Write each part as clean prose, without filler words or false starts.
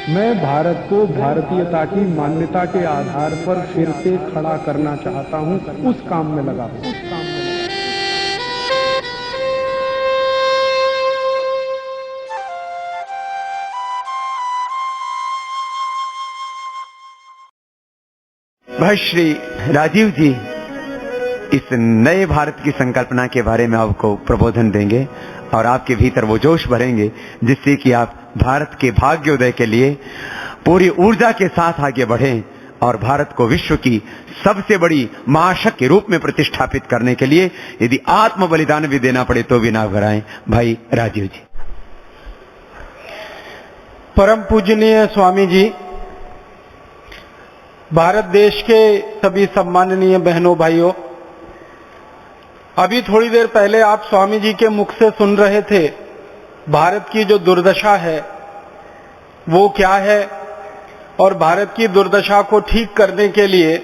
मैं भारत को भारतीयता की मान्यता के आधार पर फिर से खड़ा करना चाहता हूं, उस काम में लगा हूं। भाई श्री राजीव जी इस नए भारत की संकल्पना के बारे में आपको प्रबोधन देंगे और आपके भीतर वो जोश भरेंगे जिससे कि आप भारत के भाग्योदय के लिए पूरी ऊर्जा के साथ आगे बढ़ें और भारत को विश्व की सबसे बड़ी महाशक्ति के रूप में प्रतिष्ठापित करने के लिए यदि आत्म बलिदान भी देना पड़े तो भी ना घबराएं। भाई राजीव जी। परम पूजनीय स्वामी जी, भारत देश के सभी सम्माननीय बहनों भाइयों, अभी थोड़ी देर पहले आप स्वामी जी के मुख से सुन रहे थे भारत की जो दुर्दशा है वो क्या है और भारत की दुर्दशा को ठीक करने के लिए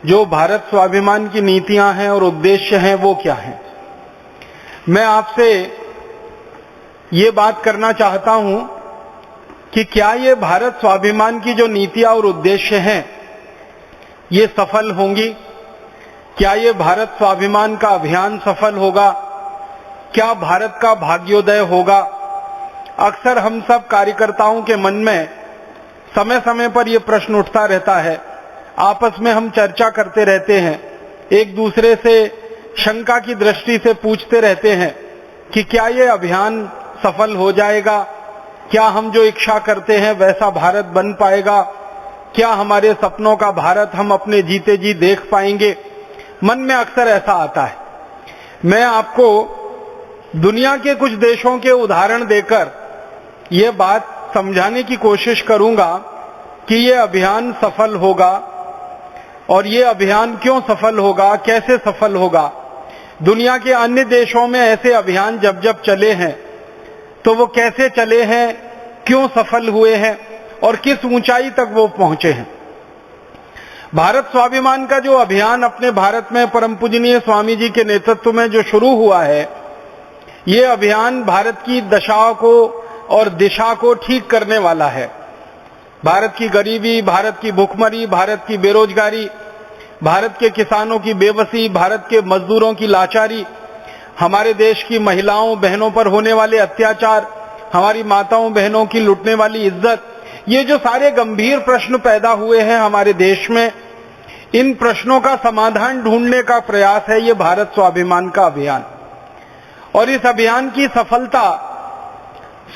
जो भारत स्वाभिमान की नीतियां हैं और उद्देश्य हैं वो क्या हैं। मैं आपसे ये बात करना चाहता हूं कि क्या ये भारत स्वाभिमान की जो नीतियां और उद्देश्य हैं ये सफल होंगी? क्या ये भारत स्वाभिमान का अभियान सफल होगा? क्या भारत का भाग्योदय होगा? अक्सर हम सब कार्यकर्ताओं के मन में समय समय पर यह प्रश्न उठता रहता है। आपस में हम चर्चा करते रहते हैं, एक दूसरे से शंका की दृष्टि से पूछते रहते हैं कि क्या ये अभियान सफल हो जाएगा? क्या हम जो इच्छा करते हैं वैसा भारत बन पाएगा? क्या हमारे सपनों का भारत हम अपने जीते जी देख पाएंगे? मन में अक्सर ऐसा आता है। मैं आपको दुनिया के कुछ देशों के उदाहरण देकर ये बात समझाने की कोशिश करूंगा कि ये अभियान सफल होगा और ये अभियान क्यों सफल होगा, कैसे सफल होगा। दुनिया के अन्य देशों में ऐसे अभियान जब जब चले हैं तो वो कैसे चले हैं, क्यों सफल हुए हैं और किस ऊंचाई तक वो पहुंचे हैं। भारत स्वाभिमान का जो अभियान अपने भारत में परम पूजनीय स्वामी जी के नेतृत्व में जो शुरू हुआ है, ये अभियान भारत की दशा को और दिशा को ठीक करने वाला है। भारत की गरीबी, भारत की भूखमरी, भारत की बेरोजगारी, भारत के किसानों की बेबसी, भारत के मजदूरों की लाचारी, हमारे देश की महिलाओं बहनों पर होने वाले अत्याचार, हमारी माताओं बहनों की लुटने वाली इज्जत, ये जो सारे गंभीर प्रश्न पैदा हुए हैं हमारे देश में, इन प्रश्नों का समाधान ढूंढने का प्रयास है ये भारत स्वाभिमान का अभियान। और इस अभियान की सफलता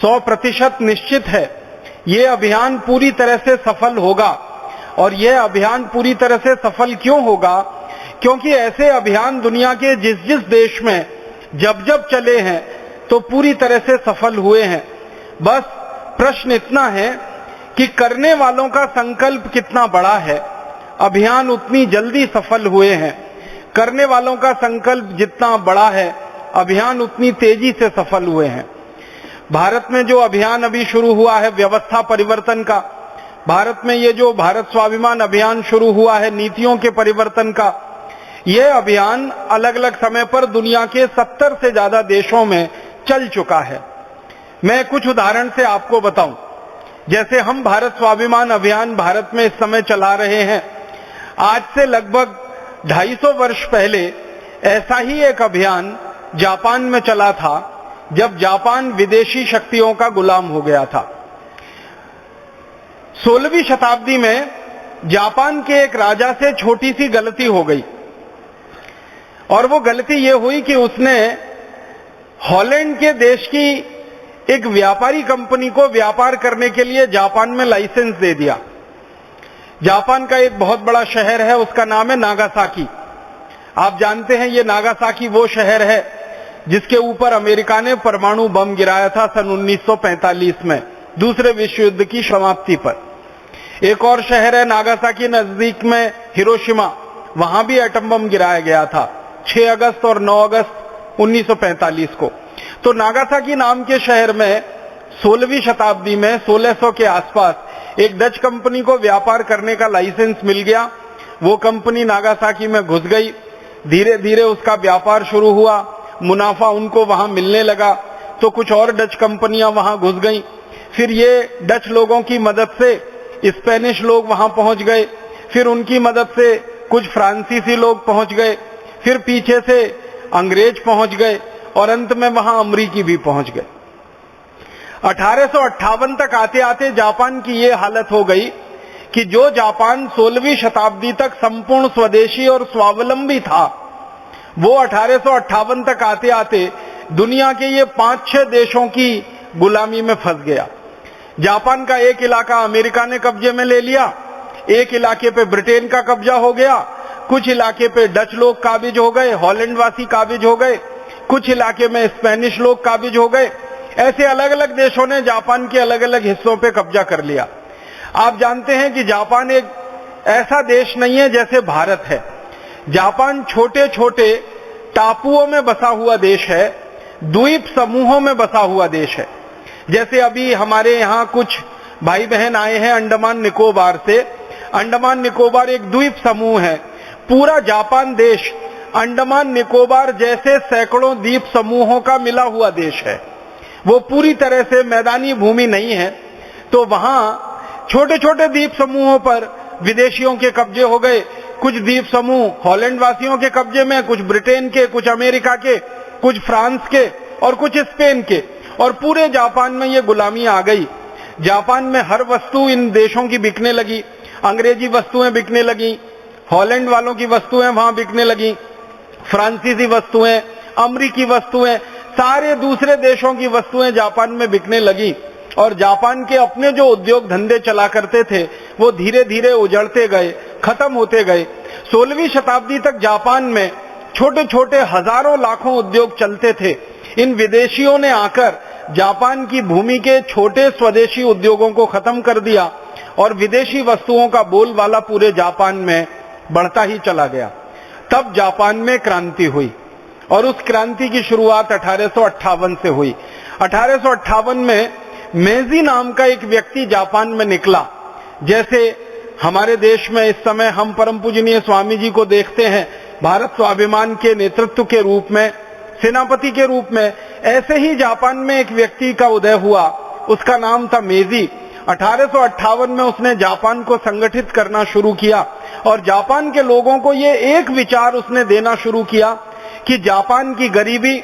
100% निश्चित है। ये अभियान पूरी तरह से सफल होगा। और यह अभियान पूरी तरह से सफल क्यों होगा? क्योंकि ऐसे अभियान दुनिया के जिस जिस देश में जब जब चले हैं तो पूरी तरह से सफल हुए हैं। बस प्रश्न इतना है कि करने वालों का संकल्प कितना बड़ा है। अभियान उतनी जल्दी सफल हुए हैं। करने वालों का संकल्प जितना बड़ा है, अभियान उतनी तेजी से सफल हुए हैं। भारत में जो अभियान अभी शुरू हुआ है व्यवस्था परिवर्तन का, भारत में ये जो भारत स्वाभिमान अभियान शुरू हुआ है नीतियों के परिवर्तन का, ये अभियान अलग अलग समय पर दुनिया के 70 से ज्यादा देशों में चल चुका है। मैं कुछ उदाहरण से आपको बताऊं। जैसे हम भारत स्वाभिमान अभियान भारत में इस समय चला रहे हैं, आज से लगभग 250 वर्ष पहले ऐसा ही एक अभियान जापान में चला था, जब जापान विदेशी शक्तियों का गुलाम हो गया था। 16वीं शताब्दी में जापान के एक राजा से छोटी सी गलती हो गई और वो गलती ये हुई कि उसने हॉलैंड के देश की एक व्यापारी कंपनी को व्यापार करने के लिए जापान में लाइसेंस दे दिया। जापान का एक बहुत बड़ा शहर है, उसका नाम है नागासाकी। आप जानते हैं ये नागासाकी वो शहर है जिसके ऊपर अमेरिका ने परमाणु बम गिराया था सन 1945 में, दूसरे विश्व युद्ध की समाप्ति पर। एक और शहर है नागासाकी नजदीक में हिरोशिमा, वहां भी एटम बम गिराया गया था 6 अगस्त और 9 अगस्त 1945 को। तो नागासाकी नाम के शहर में 16वीं शताब्दी में 1600 के आसपास एक डच कंपनी को व्यापार करने का लाइसेंस मिल गया। वो कंपनी नागासाकी में घुस गई, धीरे धीरे उसका व्यापार शुरू हुआ, मुनाफा उनको वहां मिलने लगा, तो कुछ और डच कंपनियां वहां घुस गईं। फिर ये डच लोगों की मदद से स्पेनिश लोग वहां पहुंच गए, फिर उनकी मदद से कुछ फ्रांसीसी लोग पहुंच गए, फिर पीछे से अंग्रेज पहुंच गए और अंत में वहां अमरीकी भी पहुंच गए। 1858 तक आते आते जापान की ये हालत हो गई कि जो जापान 16वीं शताब्दी तक संपूर्ण स्वदेशी और स्वावलंबी था, वो 1858 तक आते आते दुनिया के ये 5-6 देशों की गुलामी में फंस गया। जापान का एक इलाका अमेरिका ने कब्जे में ले लिया, एक इलाके पे ब्रिटेन का कब्जा हो गया, कुछ इलाके पे डच लोग काबिज हो गए, हॉलैंड वासी काबिज हो गए, कुछ इलाके में स्पेनिश लोग काबिज हो गए। ऐसे अलग अलग देशों ने जापान के अलग अलग हिस्सों पे कब्जा कर लिया। आप जानते हैं कि जापान एक ऐसा देश नहीं है जैसे भारत है। जापान छोटे छोटे टापुओं में बसा हुआ देश है, द्वीप समूहों में बसा हुआ देश है। जैसे अभी हमारे यहाँ कुछ भाई बहन आए हैं अंडमान निकोबार से। अंडमान निकोबार एक द्वीप समूह है। पूरा जापान देश अंडमान निकोबार जैसे सैकड़ों द्वीप समूहों का मिला हुआ देश है। वो पूरी तरह से मैदानी भूमि नहीं है, तो वहां छोटे छोटे द्वीप समूहों पर विदेशियों के कब्जे हो गए। कुछ द्वीप समूह हॉलैंड वासियों के कब्जे में, कुछ ब्रिटेन के, कुछ अमेरिका के, कुछ फ्रांस के और कुछ स्पेन के, और पूरे जापान में ये गुलामी आ गई। जापान में हर वस्तु इन देशों की बिकने लगी। अंग्रेजी वस्तुएं बिकने लगी, हॉलैंड वालों की वस्तुएं वहां बिकने लगी, फ्रांसीसी वस्तुएं, अमरीकी वस्तुएं, सारे दूसरे देशों की वस्तुएं जापान में बिकने लगी। और जापान के अपने जो उद्योग धंधे चला करते थे वो धीरे धीरे उजड़ते गए, खत्म होते गए। 16वीं शताब्दी तक जापान में छोटे छोटे हजारों लाखों उद्योग चलते थे। इन विदेशियों ने आकर जापान की भूमि के छोटे स्वदेशी उद्योगों को खत्म कर दिया और विदेशी वस्तुओं का बोलबाला पूरे जापान में बढ़ता ही चला गया। तब जापान में क्रांति हुई और उस क्रांति की शुरुआत 1858 से हुई। 1858 में मेजी नाम का एक व्यक्ति जापान में निकला। जैसे हमारे देश में इस समय हम परम पूजनीय स्वामी जी को देखते हैं भारत स्वाभिमान के नेतृत्व के रूप में, सेनापति के रूप में, ऐसे ही जापान में एक व्यक्ति का उदय हुआ। उसका नाम था मेजी। 1858 में उसने जापान को संगठित करना शुरू किया और जापान के लोगों को ये एक विचार उसने देना शुरू किया कि जापान की गरीबी,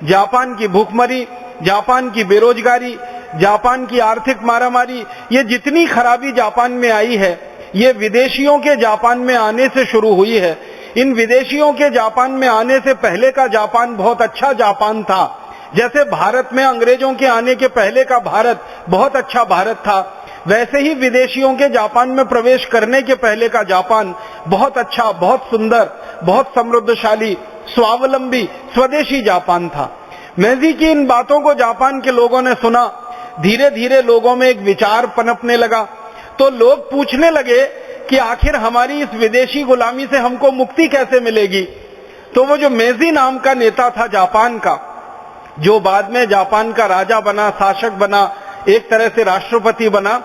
जापान की भूखमरी, जापान की बेरोजगारी, जापान की आर्थिक मारामारी, ये जितनी खराबी जापान में आई है ये विदेशियों के जापान में आने से शुरू हुई है। इन विदेशियों के जापान में आने से पहले का जापान बहुत अच्छा जापान था। जैसे भारत में अंग्रेजों के आने के पहले का भारत बहुत अच्छा भारत था, वैसे ही विदेशियों के जापान में प्रवेश करने के पहले का जापान बहुत अच्छा, बहुत सुंदर, बहुत समृद्धशाली, स्वावलंबी, स्वदेशी जापान था। मेजी की इन बातों को जापान के लोगों ने सुना। धीरे धीरे लोगों में एक विचार पनपने लगा। तो लोग पूछने लगे कि आखिर हमारी इस विदेशी गुलामी से हमको मुक्ति कैसे मिलेगी। तो वो जो मेजी नाम का नेता था जापान का, जो बाद में जापान का राजा बना, शासक बना, एक तरह से राष्ट्रपति बना,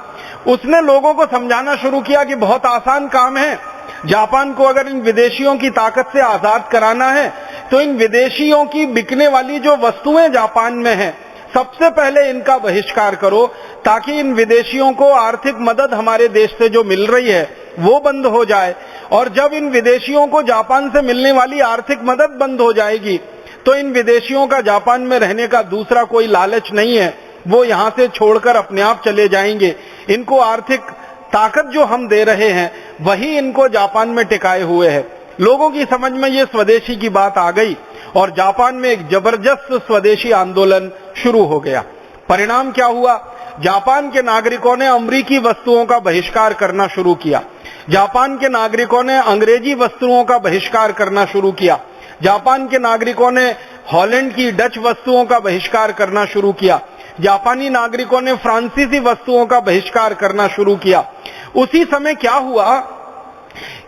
उसने लोगों को समझाना शुरू किया कि बहुत आसान काम है। जापान को अगर इन विदेशियों की ताकत से आजाद कराना है तो इन विदेशियों की बिकने वाली जो वस्तुएं जापान में हैं, सबसे पहले इनका बहिष्कार करो ताकि इन विदेशियों को आर्थिक मदद हमारे देश से जो मिल रही है वो बंद हो जाए। और जब इन विदेशियों को जापान से मिलने वाली आर्थिक मदद बंद हो जाएगी तो इन विदेशियों का जापान में रहने का दूसरा कोई लालच नहीं है, वो यहां से छोड़कर अपने आप चले जाएंगे। इनको आर्थिक ताकत जो हम दे रहे हैं वही इनको जापान में टिकाए हुए है। लोगों की समझ में ये स्वदेशी की बात आ गई और जापान में एक जबरदस्त स्वदेशी आंदोलन शुरू हो गया। परिणाम क्या हुआ? जापान के नागरिकों ने अमेरिकी वस्तुओं का बहिष्कार करना शुरू किया। जापान के नागरिकों ने अंग्रेजी वस्तुओं का बहिष्कार करना शुरू किया। जापान के नागरिकों ने हॉलैंड की, डच वस्तुओं का बहिष्कार करना शुरू किया। जापानी नागरिकों ने फ्रांसीसी वस्तुओं का बहिष्कार करना शुरू किया। उसी समय क्या हुआ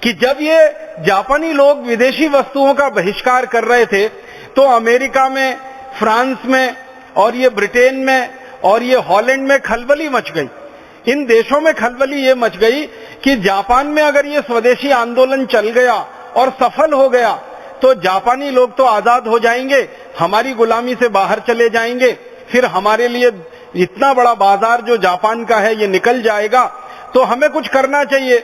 कि जब ये जापानी लोग विदेशी वस्तुओं का बहिष्कार कर रहे थे तो अमेरिका में, फ्रांस में और ये ब्रिटेन में और ये हॉलैंड में खलबली मच गई। इन देशों में खलबली ये मच गई कि जापान में अगर ये स्वदेशी आंदोलन चल गया और सफल हो गया तो जापानी लोग तो आजाद हो जाएंगे, हमारी गुलामी से बाहर चले जाएंगे, फिर हमारे लिए इतना बड़ा बाजार जो जापान का है ये निकल जाएगा, तो हमें कुछ करना चाहिए।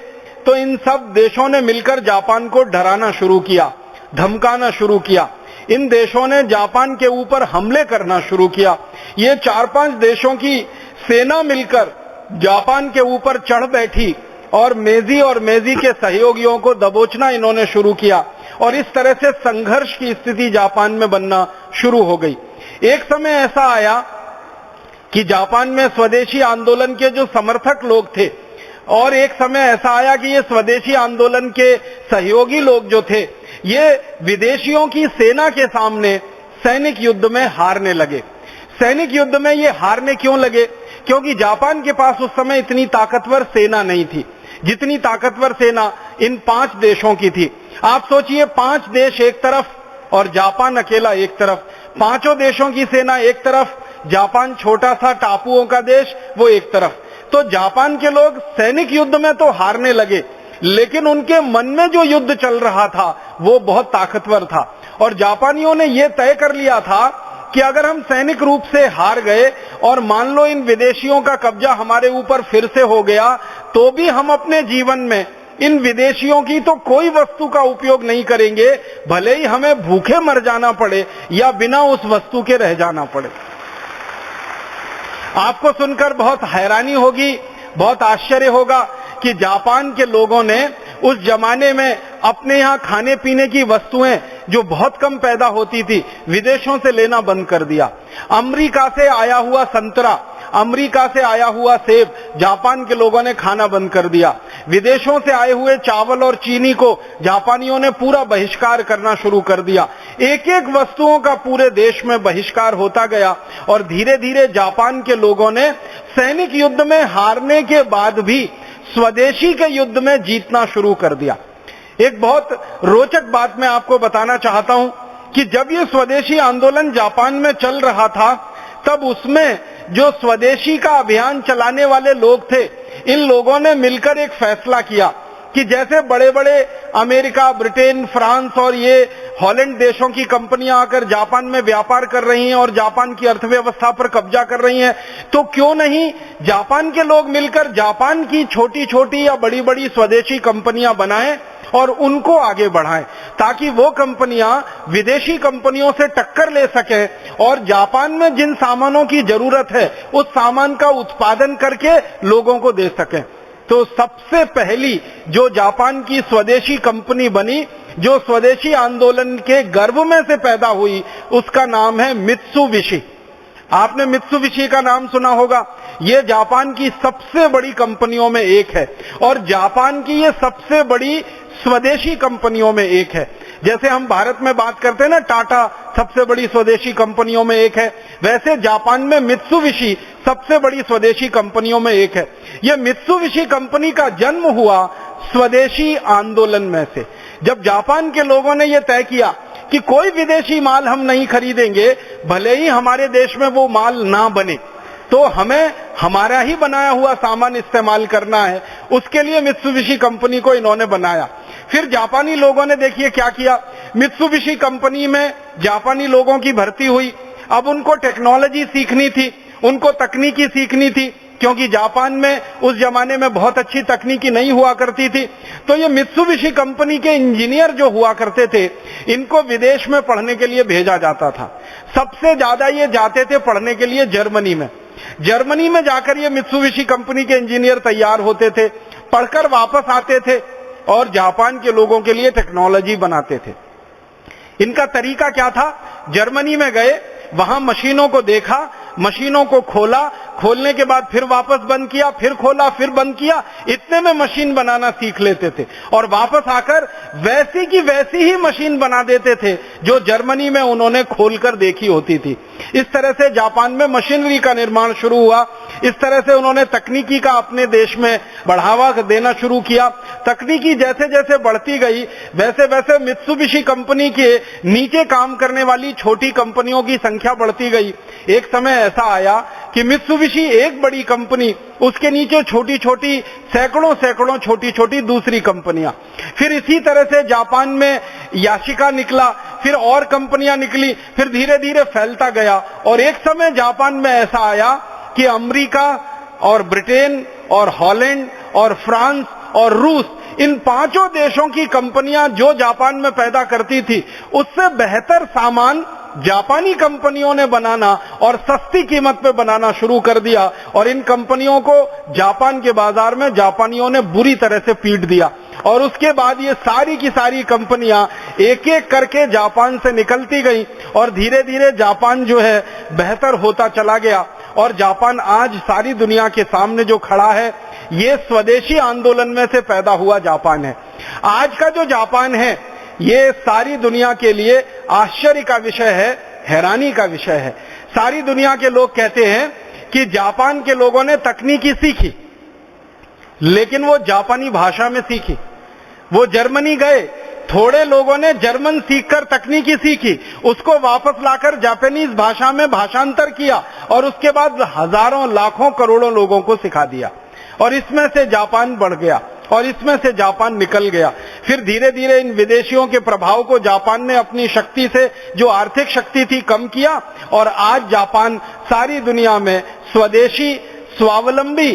तो इन सब देशों ने मिलकर जापान को डराना शुरू किया, धमकाना शुरू किया। इन देशों ने जापान के ऊपर हमले करना शुरू किया। ये 4-5 देशों की सेना मिलकर जापान के ऊपर चढ़ बैठी और मेजी के सहयोगियों को दबोचना इन्होंने शुरू किया, और इस तरह से संघर्ष की स्थिति जापान में बनना शुरू हो गई। एक समय ऐसा आया कि जापान में स्वदेशी आंदोलन के जो समर्थक लोग थे, और एक समय ऐसा आया कि ये स्वदेशी आंदोलन के सहयोगी लोग जो थे, ये विदेशियों की सेना के सामने सैनिक युद्ध में हारने लगे। सैनिक युद्ध में ये हारने क्यों लगे? क्योंकि जापान के पास उस समय इतनी ताकतवर सेना नहीं थी जितनी ताकतवर सेना इन 5 देशों की थी। आप सोचिए, 5 देश एक तरफ और जापान अकेला एक तरफ, 5 देशों की सेना एक तरफ, जापान छोटा सा टापुओं का देश वो एक तरफ। तो जापान के लोग सैनिक युद्ध में तो हारने लगे, लेकिन उनके मन में जो युद्ध चल रहा था वो बहुत ताकतवर था। और जापानियों ने यह तय कर लिया था कि अगर हम सैनिक रूप से हार गए और मान लो इन विदेशियों का कब्जा हमारे ऊपर फिर से हो गया, तो भी हम अपने जीवन में इन विदेशियों की तो कोई वस्तु का उपयोग नहीं करेंगे, भले ही हमें भूखे मर जाना पड़े या बिना उस वस्तु के रह जाना पड़े। आपको सुनकर बहुत हैरानी होगी, बहुत आश्चर्य होगा कि जापान के लोगों ने उस जमाने में अपने यहाँ खाने पीने की वस्तुएं जो बहुत कम पैदा होती थी, विदेशों से लेना बंद कर दिया। अमेरिका से आया हुआ संतरा, अमेरिका से आया हुआ सेब जापान के लोगों ने खाना बंद कर दिया। विदेशों से आए हुए चावल और चीनी को जापानियों ने पूरा बहिष्कार करना शुरू कर दिया। एक एक वस्तुओं का पूरे देश में बहिष्कार होता गया, और धीरे धीरे जापान के लोगों ने सैनिक युद्ध में हारने के बाद भी स्वदेशी के युद्ध में जीतना शुरू कर दिया। एक बहुत रोचक बात मैं आपको बताना चाहता हूं कि जब ये स्वदेशी आंदोलन जापान में चल रहा था, तब उसमें जो स्वदेशी का अभियान चलाने वाले लोग थे, इन लोगों ने मिलकर एक फैसला किया कि जैसे बड़े बड़े अमेरिका, ब्रिटेन, फ्रांस और ये हॉलैंड देशों की कंपनियां आकर जापान में व्यापार कर रही हैं और जापान की अर्थव्यवस्था पर कब्जा कर रही हैं, तो क्यों नहीं जापान के लोग मिलकर जापान की छोटी छोटी या बड़ी बड़ी स्वदेशी कंपनियां बनाएं और उनको आगे बढ़ाएं, ताकि वो कंपनियां विदेशी कंपनियों से टक्कर ले सकें और जापान में जिन सामानों की जरूरत है उस सामान का उत्पादन करके लोगों को दे सकें। तो सबसे पहली जो जापान की स्वदेशी कंपनी बनी, जो स्वदेशी आंदोलन के गर्भ में से पैदा हुई, उसका नाम है मित्सुबिशी। आपने मित्सुबिशी का नाम सुना होगा। ये जापान की सबसे बड़ी कंपनियों में एक है और जापान की ये सबसे बड़ी स्वदेशी कंपनियों में एक है। जैसे हम भारत में बात करते हैं ना, टाटा सबसे बड़ी स्वदेशी कंपनियों में एक है, वैसे जापान में मित्सुबिशी सबसे बड़ी स्वदेशी कंपनियों में एक है। यह मित्सुबिशी कंपनी का जन्म हुआ स्वदेशी आंदोलन में से। जब जापान के लोगों ने यह तय किया कि कोई विदेशी माल हम नहीं खरीदेंगे, भले ही हमारे देश में वो माल ना बने, तो हमें हमारा ही बनाया हुआ सामान इस्तेमाल करना है। उसके लिए मित्सुबिशी कंपनी को इन्होंने बनाया। फिर जापानी लोगों ने देखिए क्या किया, मित्सुबिशी कंपनी में जापानी लोगों की भर्ती हुई। अब उनको टेक्नोलॉजी सीखनी थी, उनको तकनीकी सीखनी थी, क्योंकि जापान में उस जमाने में बहुत अच्छी तकनीकी नहीं हुआ करती थी। तो ये मित्सुबिशी कंपनी के इंजीनियर जो हुआ करते थे, इनको विदेश में पढ़ने के लिए भेजा जाता था। सबसे ज्यादा ये जाते थे पढ़ने के लिए जर्मनी में। जर्मनी में जाकर ये मित्सुबिशी कंपनी के इंजीनियर तैयार होते थे, पढ़कर वापस आते थे और जापान के लोगों के लिए टेक्नोलॉजी बनाते थे। इनका तरीका क्या था? जर्मनी में गए, वहां मशीनों को देखा, मशीनों को खोला, खोलने के बाद फिर वापस बंद किया, फिर खोला, फिर बंद किया, इतने में मशीन बनाना सीख लेते थे और वापस आकर वैसी की वैसी ही मशीन बना देते थे जो जर्मनी में उन्होंने खोलकर देखी होती थी। इस तरह से जापान में मशीनरी का निर्माण शुरू हुआ। इस तरह से उन्होंने तकनीकी का अपने देश में बढ़ावा देना शुरू किया। तकनीकी जैसे जैसे बढ़ती गई, वैसे वैसे मित्सुबिशी कंपनी के नीचे काम करने वाली छोटी कंपनियों की संख्या बढ़ती गई। एक समय ऐसा आया कि मित्सुबिशी एक बड़ी कंपनी, उसके नीचे छोटी छोटी सैकड़ों सैकड़ों छोटी छोटी दूसरी कंपनियां। फिर इसी तरह से जापान में याशिका निकला, फिर और कंपनियां निकली, फिर धीरे धीरे फैलता गया और एक समय जापान में ऐसा आया कि अमेरिका और ब्रिटेन और हॉलैंड और फ्रांस और रूस, इन पांचों देशों की कंपनियां जो जापान में पैदा करती थी, उससे बेहतर सामान जापानी कंपनियों ने बनाना और सस्ती कीमत पे बनाना शुरू कर दिया। और इन कंपनियों को जापान के बाजार में जापानियों ने बुरी तरह से पीट दिया। और उसके बाद ये सारी की सारी कंपनियां एक एक करके जापान से निकलती गई और धीरे धीरे जापान जो है बेहतर होता चला गया। और जापान आज सारी दुनिया के सामने जो खड़ा है, ये स्वदेशी आंदोलन में से पैदा हुआ जापान है। आज का जो जापान है, ये सारी दुनिया के लिए आश्चर्य का विषय है, हैरानी का विषय है। सारी दुनिया के लोग कहते हैं कि जापान के लोगों ने तकनीकी सीखी, लेकिन वो जापानी भाषा में सीखी। वो जर्मनी गए, थोड़े लोगों ने जर्मन सीखकर तकनीकी सीखी, उसको वापस लाकर जापानीज भाषा में भाषांतर किया और उसके बाद हजारों लाखों करोड़ों लोगों को सिखा दिया। और इसमें से जापान बढ़ गया और इसमें से जापान निकल गया। फिर धीरे धीरे इन विदेशियों के प्रभाव को जापान ने अपनी शक्ति से, जो आर्थिक शक्ति थी, कम किया और आज जापान सारी दुनिया में स्वदेशी स्वावलंबी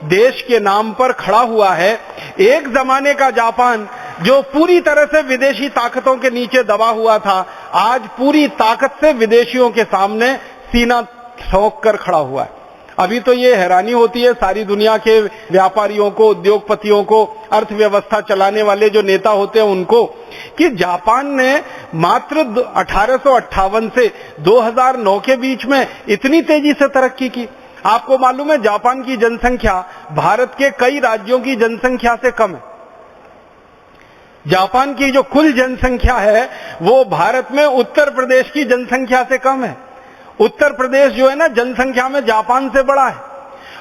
देश के नाम पर खड़ा हुआ है। एक जमाने का जापान जो पूरी तरह से विदेशी ताकतों के नीचे दबा हुआ था, आज पूरी ताकत से विदेशियों के सामने सीना ठोक कर खड़ा हुआ है। अभी तो ये हैरानी होती है सारी दुनिया के व्यापारियों को, उद्योगपतियों को, अर्थव्यवस्था चलाने वाले जो नेता होते हैं उनको, कि जापान ने मात्र 1858 से 2009 के बीच में इतनी तेजी से तरक्की की। आपको मालूम है जापान की जनसंख्या भारत के कई राज्यों की जनसंख्या से कम है। जापान की जो कुल जनसंख्या है वो भारत में उत्तर प्रदेश की जनसंख्या से कम है। उत्तर प्रदेश जो है ना, जनसंख्या में जापान से बड़ा है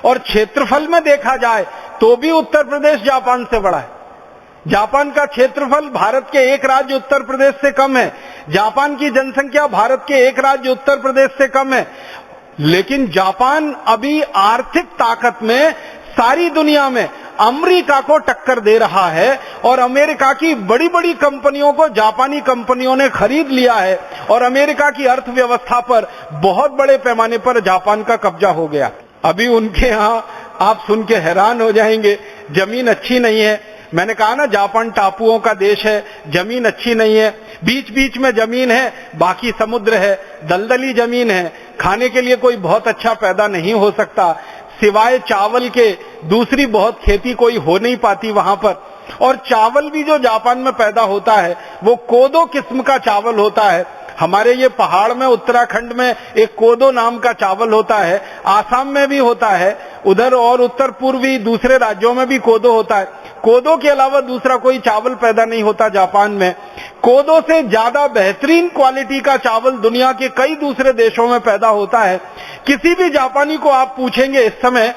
और क्षेत्रफल में देखा जाए तो भी उत्तर प्रदेश जापान से बड़ा है। जापान का क्षेत्रफल भारत के एक राज्य उत्तर प्रदेश से कम है। जापान की जनसंख्या भारत के एक राज्य उत्तर प्रदेश से कम है। लेकिन जापान अभी आर्थिक ताकत में सारी दुनिया में अमेरिका को टक्कर दे रहा है और अमेरिका की बड़ी बड़ी कंपनियों को जापानी कंपनियों ने खरीद लिया है और अमेरिका की अर्थव्यवस्था पर बहुत बड़े पैमाने पर जापान का कब्जा हो गया। अभी उनके यहां आप सुन के हैरान हो जाएंगे, जमीन अच्छी नहीं है। मैंने कहा ना, जापान टापुओं का देश है, जमीन अच्छी नहीं है, बीच बीच में जमीन है, बाकी समुद्र है, दलदली जमीन है, खाने के लिए कोई बहुत अच्छा पैदा नहीं हो सकता, सिवाय चावल के दूसरी बहुत खेती कोई हो नहीं पाती वहां पर। और चावल भी जो जापान में पैदा होता है वो कोदो किस्म का चावल होता है। हमारे ये पहाड़ में उत्तराखंड में एक कोदो नाम का चावल होता है, आसाम में भी होता है, उधर और उत्तर पूर्वी दूसरे राज्यों में भी कोदो होता है। कोदो के अलावा दूसरा कोई चावल पैदा नहीं होता जापान में। कोदो से ज्यादा बेहतरीन क्वालिटी का चावल दुनिया के कई दूसरे देशों में पैदा होता है। किसी भी जापानी को आप पूछेंगे इस समय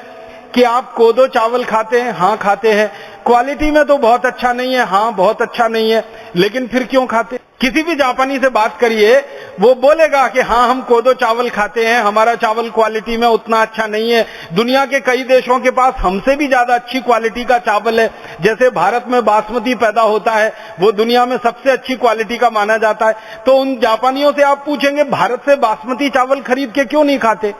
कि आप कोदो चावल खाते हैं? हाँ खाते हैं। क्वालिटी में तो बहुत अच्छा नहीं है, हाँ बहुत अच्छा नहीं है, लेकिन फिर क्यों खाते? किसी भी जापानी से बात करिए, वो बोलेगा कि हाँ हम कोदो चावल खाते हैं, हमारा चावल क्वालिटी में उतना अच्छा नहीं है, दुनिया के कई देशों के पास हमसे भी ज्यादा अच्छी क्वालिटी का चावल है। जैसे भारत में बासमती पैदा होता है, वो दुनिया में सबसे अच्छी क्वालिटी का माना जाता है। तो उन जापानियों से आप पूछेंगे भारत से बासमती चावल खरीद के क्यों नहीं खाते?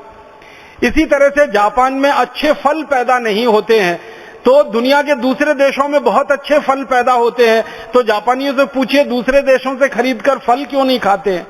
इसी तरह से जापान में अच्छे फल पैदा नहीं होते हैं, तो दुनिया के दूसरे देशों में बहुत अच्छे फल पैदा होते हैं। तो जापानियों से पूछिए दूसरे देशों से खरीदकर फल क्यों नहीं खाते हैं?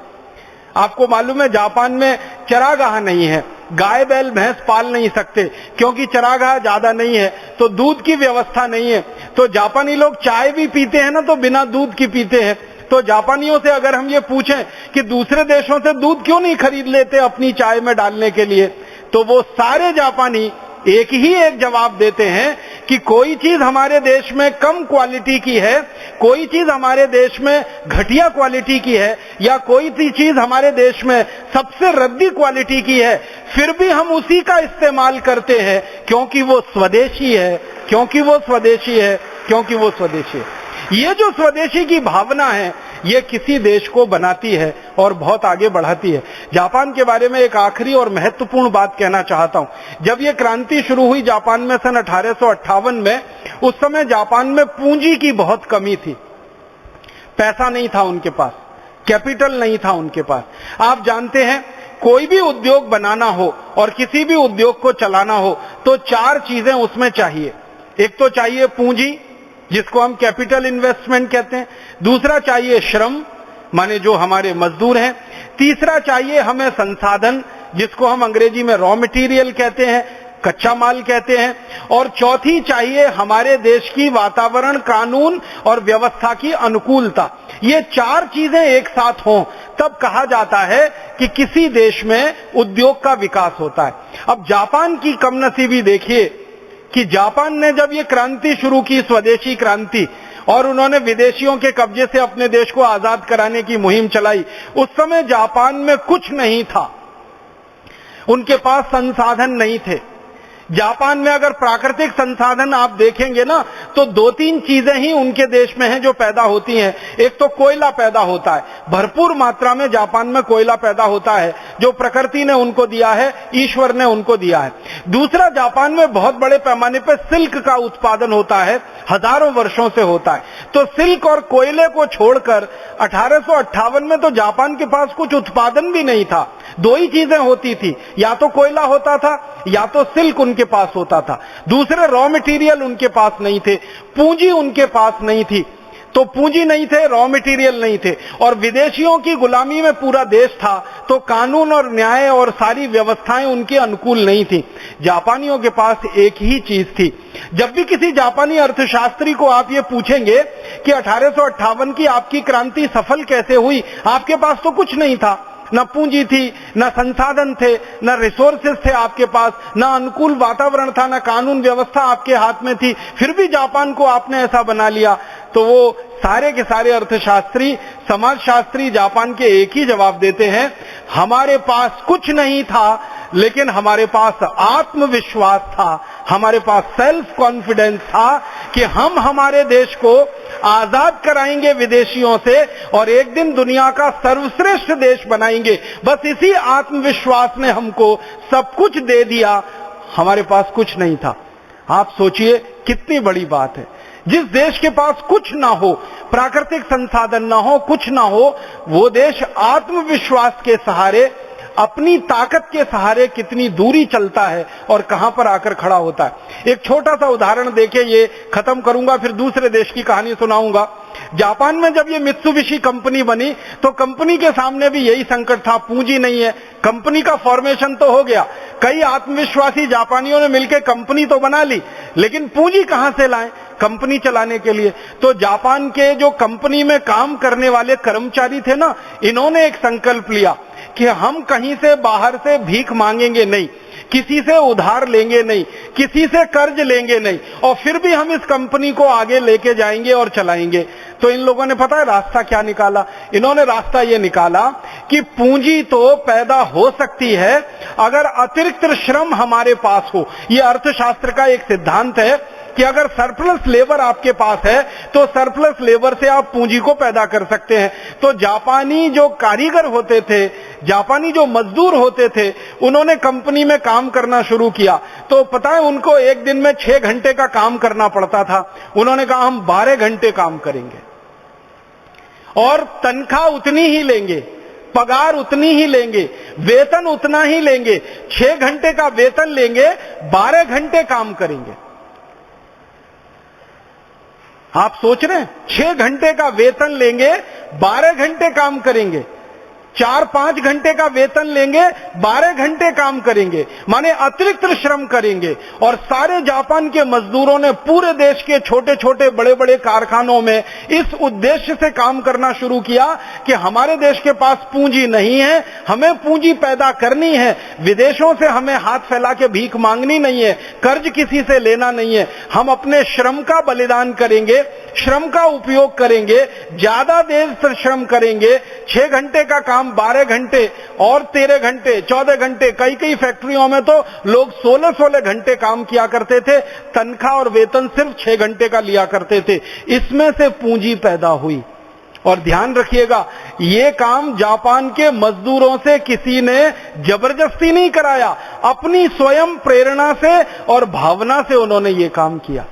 आपको मालूम है जापान में चरागाह नहीं है, गाय बैल भैंस पाल नहीं सकते क्योंकि चरागाह ज्यादा नहीं है, तो दूध की व्यवस्था नहीं है। तो जापानी लोग चाय भी पीते हैं ना, तो बिना दूध की पीते हैं। तो जापानियों से अगर हम ये पूछें कि दूसरे देशों से दूध क्यों नहीं खरीद लेते अपनी चाय में डालने के लिए, तो वो सारे जापानी एक ही एक जवाब देते हैं कि कोई चीज हमारे देश में कम क्वालिटी की है, कोई चीज हमारे देश में घटिया क्वालिटी की है, या कोई चीज हमारे देश में सबसे रद्दी क्वालिटी की है, फिर भी हम उसी का इस्तेमाल करते हैं क्योंकि वो स्वदेशी है, क्योंकि वो स्वदेशी है, क्योंकि वो स्वदेशी है। ये जो स्वदेशी की भावना है, ये किसी देश को बनाती है और बहुत आगे बढ़ाती है। जापान के बारे में एक आखिरी और महत्वपूर्ण बात कहना चाहता हूं। जब ये क्रांति शुरू हुई जापान में सन 1858 में, उस समय जापान में पूंजी की बहुत कमी थी, पैसा नहीं था उनके पास, कैपिटल नहीं था उनके पास। आप जानते हैं कोई भी उद्योग बनाना हो और किसी भी उद्योग को चलाना हो तो 4 चीजें उसमें चाहिए। एक तो चाहिए पूंजी, जिसको हम कैपिटल इन्वेस्टमेंट कहते हैं। दूसरा चाहिए श्रम, माने जो हमारे मजदूर हैं। तीसरा चाहिए हमें संसाधन, जिसको हम अंग्रेजी में रॉ मटेरियल कहते हैं, कच्चा माल कहते हैं। और चौथी चाहिए हमारे देश की वातावरण, कानून और व्यवस्था की अनुकूलता। ये 4 चीजें एक साथ हों तब कहा जाता है कि किसी देश में उद्योग का विकास होता है। अब जापान की कमनसीबी देखिए कि जापान ने जब ये क्रांति शुरू की, स्वदेशी क्रांति, और उन्होंने विदेशियों के कब्जे से अपने देश को आजाद कराने की मुहिम चलाई, उस समय जापान में कुछ नहीं था, उनके पास संसाधन नहीं थे। जापान में अगर प्राकृतिक संसाधन आप देखेंगे ना तो 2-3 चीजें ही उनके देश में हैं जो पैदा होती हैं। एक तो कोयला पैदा होता है, भरपूर मात्रा में जापान में कोयला पैदा होता है जो प्रकृति ने उनको दिया है, ईश्वर ने उनको दिया है। दूसरा, जापान में बहुत बड़े पैमाने पर सिल्क का उत्पादन होता है, हजारों वर्षों से होता है। तो सिल्क और कोयले को छोड़कर 1858 में तो जापान के पास कुछ उत्पादन भी नहीं था। 2 ही चीजें होती थी, या तो कोयला होता था या तो सिल्क उनके पास होता था। दूसरे रॉ मटेरियल उनके पास नहीं थे, पूंजी उनके पास नहीं थी। तो पूंजी नहीं थे, रॉ मटेरियल नहीं थे, और विदेशियों की गुलामी में पूरा देश था, तो कानून और न्याय और सारी व्यवस्थाएं उनके अनुकूल नहीं थी। जापानियों के पास एक ही चीज थी। जब भी किसी जापानी अर्थशास्त्री को आप ये पूछेंगे कि 1858 की आपकी क्रांति सफल कैसे हुई, आपके पास तो कुछ नहीं था, न पूंजी थी, न संसाधन थे, न रिसोर्सेस थे आपके पास, न अनुकूल वातावरण था, न कानून व्यवस्था आपके हाथ में थी, फिर भी जापान को आपने ऐसा बना लिया। तो वो सारे के सारे अर्थशास्त्री, समाजशास्त्री जापान के एक ही जवाब देते हैं, हमारे पास कुछ नहीं था, लेकिन हमारे पास आत्मविश्वास था, हमारे पास सेल्फ कॉन्फिडेंस था कि हम हमारे देश को आजाद कराएंगे विदेशियों से और एक दिन दुनिया का सर्वश्रेष्ठ देश बनाएंगे। बस इसी आत्मविश्वास ने हमको सब कुछ दे दिया, हमारे पास कुछ नहीं था। आप सोचिए कितनी बड़ी बात है। जिस देश के पास कुछ ना हो, प्राकृतिक संसाधन ना हो, कुछ ना हो, वो देश आत्मविश्वास के सहारे, अपनी ताकत के सहारे कितनी दूरी चलता है और कहां पर आकर खड़ा होता है। एक छोटा सा उदाहरण देके ये खत्म करूंगा, फिर दूसरे देश की कहानी सुनाऊंगा। जापान में जब ये मित्सुबिशी कंपनी बनी तो कंपनी के सामने भी यही संकट था, पूंजी नहीं है। कंपनी का फॉर्मेशन तो हो गया, कई आत्मविश्वासी जापानियों ने मिलकर कंपनी तो बना ली, लेकिन पूंजी कहां से लाएं कंपनी चलाने के लिए। तो जापान के जो कंपनी में काम करने वाले कर्मचारी थे ना, इन्होंने एक संकल्प लिया कि हम कहीं से बाहर से भीख मांगेंगे नहीं, किसी से उधार लेंगे नहीं, किसी से कर्ज लेंगे नहीं, और फिर भी हम इस कंपनी को आगे लेके जाएंगे और चलाएंगे। तो इन लोगों ने पता है रास्ता क्या निकाला? इन्होंने रास्ता ये निकाला कि पूंजी तो पैदा हो सकती है अगर अतिरिक्त श्रम हमारे पास हो। ये अर्थशास्त्र का एक सिद्धांत है कि अगर सरप्लस लेबर आपके पास है तो सरप्लस लेबर से आप पूंजी को पैदा कर सकते हैं। तो जापानी जो कारीगर होते थे, जापानी जो मजदूर होते थे, उन्होंने कंपनी में काम करना शुरू किया। तो पता है उनको एक दिन में 6 घंटे का काम करना पड़ता था। उन्होंने कहा हम 12 घंटे काम करेंगे और तनख्वाह उतनी ही लेंगे, पगार उतनी ही लेंगे, वेतन उतना ही लेंगे। 6 घंटे का वेतन लेंगे, 12 घंटे काम करेंगे। आप सोच रहे हैं, 6 घंटे का वेतन लेंगे, 12 घंटे काम करेंगे, 4-5 घंटे का वेतन लेंगे, 12 घंटे काम करेंगे, माने अतिरिक्त श्रम करेंगे। और सारे जापान के मजदूरों ने पूरे देश के छोटे छोटे बड़े बड़े कारखानों में इस उद्देश्य से काम करना शुरू किया कि हमारे देश के पास पूंजी नहीं है, हमें पूंजी पैदा करनी है, विदेशों से हमें हाथ फैला के भीख मांगनी नहीं है, कर्ज किसी से लेना नहीं है, हम अपने श्रम का बलिदान करेंगे, श्रम का उपयोग करेंगे, ज्यादा देर से श्रम करेंगे। 6 घंटे का काम 12 घंटे और 13 घंटे, 14 घंटे, कई कई फैक्ट्रियों में तो लोग 16-16 घंटे काम किया करते थे, तनख्वाह और वेतन सिर्फ 6 घंटे का लिया करते थे। इसमें से पूंजी पैदा हुई। और ध्यान रखिएगा, ये काम जापान के मजदूरों से किसी ने जबरदस्ती नहीं कराया, अपनी स्वयं प्रेरणा से और भावना से उन्होंने ये काम किया।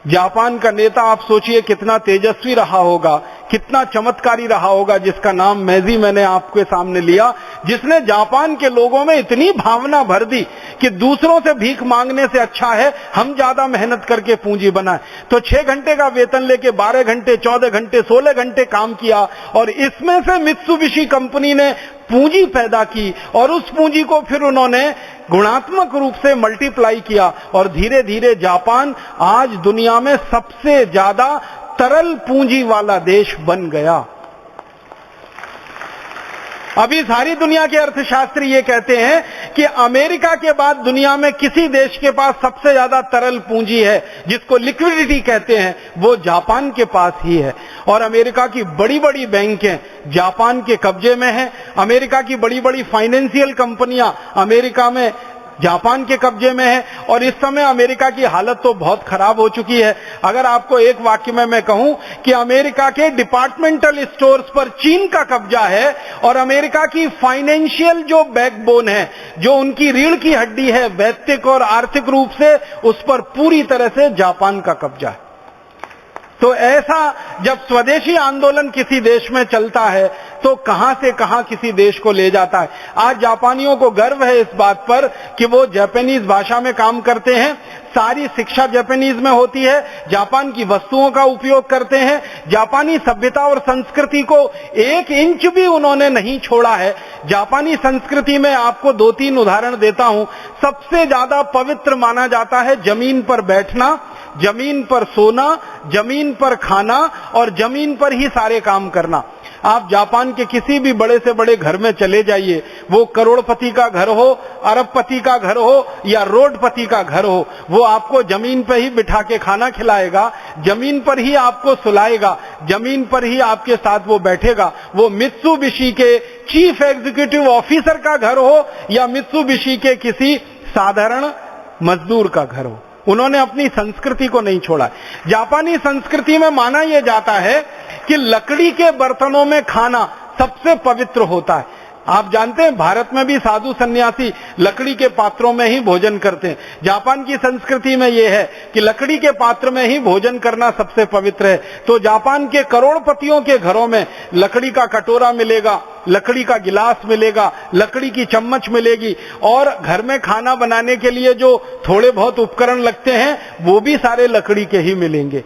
जापान का नेता आप सोचिए कितना तेजस्वी रहा होगा कितना चमत्कारी रहा होगा, जिसका नाम मैजी मैंने आपके सामने लिया, जिसने जापान के लोगों में इतनी भावना भर दी कि दूसरों से भीख मांगने से अच्छा है हम ज्यादा मेहनत करके पूंजी बनाए। तो 6 घंटे का वेतन लेके 12 घंटे, 14 घंटे, 16 घंटे काम किया और इसमें से मित्सुबिशी कंपनी ने पूंजी पैदा की और उस पूंजी को फिर उन्होंने गुणात्मक रूप से मल्टीप्लाई किया और धीरे धीरे जापान आज दुनिया में सबसे ज्यादा तरल पूंजी वाला देश बन गया। अभी सारी दुनिया के अर्थशास्त्री ये कहते हैं कि अमेरिका के बाद दुनिया में किसी देश के पास सबसे ज्यादा तरल पूंजी है, जिसको लिक्विडिटी कहते हैं, वो जापान के पास ही है। और अमेरिका की बड़ी बड़ी बैंकें जापान के कब्जे में हैं। अमेरिका की बड़ी बड़ी फाइनेंशियल कंपनियां अमेरिका में जापान के कब्जे में है और इस समय अमेरिका की हालत तो बहुत खराब हो चुकी है। अगर आपको एक वाक्य में मैं कहूं कि अमेरिका के डिपार्टमेंटल स्टोर्स पर चीन का कब्जा है और अमेरिका की फाइनेंशियल जो बैकबोन है, जो उनकी रीढ़ की हड्डी है वैयक्तिक और आर्थिक रूप से, उस पर पूरी तरह से जापान का कब्जा है। तो ऐसा जब स्वदेशी आंदोलन किसी देश में चलता है तो कहां से कहां किसी देश को ले जाता है। आज जापानियों को गर्व है इस बात पर कि वो जापानीज भाषा में काम करते हैं, सारी शिक्षा जापानीज में होती है, जापान की वस्तुओं का उपयोग करते हैं, जापानी सभ्यता और संस्कृति को 1 इंच भी उन्होंने नहीं छोड़ा है। जापानी संस्कृति में आपको 2-3 उदाहरण देता हूं। सबसे ज्यादा पवित्र माना जाता है जमीन पर बैठना, जमीन पर सोना, जमीन पर खाना और जमीन पर ही सारे काम करना। आप जापान के किसी भी बड़े से बड़े घर में चले जाइए, वो करोड़पति का घर हो, अरबपति का घर हो या रोडपति का घर हो, वो आपको जमीन पर ही बिठा के खाना खिलाएगा, जमीन पर ही आपको सुलाएगा, जमीन पर ही आपके साथ वो बैठेगा। वो मित्सुबिशी के चीफ एग्जीक्यूटिव ऑफिसर का घर हो या मित्सुबिशी के किसी साधारण मजदूर का घर हो, उन्होंने अपनी संस्कृति को नहीं छोड़ा। जापानी संस्कृति में माना यह जाता है कि लकड़ी के बर्तनों में खाना सबसे पवित्र होता है। आप जानते हैं भारत में भी साधु सन्यासी लकड़ी के पात्रों में ही भोजन करते हैं। जापान की संस्कृति में यह है कि लकड़ी के पात्र में ही भोजन करना सबसे पवित्र है। तो जापान के करोड़पतियों के घरों में लकड़ी का कटोरा मिलेगा, लकड़ी का गिलास मिलेगा, लकड़ी की चम्मच मिलेगी और घर में खाना बनाने के लिए जो थोड़े बहुत उपकरण लगते हैं वो भी सारे लकड़ी के ही मिलेंगे।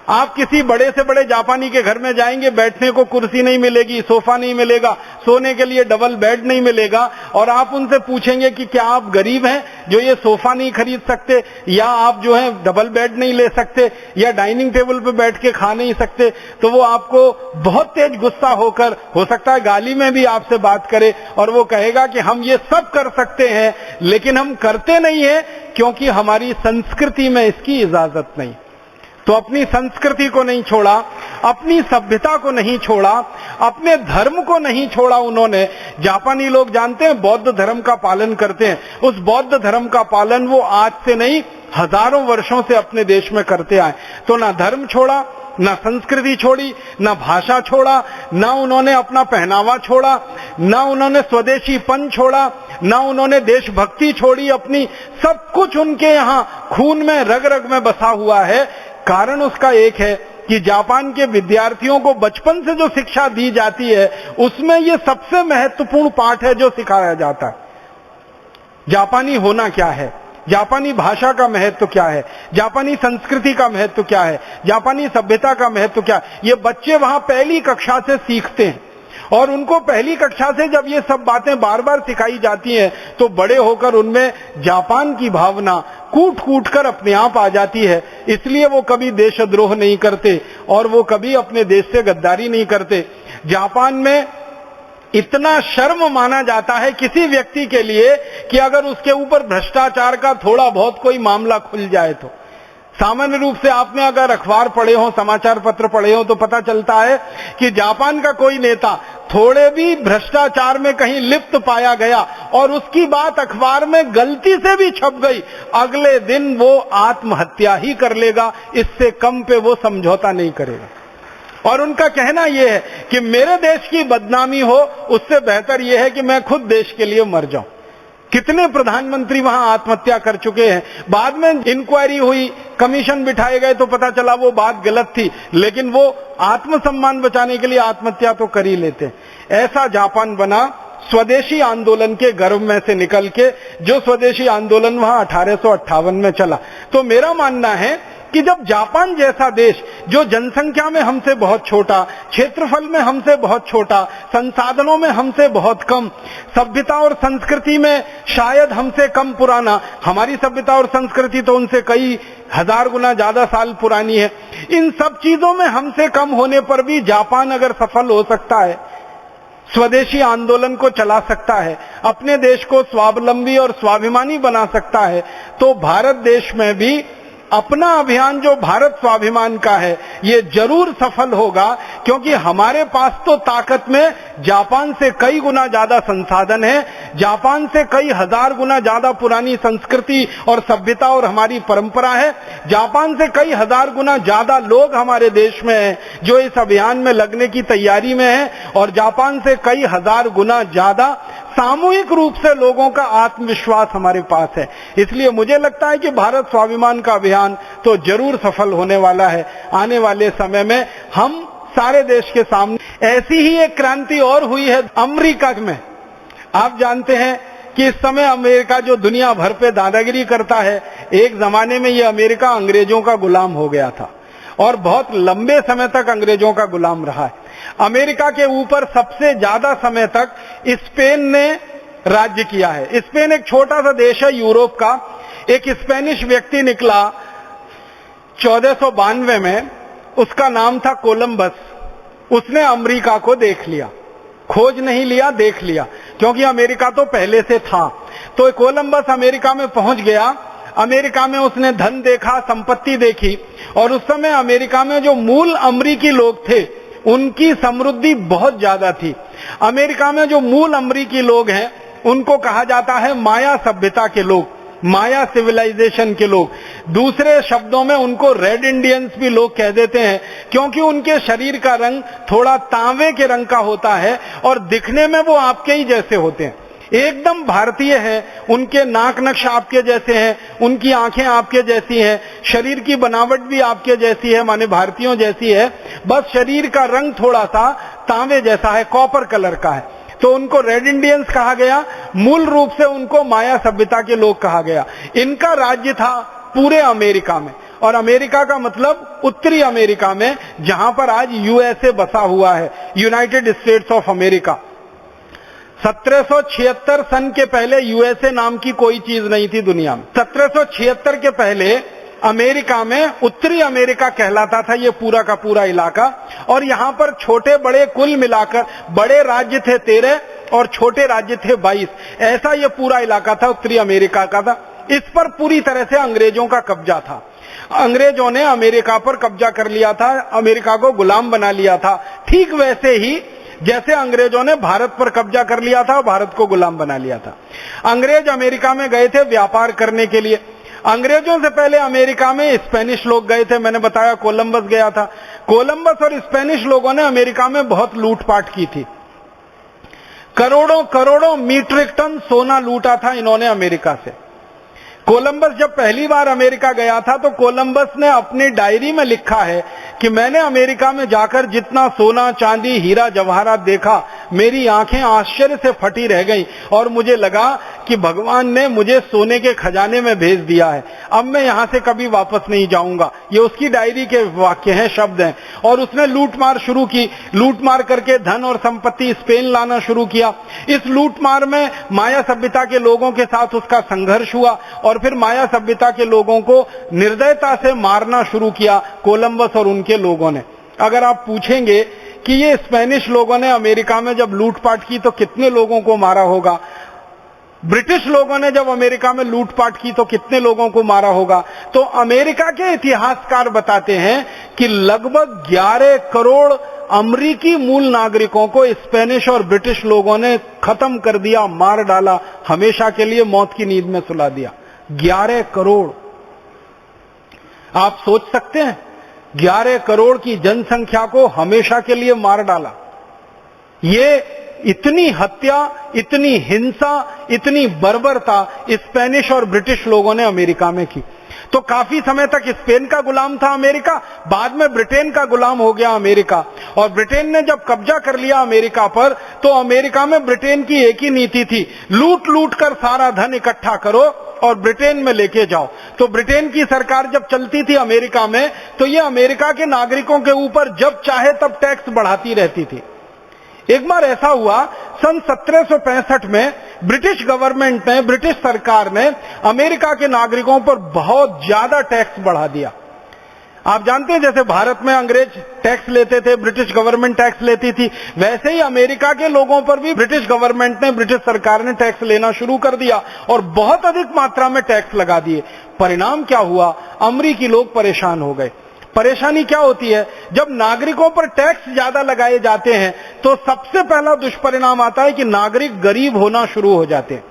आप किसी बड़े से बड़े जापानी के घर में जाएंगे, बैठने को कुर्सी नहीं मिलेगी, सोफा नहीं मिलेगा, सोने के लिए डबल बेड नहीं मिलेगा और आप उनसे पूछेंगे कि क्या आप गरीब हैं जो ये सोफा नहीं खरीद सकते, या आप जो है डबल बेड नहीं ले सकते, या डाइनिंग टेबल पे बैठ के खा नहीं सकते, तो वो आपको बहुत तेज गुस्सा होकर, हो सकता है गाली में भी आपसे बात करे और वो कहेगा कि हम ये सब कर सकते हैं लेकिन हम करते नहीं है क्योंकि हमारी संस्कृति में इसकी इजाजत नहीं। तो अपनी संस्कृति को नहीं छोड़ा, अपनी सभ्यता को नहीं छोड़ा, अपने धर्म को नहीं छोड़ा उन्होंने। जापानी लोग जानते हैं बौद्ध धर्म का पालन करते हैं। उस बौद्ध धर्म का पालन वो आज से नहीं हजारों वर्षों से अपने देश में करते आए। तो ना धर्म छोड़ा, ना संस्कृति छोड़ी, ना भाषा छोड़ा, ना उन्होंने अपना पहनावा छोड़ा, ना उन्होंने स्वदेशीपन छोड़ा, ना उन्होंने देशभक्ति छोड़ी अपनी। सब कुछ उनके यहाँ खून में रग रग में बसा हुआ है। कारण उसका एक है कि जापान के विद्यार्थियों को बचपन से जो शिक्षा दी जाती है उसमें ये सबसे महत्वपूर्ण पाठ है जो सिखाया जाता है। जापानी होना क्या है, जापानी भाषा का महत्व क्या है, जापानी संस्कृति का महत्व क्या है, जापानी सभ्यता का महत्व क्या है, ये बच्चे वहां पहली कक्षा से सीखते हैं। और उनको पहली कक्षा से जब ये सब बातें बार बार सिखाई जाती हैं तो बड़े होकर उनमें जापान की भावना कूट कूट कर अपने आप आ जाती है। इसलिए वो कभी देशद्रोह नहीं करते और वो कभी अपने देश से गद्दारी नहीं करते। जापान में इतना शर्म माना जाता है किसी व्यक्ति के लिए कि अगर उसके ऊपर भ्रष्टाचार का थोड़ा बहुत कोई मामला खुल जाए तो। सामान्य रूप से आपने अगर अखबार पढ़े हो, समाचार पत्र पढ़े हो तो पता चलता है कि जापान का कोई नेता थोड़े भी भ्रष्टाचार में कहीं लिप्त पाया गया और उसकी बात अखबार में गलती से भी छप गई, अगले दिन वो आत्महत्या ही कर लेगा, इससे कम पे वो समझौता नहीं करेगा। और उनका कहना यह है कि मेरे देश की बदनामी हो उससे बेहतर यह है कि मैं खुद देश के लिए मर जाऊं। कितने प्रधानमंत्री वहां आत्महत्या कर चुके हैं। बाद में इंक्वायरी हुई, कमीशन बिठाए गए तो पता चला वो बात गलत थी, लेकिन वो आत्मसम्मान बचाने के लिए आत्महत्या तो कर ही लेते हैं। ऐसा जापान बना स्वदेशी आंदोलन के गर्भ में से निकल के, जो स्वदेशी आंदोलन वहां 1858 में चला। तो मेरा मानना है कि जब जापान जैसा देश, जो जनसंख्या में हमसे बहुत छोटा, क्षेत्रफल में हमसे बहुत छोटा, संसाधनों में हमसे बहुत कम, सभ्यता और संस्कृति में शायद हमसे कम पुराना, हमारी सभ्यता और संस्कृति तो उनसे कई हजार गुना ज्यादा साल पुरानी है, इन सब चीजों में हमसे कम होने पर भी जापान अगर सफल हो सकता है, स्वदेशी आंदोलन को चला सकता है, अपने देश को स्वावलंबी और स्वाभिमानी बना सकता है, तो भारत देश में भी अपना अभियान जो भारत स्वाभिमान का है ये जरूर सफल होगा, क्योंकि हमारे पास तो ताकत में जापान से कई गुना ज्यादा संसाधन है, जापान से कई हजार गुना ज्यादा पुरानी संस्कृति और सभ्यता और हमारी परंपरा है, जापान से कई हजार गुना ज्यादा लोग हमारे देश में हैं जो इस अभियान में लगने की तैयारी में है, और जापान से कई हजार गुना ज्यादा सामूहिक रूप से लोगों का आत्मविश्वास हमारे पास है। इसलिए मुझे लगता है कि भारत स्वाभिमान का अभियान तो जरूर सफल होने वाला है। आने वाले समय में हम सारे देश के सामने ऐसी ही एक क्रांति और हुई है अमेरिका में। आप जानते हैं कि इस समय अमेरिका जो दुनिया भर पे दादागिरी करता है, एक जमाने में ये अमेरिका अंग्रेजों का गुलाम हो गया था और बहुत लंबे समय तक अंग्रेजों का गुलाम रहा है। अमेरिका के ऊपर सबसे ज्यादा समय तक स्पेन ने राज्य किया है। स्पेन एक छोटा सा देश है यूरोप का। एक स्पेनिश व्यक्ति निकला 1492 में, उसका नाम था कोलंबस। उसने अमेरिका को देख लिया, खोज नहीं लिया, देख लिया, क्योंकि अमेरिका तो पहले से था। तो कोलंबस अमेरिका में पहुंच गया। अमेरिका में उसने धन देखा, संपत्ति देखी, और उस समय अमेरिका में जो मूल अमरीकी लोग थे उनकी समृद्धि बहुत ज्यादा थी। अमेरिका में जो मूल अमरीकी लोग हैं उनको कहा जाता है माया सभ्यता के लोग, माया सिविलाइजेशन के लोग। दूसरे शब्दों में उनको रेड इंडियंस भी लोग कह देते हैं, क्योंकि उनके शरीर का रंग थोड़ा तांबे के रंग का होता है और दिखने में वो आपके ही जैसे होते हैं, एकदम भारतीय है। उनके नाक नक्श आपके जैसे हैं, उनकी आंखें आपके जैसी हैं, शरीर की बनावट भी आपके जैसी है, माने भारतीयों जैसी है, बस शरीर का रंग थोड़ा सा तांबे जैसा है, कॉपर कलर का है। तो उनको रेड इंडियंस कहा गया। मूल रूप से उनको माया सभ्यता के लोग कहा गया। इनका राज्य था पूरे अमेरिका में, और अमेरिका का मतलब उत्तरी अमेरिका में, जहां पर आज यूएसए बसा हुआ है, यूनाइटेड स्टेट्स ऑफ अमेरिका। 1776 सन के पहले यूएसए नाम की कोई चीज नहीं थी दुनिया में। 1776 के पहले अमेरिका में उत्तरी अमेरिका कहलाता था ये पूरा का पूरा इलाका, और यहां पर छोटे बड़े कुल मिलाकर बड़े राज्य थे 13 और छोटे राज्य थे 22। ऐसा ये पूरा इलाका था, उत्तरी अमेरिका का था। इस पर पूरी तरह से अंग्रेजों का कब्जा था। अंग्रेजों ने अमेरिका पर कब्जा कर लिया था, अमेरिका को गुलाम बना लिया था, ठीक वैसे ही जैसे अंग्रेजों ने भारत पर कब्जा कर लिया था, भारत को गुलाम बना लिया था। अंग्रेज अमेरिका में गए थे व्यापार करने के लिए। अंग्रेजों से पहले अमेरिका में स्पेनिश लोग गए थे, मैंने बताया कोलंबस गया था। कोलंबस और स्पेनिश लोगों ने अमेरिका में बहुत लूटपाट की थी। करोड़ों करोड़ों मीट्रिक टन सोना लूटा था इन्होंने अमेरिका से। कोलंबस जब पहली बार अमेरिका गया था तो कोलंबस ने अपनी डायरी में लिखा है कि मैंने अमेरिका में जाकर जितना सोना चांदी हीरा जवाहरात देखा, मेरी आंखें आश्चर्य से फटी रह गईं और मुझे लगा कि भगवान ने मुझे सोने के खजाने में भेज दिया है, अब मैं यहां से कभी वापस नहीं जाऊंगा। ये उसकी डायरी के वाक्य हैं, शब्द हैं। और उसने लूटमार शुरू की, लूटमार करके धन और संपत्ति स्पेन लाना शुरू किया। इस लूटमार में माया सभ्यता के लोगों के साथ उसका संघर्ष हुआ और फिर माया सभ्यता के लोगों को निर्दयता से मारना शुरू किया कोलंबस और उनके लोगों ने। अगर आप पूछेंगे कि ये स्पेनिश लोगों ने अमेरिका में जब लूटपाट की तो कितने लोगों को मारा होगा, ब्रिटिश लोगों ने जब अमेरिका में लूटपाट की तो कितने लोगों को मारा होगा, तो अमेरिका के इतिहासकार बताते हैं कि लगभग 11 करोड़ अमरीकी मूल नागरिकों को स्पेनिश और ब्रिटिश लोगों ने खत्म कर दिया, मार डाला, हमेशा के लिए मौत की नींद में सुला दिया। 11 करोड़। आप सोच सकते हैं, 11 करोड़ की जनसंख्या को हमेशा के लिए मार डाला। ये इतनी हत्या, इतनी हिंसा, इतनी बर्बरता स्पेनिश और ब्रिटिश लोगों ने अमेरिका में की। तो काफी समय तक स्पेन का गुलाम था अमेरिका, बाद में ब्रिटेन का गुलाम हो गया अमेरिका। और ब्रिटेन ने जब कब्जा कर लिया अमेरिका पर, तो अमेरिका में ब्रिटेन की एक ही नीति थी, लूट लूट कर सारा धन इकट्ठा करो और ब्रिटेन में लेके जाओ। तो ब्रिटेन की सरकार जब चलती थी अमेरिका में, तो ये अमेरिका के नागरिकों के ऊपर जब चाहे तब टैक्स बढ़ाती रहती थी। एक बार ऐसा हुआ, सन 1765 में ब्रिटिश गवर्नमेंट ने, ब्रिटिश सरकार ने अमेरिका के नागरिकों पर बहुत ज्यादा टैक्स बढ़ा दिया। आप जानते हैं जैसे भारत में अंग्रेज टैक्स लेते थे, ब्रिटिश गवर्नमेंट टैक्स लेती थी, वैसे ही अमेरिका के लोगों पर भी ब्रिटिश गवर्नमेंट ने, ब्रिटिश सरकार ने टैक्स लेना शुरू कर दिया और बहुत अधिक मात्रा में टैक्स लगा दिए। परिणाम क्या हुआ? अमेरिकी लोग परेशान हो गए। परेशानी क्या होती है? जब नागरिकों पर टैक्स ज्यादा लगाए जाते हैं तो सबसे पहला दुष्परिणाम आता है कि नागरिक गरीब होना शुरू हो जाते हैं।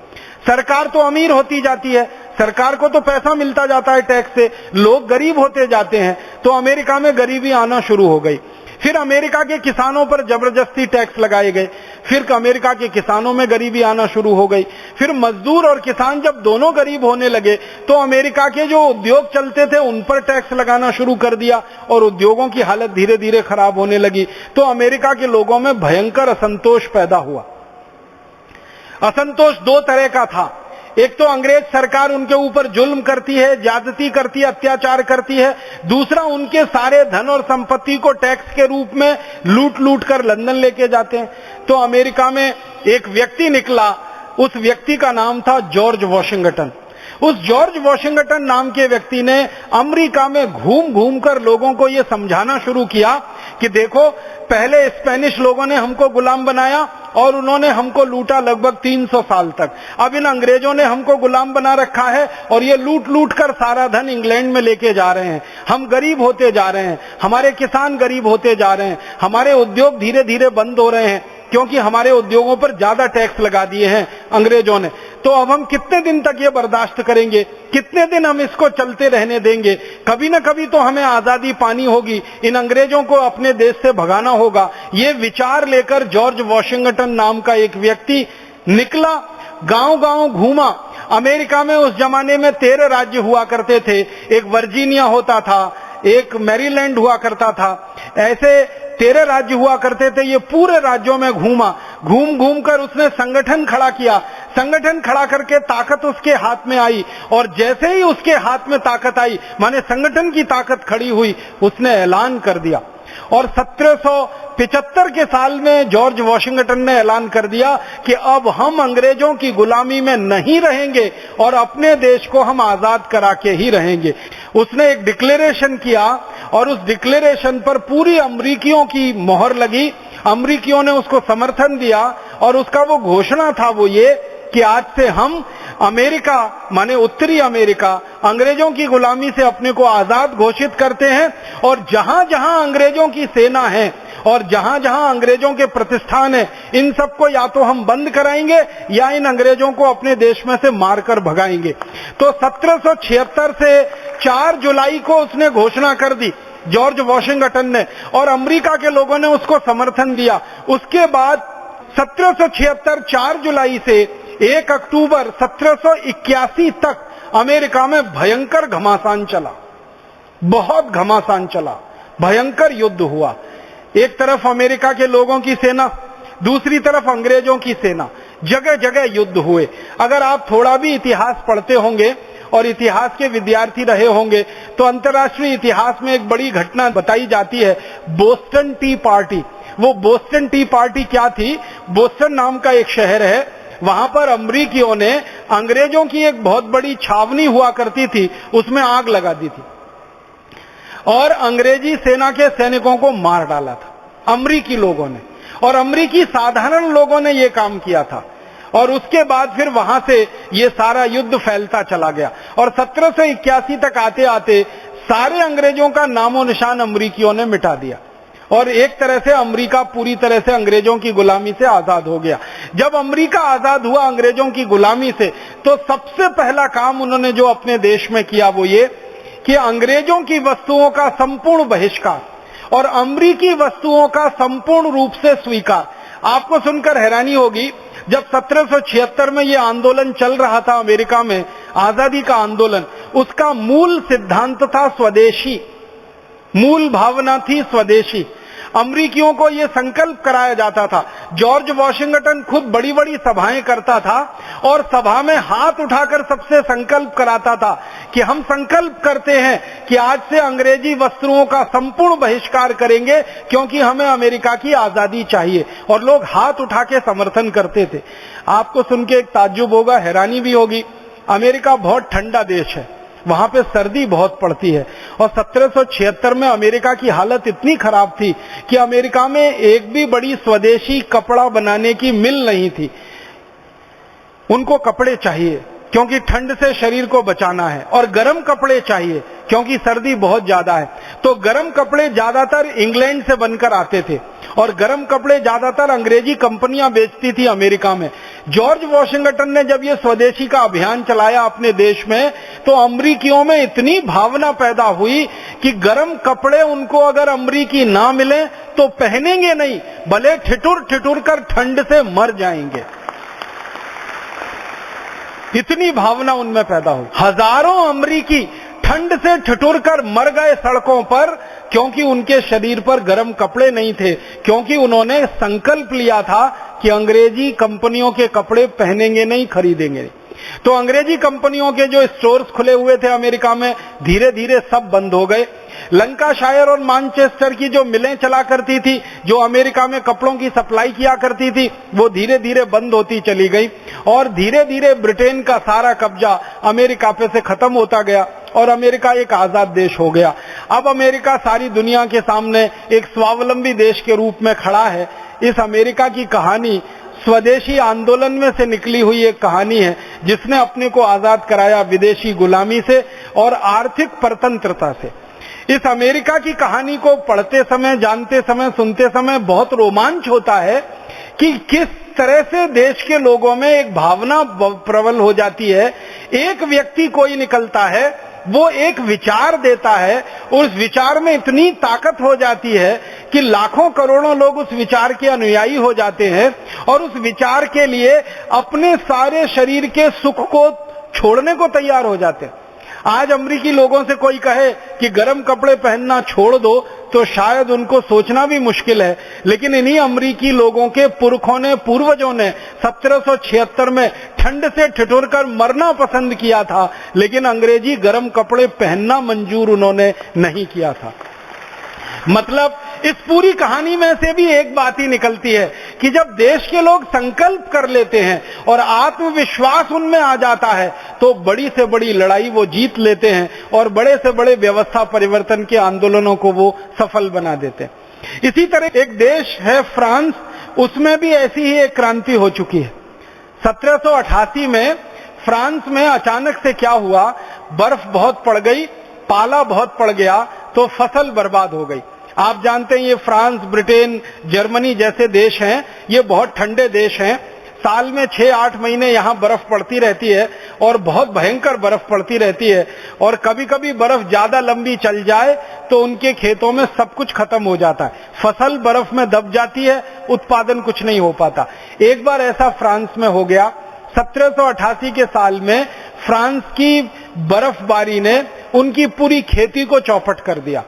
सरकार तो अमीर होती जाती है, सरकार को तो पैसा मिलता जाता है टैक्स से, लोग गरीब होते जाते हैं। तो अमेरिका में गरीबी आना शुरू हो गई। फिर अमेरिका के किसानों पर जबरदस्ती टैक्स लगाए गए, फिर अमेरिका के किसानों में गरीबी आना शुरू हो गई। फिर मजदूर और किसान जब दोनों गरीब होने लगे तो अमेरिका के जो उद्योग चलते थे उन पर टैक्स लगाना शुरू कर दिया और उद्योगों की हालत धीरे धीरे खराब होने लगी। तो अमेरिका के लोगों में भयंकर असंतोष पैदा हुआ। असंतोष दो तरह का था। एक तो अंग्रेज सरकार उनके ऊपर जुल्म करती है, ज्यादती करती है, अत्याचार करती है। दूसरा, उनके सारे धन और संपत्ति को टैक्स के रूप में लूट लूट कर लंदन लेके जाते हैं। तो अमेरिका में एक व्यक्ति निकला, उस व्यक्ति का नाम था जॉर्ज वॉशिंगटन। उस जॉर्ज वॉशिंगटन नाम के व्यक्ति ने अमेरिका में घूम घूम कर लोगों को यह समझाना शुरू किया कि देखो, पहले स्पेनिश लोगों ने हमको गुलाम बनाया और उन्होंने हमको लूटा लगभग 300 साल तक। अब इन अंग्रेजों ने हमको गुलाम बना रखा है और ये लूट लूट कर सारा धन इंग्लैंड में लेके जा रहे हैं। हम गरीब होते जा रहे हैं, हमारे किसान गरीब होते जा रहे हैं, हमारे उद्योग धीरे धीरे बंद हो रहे हैं क्योंकि हमारे उद्योगों पर ज्यादा टैक्स लगा दिए हैं अंग्रेजों ने। तो अब हम कितने दिन तक ये बर्दाश्त करेंगे? कितने दिन हम इसको चलते रहने देंगे? कभी ना कभी तो हमें आजादी पानी होगी, इन अंग्रेजों को अपने देश से भगाना होगा। ये विचार लेकर जॉर्ज वॉशिंगटन नाम का एक व्यक्ति निकला, गांव गांव घूमा। अमेरिका में उस जमाने में 13 राज्य हुआ करते थे। एक वर्जीनिया होता था, एक मैरीलैंड हुआ करता था, ऐसे 13 राज्य हुआ करते थे। ये पूरे राज्यों में घूमा, घूम घूम कर उसने संगठन खड़ा किया। संगठन खड़ा करके ताकत उसके हाथ में आई और जैसे ही उसके हाथ में ताकत आई, माने संगठन की ताकत खड़ी हुई, उसने ऐलान कर दिया। और 1775 के साल में जॉर्ज वॉशिंगटन ने ऐलान कर दिया कि अब हम अंग्रेजों की गुलामी में नहीं रहेंगे और अपने देश को हम आजाद करा के ही रहेंगे। उसने एक डिक्लेरेशन किया और उस डिक्लेरेशन पर पूरी अमरीकियों की मोहर लगी। अमरीकियों ने उसको समर्थन दिया और उसका वो घोषणा था वो ये कि आज से हम अमेरिका माने उत्तरी अमेरिका अंग्रेजों की गुलामी से अपने को आजाद घोषित करते हैं और जहां जहां अंग्रेजों की सेना है और जहां जहां अंग्रेजों के प्रतिष्ठान है, इन सबको या तो हम बंद कराएंगे या इन अंग्रेजों को अपने देश में से मारकर भगाएंगे। तो 1776 से 4 जुलाई को उसने घोषणा कर दी जॉर्ज वॉशिंगटन ने और अमेरिका के लोगों ने उसको समर्थन दिया। उसके बाद 1776 4 जुलाई से 1 अक्टूबर 1781 तक अमेरिका में भयंकर घमासान चला, बहुत घमासान चला, भयंकर युद्ध हुआ। एक तरफ अमेरिका के लोगों की सेना, दूसरी तरफ अंग्रेजों की सेना, जगह जगह युद्ध हुए। अगर आप थोड़ा भी इतिहास पढ़ते होंगे और इतिहास के विद्यार्थी रहे होंगे तो अंतर्राष्ट्रीय इतिहास में एक बड़ी घटना बताई जाती है, बोस्टन टी पार्टी। वो बोस्टन टी पार्टी क्या थी? बोस्टन नाम का एक शहर है, वहां पर अमरीकियों ने अंग्रेजों की एक बहुत बड़ी छावनी हुआ करती थी, उसमें आग लगा दी थी और अंग्रेजी सेना के सैनिकों को मार डाला था अमरीकी लोगों ने। और अमरीकी साधारण लोगों ने यह काम किया था और उसके बाद फिर वहां से ये सारा युद्ध फैलता चला गया और 1781 तक आते आते सारे अंग्रेजों का नामो निशान अमरीकियों ने मिटा दिया और एक तरह से अमेरिका पूरी तरह से अंग्रेजों की गुलामी से आजाद हो गया। जब अमेरिका आजाद हुआ अंग्रेजों की गुलामी से तो सबसे पहला काम उन्होंने जो अपने देश में किया वो ये कि अंग्रेजों की वस्तुओं का संपूर्ण बहिष्कार और अमरीकी वस्तुओं का संपूर्ण रूप से स्वीकार। आपको सुनकर हैरानी होगी, जब 1776 में ये आंदोलन चल रहा था अमेरिका में, आजादी का आंदोलन, उसका मूल सिद्धांत था स्वदेशी, मूल भावना थी स्वदेशी। अमरीकियों को यह संकल्प कराया जाता था। जॉर्ज वॉशिंगटन खुद बड़ी बड़ी सभाएं करता था और सभा में हाथ उठाकर सबसे संकल्प कराता था कि हम संकल्प करते हैं कि आज से अंग्रेजी वस्त्रों का संपूर्ण बहिष्कार करेंगे क्योंकि हमें अमेरिका की आजादी चाहिए, और लोग हाथ उठा के समर्थन करते थे। आपको सुन के एक ताज्जुब होगा, हैरानी भी होगी, अमेरिका बहुत ठंडा देश है, वहां पे सर्दी बहुत पड़ती है, और 1776 में अमेरिका की हालत इतनी खराब थी कि अमेरिका में एक भी बड़ी स्वदेशी कपड़ा बनाने की मिल नहीं थी। उनको कपड़े चाहिए क्योंकि ठंड से शरीर को बचाना है, और गर्म कपड़े चाहिए क्योंकि सर्दी बहुत ज्यादा है। तो गर्म कपड़े ज्यादातर इंग्लैंड से बनकर आते थे और गर्म कपड़े ज्यादातर अंग्रेजी कंपनियां बेचती थी अमेरिका में। जॉर्ज वॉशिंगटन ने जब ये स्वदेशी का अभियान चलाया अपने देश में, तो अमरीकियों में इतनी भावना पैदा हुई कि गर्म कपड़े उनको अगर अमरीकी ना मिले तो पहनेंगे नहीं, भले ठिठुर ठिठुर कर ठंड से मर जाएंगे। इतनी भावना उनमें पैदा हुई। हजारों अमरीकी ठंड से ठिठुर कर मर गए सड़कों पर, क्योंकि उनके शरीर पर गर्म कपड़े नहीं थे, क्योंकि उन्होंने संकल्प लिया था कि अंग्रेजी कंपनियों के कपड़े पहनेंगे नहीं, खरीदेंगे नहीं। तो अंग्रेजी कंपनियों के जो स्टोर्स खुले हुए थे अमेरिका में, धीरे धीरे सब बंद हो गए। लंकाशायर और मैनचेस्टर की जो मिलें चला करती थी, जो अमेरिका में कपड़ों की सप्लाई किया करती थी, वो धीरे धीरे बंद होती चली गई, और धीरे धीरे ब्रिटेन का सारा कब्जा अमेरिका पे से खत्म होता गया और अमेरिका एक आजाद देश हो गया। अब अमेरिका सारी दुनिया के सामने एक स्वावलंबी देश के रूप में खड़ा है। इस अमेरिका की कहानी स्वदेशी आंदोलन में से निकली हुई एक कहानी है, जिसने अपने को आजाद कराया विदेशी गुलामी से और आर्थिक परतंत्रता से। इस अमेरिका की कहानी को पढ़ते समय, जानते समय, सुनते समय बहुत रोमांच होता है कि किस तरह से देश के लोगों में एक भावना प्रबल हो जाती है। एक व्यक्ति कोई निकलता है, वो एक विचार देता है, उस विचार में इतनी ताकत हो जाती है कि लाखों करोड़ों लोग उस विचार के अनुयायी हो जाते हैं और उस विचार के लिए अपने सारे शरीर के सुख को छोड़ने को तैयार हो जाते हैं। आज अमरीकी लोगों से कोई कहे कि गर्म कपड़े पहनना छोड़ दो तो शायद उनको सोचना भी मुश्किल है, लेकिन इन्हीं अमरीकी लोगों के पुरखों ने, पूर्वजों ने 1776 में ठंड से ठिठुर कर मरना पसंद किया था, लेकिन अंग्रेजी गर्म कपड़े पहनना मंजूर उन्होंने नहीं किया था। मतलब इस पूरी कहानी में से भी एक बात ही निकलती है कि जब देश के लोग संकल्प कर लेते हैं और आत्मविश्वास उनमें आ जाता है, तो बड़ी से बड़ी लड़ाई वो जीत लेते हैं और बड़े से बड़े व्यवस्था परिवर्तन के आंदोलनों को वो सफल बना देते हैं। इसी तरह एक देश है फ्रांस, उसमें भी ऐसी ही एक क्रांति हो चुकी है। 1788 में फ्रांस में अचानक से क्या हुआ, बर्फ बहुत पड़ गई, पाला बहुत पड़ गया, तो फसल बर्बाद हो गई। आप जानते हैं ये फ्रांस, ब्रिटेन, जर्मनी जैसे देश हैं, ये बहुत ठंडे देश हैं। साल में 6-8 महीने यहाँ बर्फ पड़ती रहती है और बहुत भयंकर बर्फ पड़ती रहती है, और कभी कभी बर्फ ज्यादा लंबी चल जाए तो उनके खेतों में सब कुछ खत्म हो जाता है, फसल बर्फ में दब जाती है, उत्पादन कुछ नहीं हो पाता। एक बार ऐसा फ्रांस में हो गया। 1788 के साल में फ्रांस की बर्फबारी ने उनकी पूरी खेती को चौपट कर दिया,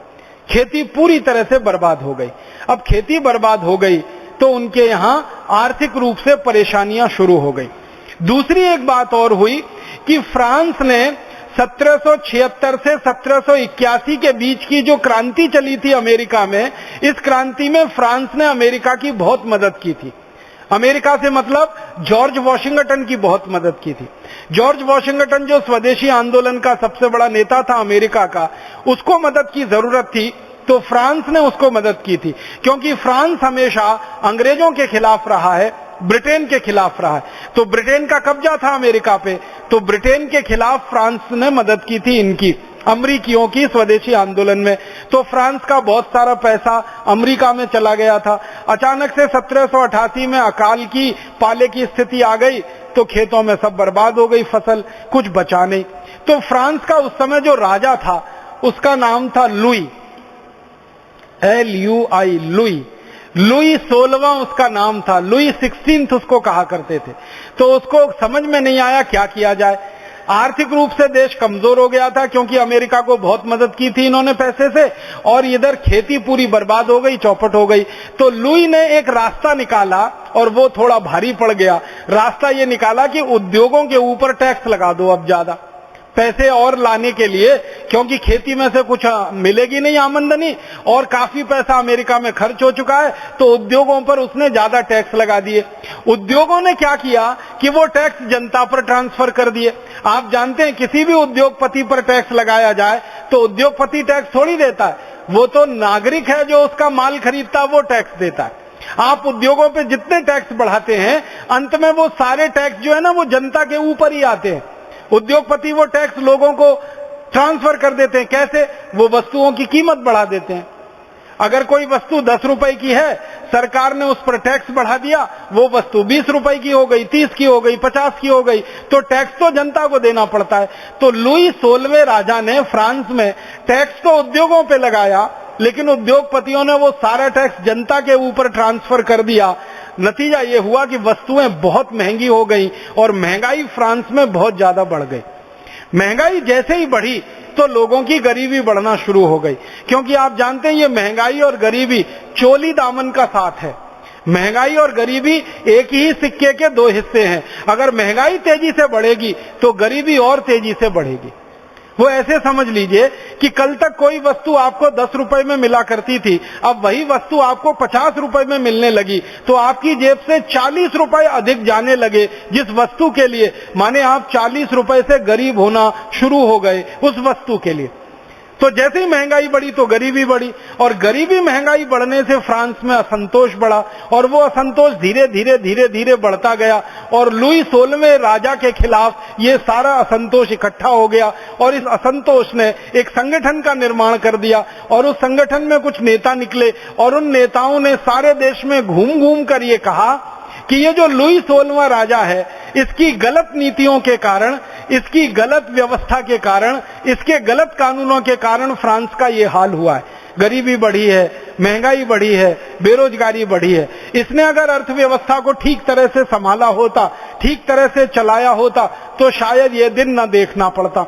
खेती पूरी तरह से बर्बाद हो गई। अब खेती बर्बाद हो गई तो उनके यहां आर्थिक रूप से परेशानियां शुरू हो गई। दूसरी एक बात और हुई कि फ्रांस ने 1776 से 1781 के बीच की जो क्रांति चली थी अमेरिका में, इस क्रांति में फ्रांस ने अमेरिका की बहुत मदद की थी। अमेरिका से मतलब जॉर्ज वॉशिंगटन की बहुत मदद की थी। जॉर्ज वॉशिंगटन जो स्वदेशी आंदोलन का सबसे बड़ा नेता था अमेरिका का, उसको मदद की जरूरत थी, तो फ्रांस ने उसको मदद की थी, क्योंकि फ्रांस हमेशा अंग्रेजों के खिलाफ रहा है, ब्रिटेन के खिलाफ रहा है। तो ब्रिटेन का कब्जा था अमेरिका पे, तो ब्रिटेन के खिलाफ फ्रांस ने मदद की थी इनकी, अमरीकियों की स्वदेशी आंदोलन में। तो फ्रांस का बहुत सारा पैसा अमेरिका में चला गया था। अचानक से 1788 में अकाल की, पाले की स्थिति आ गई, तो खेतों में सब बर्बाद हो गई फसल, कुछ बचा नहीं। तो फ्रांस का उस समय जो राजा था उसका नाम था लुई, LUI, लुई। लुई 16वां उसका नाम था, लुई 16 उसको कहा करते थे। तो उसको समझ में नहीं आया क्या किया जाए। आर्थिक रूप से देश कमजोर हो गया था क्योंकि अमेरिका को बहुत मदद की थी इन्होंने पैसे से, और इधर खेती पूरी बर्बाद हो गई, चौपट हो गई। तो लुई ने एक रास्ता निकाला और वो थोड़ा भारी पड़ गया। रास्ता ये निकाला कि उद्योगों के ऊपर टैक्स लगा दो अब ज्यादा, पैसे और लाने के लिए, क्योंकि खेती में से कुछ मिलेगी नहीं आमदनी और काफी पैसा अमेरिका में खर्च हो चुका है, तो उद्योगों पर उसने ज्यादा टैक्स लगा दिए। उद्योगों ने क्या किया कि वो टैक्स जनता पर ट्रांसफर कर दिए। आप जानते हैं किसी भी उद्योगपति पर टैक्स लगाया जाए तो उद्योगपति टैक्स थोड़ी देता है, वो तो नागरिक है जो उसका माल खरीदता है वो टैक्स देता है। आप उद्योगों पे जितने टैक्स बढ़ाते हैं अंत में वो सारे टैक्स जो है ना वो जनता के ऊपर ही आते हैं। उद्योगपति वो टैक्स लोगों को ट्रांसफर कर देते हैं। कैसे? वो वस्तुओं की कीमत बढ़ा देते हैं। अगर कोई वस्तु 10 रुपए की है, सरकार ने उस पर टैक्स बढ़ा दिया, वो वस्तु 20 रुपए की हो गई, 30 की हो गई, 50 की हो गई, तो टैक्स तो जनता को देना पड़ता है। तो लुई 16वें राजा ने फ्रांस में टैक्स तो उद्योगों पे लगाया, लेकिन उद्योगपतियों ने वो सारा टैक्स जनता के ऊपर ट्रांसफर कर दिया। नतीजा ये हुआ कि वस्तुएं बहुत महंगी हो गई और महंगाई फ्रांस में बहुत ज्यादा बढ़ गई। महंगाई जैसे ही बढ़ी तो लोगों की गरीबी बढ़ना शुरू हो गई, क्योंकि आप जानते हैं ये महंगाई और गरीबी चोली दामन का साथ है। महंगाई और गरीबी एक ही सिक्के के दो हिस्से हैं। अगर महंगाई तेजी से बढ़ेगी तो गरीबी और तेजी से बढ़ेगी। वो ऐसे समझ लीजिए कि कल तक कोई वस्तु आपको 10 रुपए में मिला करती थी, अब वही वस्तु आपको 50 रुपए में मिलने लगी, तो आपकी जेब से 40 रुपए अधिक जाने लगे जिस वस्तु के लिए, माने आप 40 रुपए से गरीब होना शुरू हो गए उस वस्तु के लिए। तो जैसे ही महंगाई बढ़ी तो गरीबी बढ़ी, और गरीबी महंगाई बढ़ने से फ्रांस में असंतोष बढ़ा, और वो असंतोष धीरे धीरे धीरे धीरे बढ़ता गया, और लुई 16वें राजा के खिलाफ ये सारा असंतोष इकट्ठा हो गया, और इस असंतोष ने एक संगठन का निर्माण कर दिया, और उस संगठन में कुछ नेता निकले, और उन नेताओं ने सारे देश में घूम घूम कर ये कहा कि ये जो लुई 16वां राजा है, इसकी गलत नीतियों के कारण, इसकी गलत व्यवस्था के कारण, इसके गलत कानूनों के कारण फ्रांस का ये हाल हुआ है। गरीबी बढ़ी है, महंगाई बढ़ी है, बेरोजगारी बढ़ी है। इसने अगर अर्थव्यवस्था को ठीक तरह से संभाला होता, ठीक तरह से चलाया होता, तो शायद ये दिन न देखना पड़ता।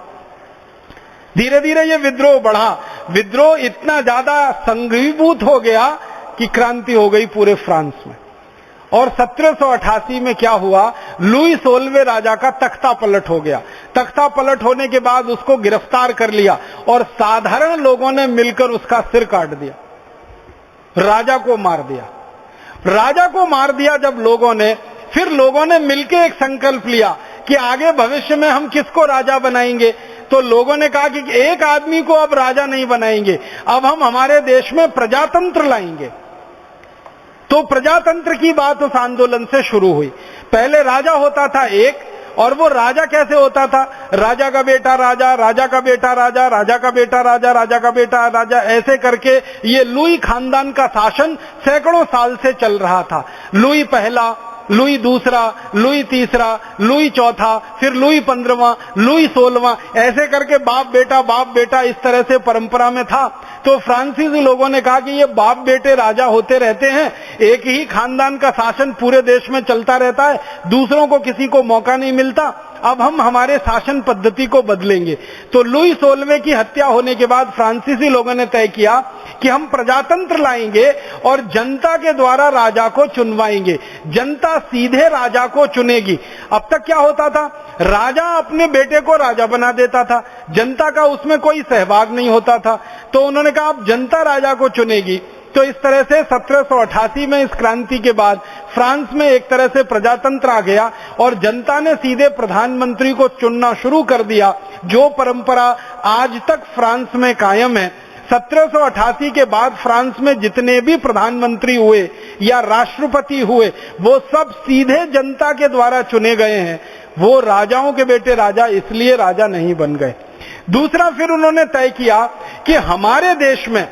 धीरे धीरे ये विद्रोह बढ़ा, विद्रोह इतना ज्यादा संघीभूत हो गया कि क्रांति हो गई पूरे फ्रांस में। और 1788 में क्या हुआ, लुई 16वें राजा का तख्ता पलट हो गया। तख्ता पलट होने के बाद उसको गिरफ्तार कर लिया और साधारण लोगों ने मिलकर उसका सिर काट दिया, राजा को मार दिया। राजा को मार दिया जब लोगों ने, फिर लोगों ने मिलकर एक संकल्प लिया कि आगे भविष्य में हम किसको राजा बनाएंगे। तो लोगों ने कहा कि एक आदमी को अब राजा नहीं बनाएंगे, अब हम हमारे देश में प्रजातंत्र लाएंगे। तो प्रजातंत्र की बात उस आंदोलन से शुरू हुई। पहले राजा होता था एक, और वो राजा कैसे होता था, राजा का बेटा राजा, राजा का बेटा राजा, राजा का बेटा राजा, राजा का बेटा राजा, ऐसे करके ये लुई खानदान का शासन सैकड़ों साल से चल रहा था। लुई पहला, लुई दूसरा, लुई तीसरा, लुई चौथा, फिर लुई 15वां, लुई 16वां, ऐसे करके बाप बेटा इस तरह से परंपरा में था। तो फ्रांसीसी लोगों ने कहा कि ये बाप बेटे राजा होते रहते हैं, एक ही खानदान का शासन पूरे देश में चलता रहता है, दूसरों को किसी को मौका नहीं मिलता, अब हम हमारे शासन पद्धति को बदलेंगे। तो लुई 16वें की हत्या होने के बाद फ्रांसीसी लोगों ने तय किया कि हम प्रजातंत्र लाएंगे और जनता के द्वारा राजा को चुनवाएंगे, जनता सीधे राजा को चुनेगी। अब तक क्या होता था, राजा अपने बेटे को राजा बना देता था, जनता का उसमें कोई सहभाग नहीं होता था। तो उन्होंने कहा अब जनता राजा को चुनेगी। तो इस तरह से 1788 में इस क्रांति के बाद फ्रांस में एक तरह से प्रजातंत्र आ गया और जनता ने सीधे प्रधानमंत्री को चुनना शुरू कर दिया, जो परंपरा आज तक फ्रांस में कायम है। 1788 के बाद फ्रांस में जितने भी प्रधानमंत्री हुए या राष्ट्रपति हुए, वो सब सीधे जनता के द्वारा चुने गए हैं। वो राजाओं के बेटे राजा इसलिए राजा नहीं बन गए। दूसरा, फिर उन्होंने तय किया कि हमारे देश में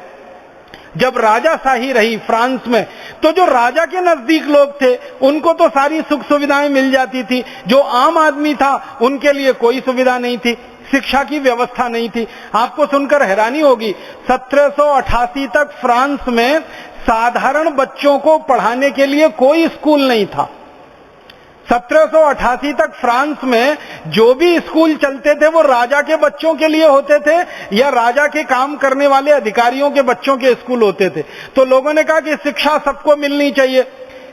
जब राजाशाही रही फ्रांस में, तो जो राजा के नजदीक लोग थे उनको तो सारी सुख सुविधाएं मिल जाती थी, जो आम आदमी था उनके लिए कोई सुविधा नहीं थी, शिक्षा की व्यवस्था नहीं थी। आपको सुनकर हैरानी होगी, 1788 तक फ्रांस में साधारण बच्चों को पढ़ाने के लिए कोई स्कूल नहीं था। 1788 तक फ्रांस में जो भी स्कूल चलते थे वो राजा के बच्चों के लिए होते थे या राजा के काम करने वाले अधिकारियों के बच्चों के स्कूल होते थे। तो लोगों ने कहा कि शिक्षा सबको मिलनी चाहिए।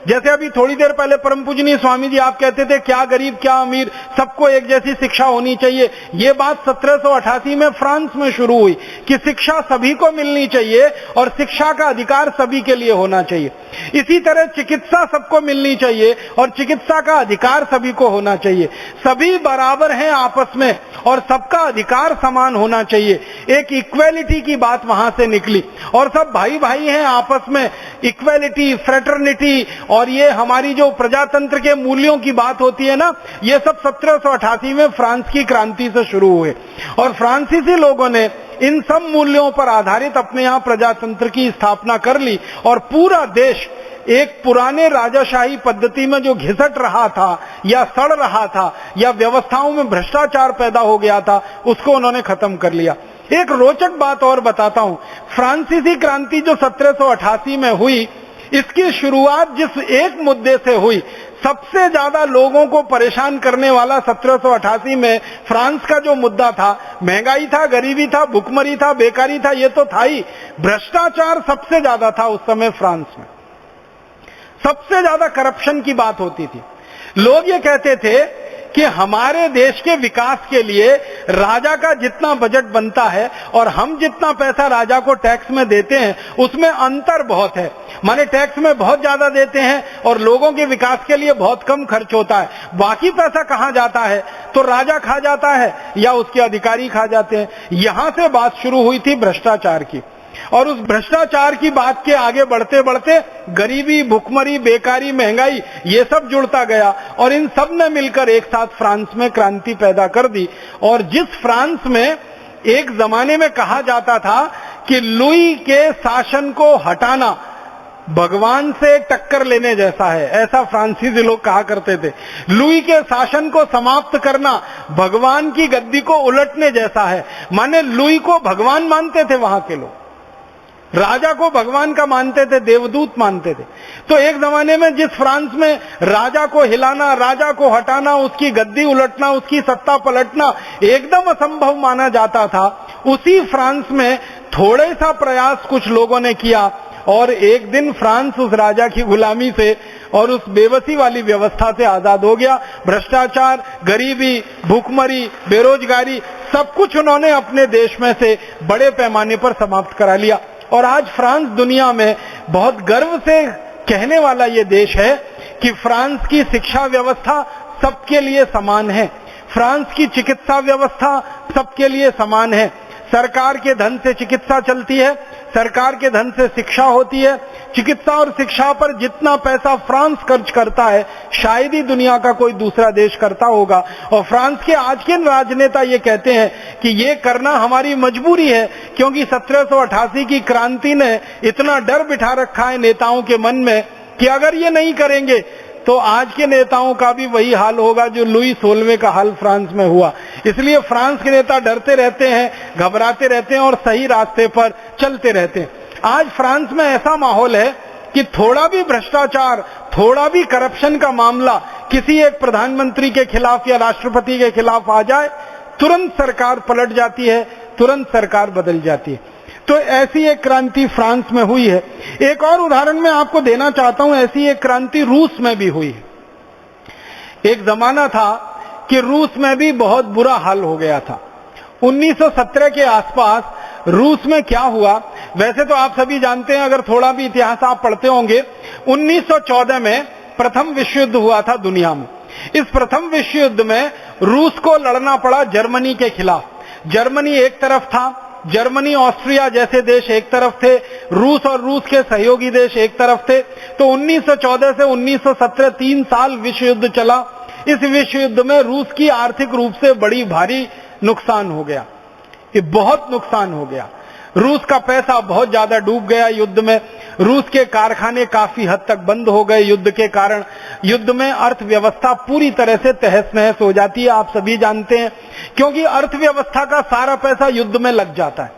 जैसे अभी थोड़ी देर पहले परम पूजनीय स्वामी जी आप कहते थे क्या गरीब क्या अमीर, सबको एक जैसी शिक्षा होनी चाहिए। ये बात 1788 में फ्रांस में शुरू हुई कि शिक्षा सभी को मिलनी चाहिए और शिक्षा का अधिकार सभी के लिए होना चाहिए। इसी तरह चिकित्सा सबको मिलनी चाहिए और चिकित्सा का अधिकार सभी को होना चाहिए। सभी बराबर हैं आपस में और सबका अधिकार समान होना चाहिए। एक इक्वेलिटी की बात वहां से निकली और सब भाई भाई हैं आपस में। इक्वेलिटी, फ्रेटर्निटी और ये हमारी जो प्रजातंत्र के मूल्यों की बात होती है ना, ये सब 1788 में फ्रांस की क्रांति से शुरू हुए और फ्रांसीसी लोगों ने इन सब मूल्यों पर आधारित अपने यहां प्रजातंत्र की स्थापना कर ली और पूरा देश एक पुराने राजाशाही पद्धति में जो घिसट रहा था या सड़ रहा था या व्यवस्थाओं में भ्रष्टाचार पैदा हो गया था, उसको उन्होंने खत्म कर लिया। एक रोचक बात और बताता हूं, फ्रांसीसी क्रांति जो 1788 में हुई, इसकी शुरुआत जिस एक मुद्दे से हुई, सबसे ज्यादा लोगों को परेशान करने वाला 1788 में फ्रांस का जो मुद्दा था, महंगाई था, गरीबी था, भुखमरी था, बेकारी था, ये तो था ही, भ्रष्टाचार सबसे ज्यादा था उस समय फ्रांस में। सबसे ज्यादा करप्शन की बात होती थी। लोग ये कहते थे कि हमारे देश के विकास के लिए राजा का जितना बजट बनता है और हम जितना पैसा राजा को टैक्स में देते हैं उसमें अंतर बहुत है। माने टैक्स में बहुत ज्यादा देते हैं और लोगों के विकास के लिए बहुत कम खर्च होता है। बाकी पैसा कहां जाता है? तो राजा खा जाता है या उसके अधिकारी खा जाते हैं। यहां से बात शुरू हुई थी भ्रष्टाचार की और उस भ्रष्टाचार की बात के आगे बढ़ते बढ़ते गरीबी, भुखमरी, बेकारी, महंगाई, ये सब जुड़ता गया और इन सब ने मिलकर एक साथ फ्रांस में क्रांति पैदा कर दी। और जिस फ्रांस में एक जमाने में कहा जाता था कि लुई के शासन को हटाना भगवान से टक्कर लेने जैसा है, ऐसा फ्रांसीसी लोग कहा करते थे। लुई के शासन को समाप्त करना भगवान की गद्दी को उलटने जैसा है। माने लुई को भगवान मानते थे वहां के लोग, राजा को भगवान का मानते थे, देवदूत मानते थे। तो एक जमाने में जिस फ्रांस में राजा को हिलाना, राजा को हटाना, उसकी गद्दी उलटना, उसकी सत्ता पलटना एकदम असंभव माना जाता था, उसी फ्रांस में थोड़े सा प्रयास कुछ लोगों ने किया और एक दिन फ्रांस उस राजा की गुलामी से और उस बेबसी वाली व्यवस्था से आजाद हो गया। भ्रष्टाचार, गरीबी, भूखमरी, बेरोजगारी, सब कुछ उन्होंने अपने देश में से बड़े पैमाने पर समाप्त करा लिया। और आज फ्रांस दुनिया में बहुत गर्व से कहने वाला ये देश है कि फ्रांस की शिक्षा व्यवस्था सबके लिए समान है, फ्रांस की चिकित्सा व्यवस्था सबके लिए समान है। सरकार के धन से चिकित्सा चलती है, सरकार के धन से शिक्षा होती है। चिकित्सा और शिक्षा पर जितना पैसा फ्रांस खर्च करता है शायद ही दुनिया का कोई दूसरा देश करता होगा। और फ्रांस के आज के राजनेता ये कहते हैं कि ये करना हमारी मजबूरी है, क्योंकि 1788 की क्रांति ने इतना डर बिठा रखा है नेताओं के मन में कि अगर ये नहीं करेंगे तो आज के नेताओं का भी वही हाल होगा जो लुई 16वें का हाल फ्रांस में हुआ। इसलिए फ्रांस के नेता डरते रहते हैं, घबराते रहते हैं और सही रास्ते पर चलते रहते हैं। आज फ्रांस में ऐसा माहौल है कि थोड़ा भी भ्रष्टाचार, थोड़ा भी करप्शन का मामला किसी एक प्रधानमंत्री के खिलाफ या राष्ट्रपति के खिलाफ आ जाए, तुरंत सरकार पलट जाती है, तुरंत सरकार बदल जाती है। तो ऐसी एक क्रांति फ्रांस में हुई है। एक और उदाहरण मैं आपको देना चाहता हूं, ऐसी एक क्रांति रूस में भी हुई है। एक जमाना था कि रूस में भी बहुत बुरा हाल हो गया था। 1917 के आसपास रूस में क्या हुआ, वैसे तो आप सभी जानते हैं, अगर थोड़ा भी इतिहास आप पढ़ते होंगे, 1914 में प्रथम विश्व युद्ध हुआ था दुनिया में। इस प्रथम विश्व युद्ध में रूस को लड़ना पड़ा जर्मनी के खिलाफ। जर्मनी एक तरफ था, जर्मनी ऑस्ट्रिया जैसे देश एक तरफ थे, रूस और रूस के सहयोगी देश एक तरफ थे। तो 1914 से 1917 3 साल विश्व युद्ध चला। इस विश्व युद्ध में रूस की आर्थिक रूप से बड़ी भारी नुकसान हो गया, ये बहुत नुकसान हो गया। रूस का पैसा बहुत ज्यादा डूब गया युद्ध में। रूस के कारखाने काफी हद तक बंद हो गए युद्ध के कारण। युद्ध में अर्थव्यवस्था पूरी तरह से तहस नहस हो जाती है, आप सभी जानते हैं, क्योंकि अर्थव्यवस्था का सारा पैसा युद्ध में लग जाता है।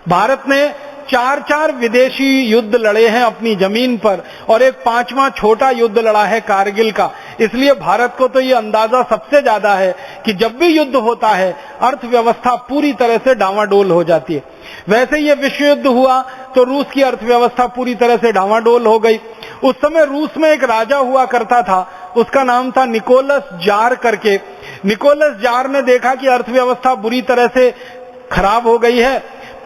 भारत ने 4 विदेशी युद्ध लड़े हैं अपनी जमीन पर और एक 5वां छोटा युद्ध लड़ा है कारगिल का। इसलिए भारत को तो ये अंदाजा सबसे ज्यादा है कि जब भी युद्ध होता है अर्थव्यवस्था पूरी तरह से डावाडोल हो जाती है। वैसे ये विश्व युद्ध हुआ तो रूस की अर्थव्यवस्था पूरी तरह से डावाडोल हो गई। उस समय रूस में एक राजा हुआ करता था, उसका नाम था निकोलस जार करके। निकोलस जार ने देखा कि अर्थव्यवस्था बुरी तरह से खराब हो गई है,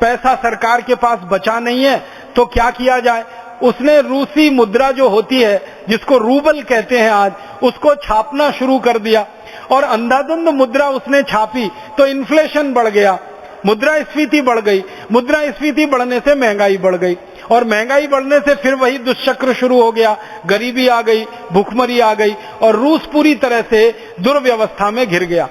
पैसा सरकार के पास बचा नहीं है, तो क्या किया जाए। उसने रूसी मुद्रा जो होती है, जिसको रूबल कहते हैं आज, उसको छापना शुरू कर दिया और अंधाधुंध मुद्रा उसने छापी तो इन्फ्लेशन बढ़ गया, मुद्रास्फीति बढ़ गई। मुद्रास्फीति बढ़ने से महंगाई बढ़ गई और महंगाई बढ़ने से फिर वही दुष्चक्र शुरू हो गया, गरीबी आ गई, भूखमरी आ गई और रूस पूरी तरह से दुर्व्यवस्था में घिर गया।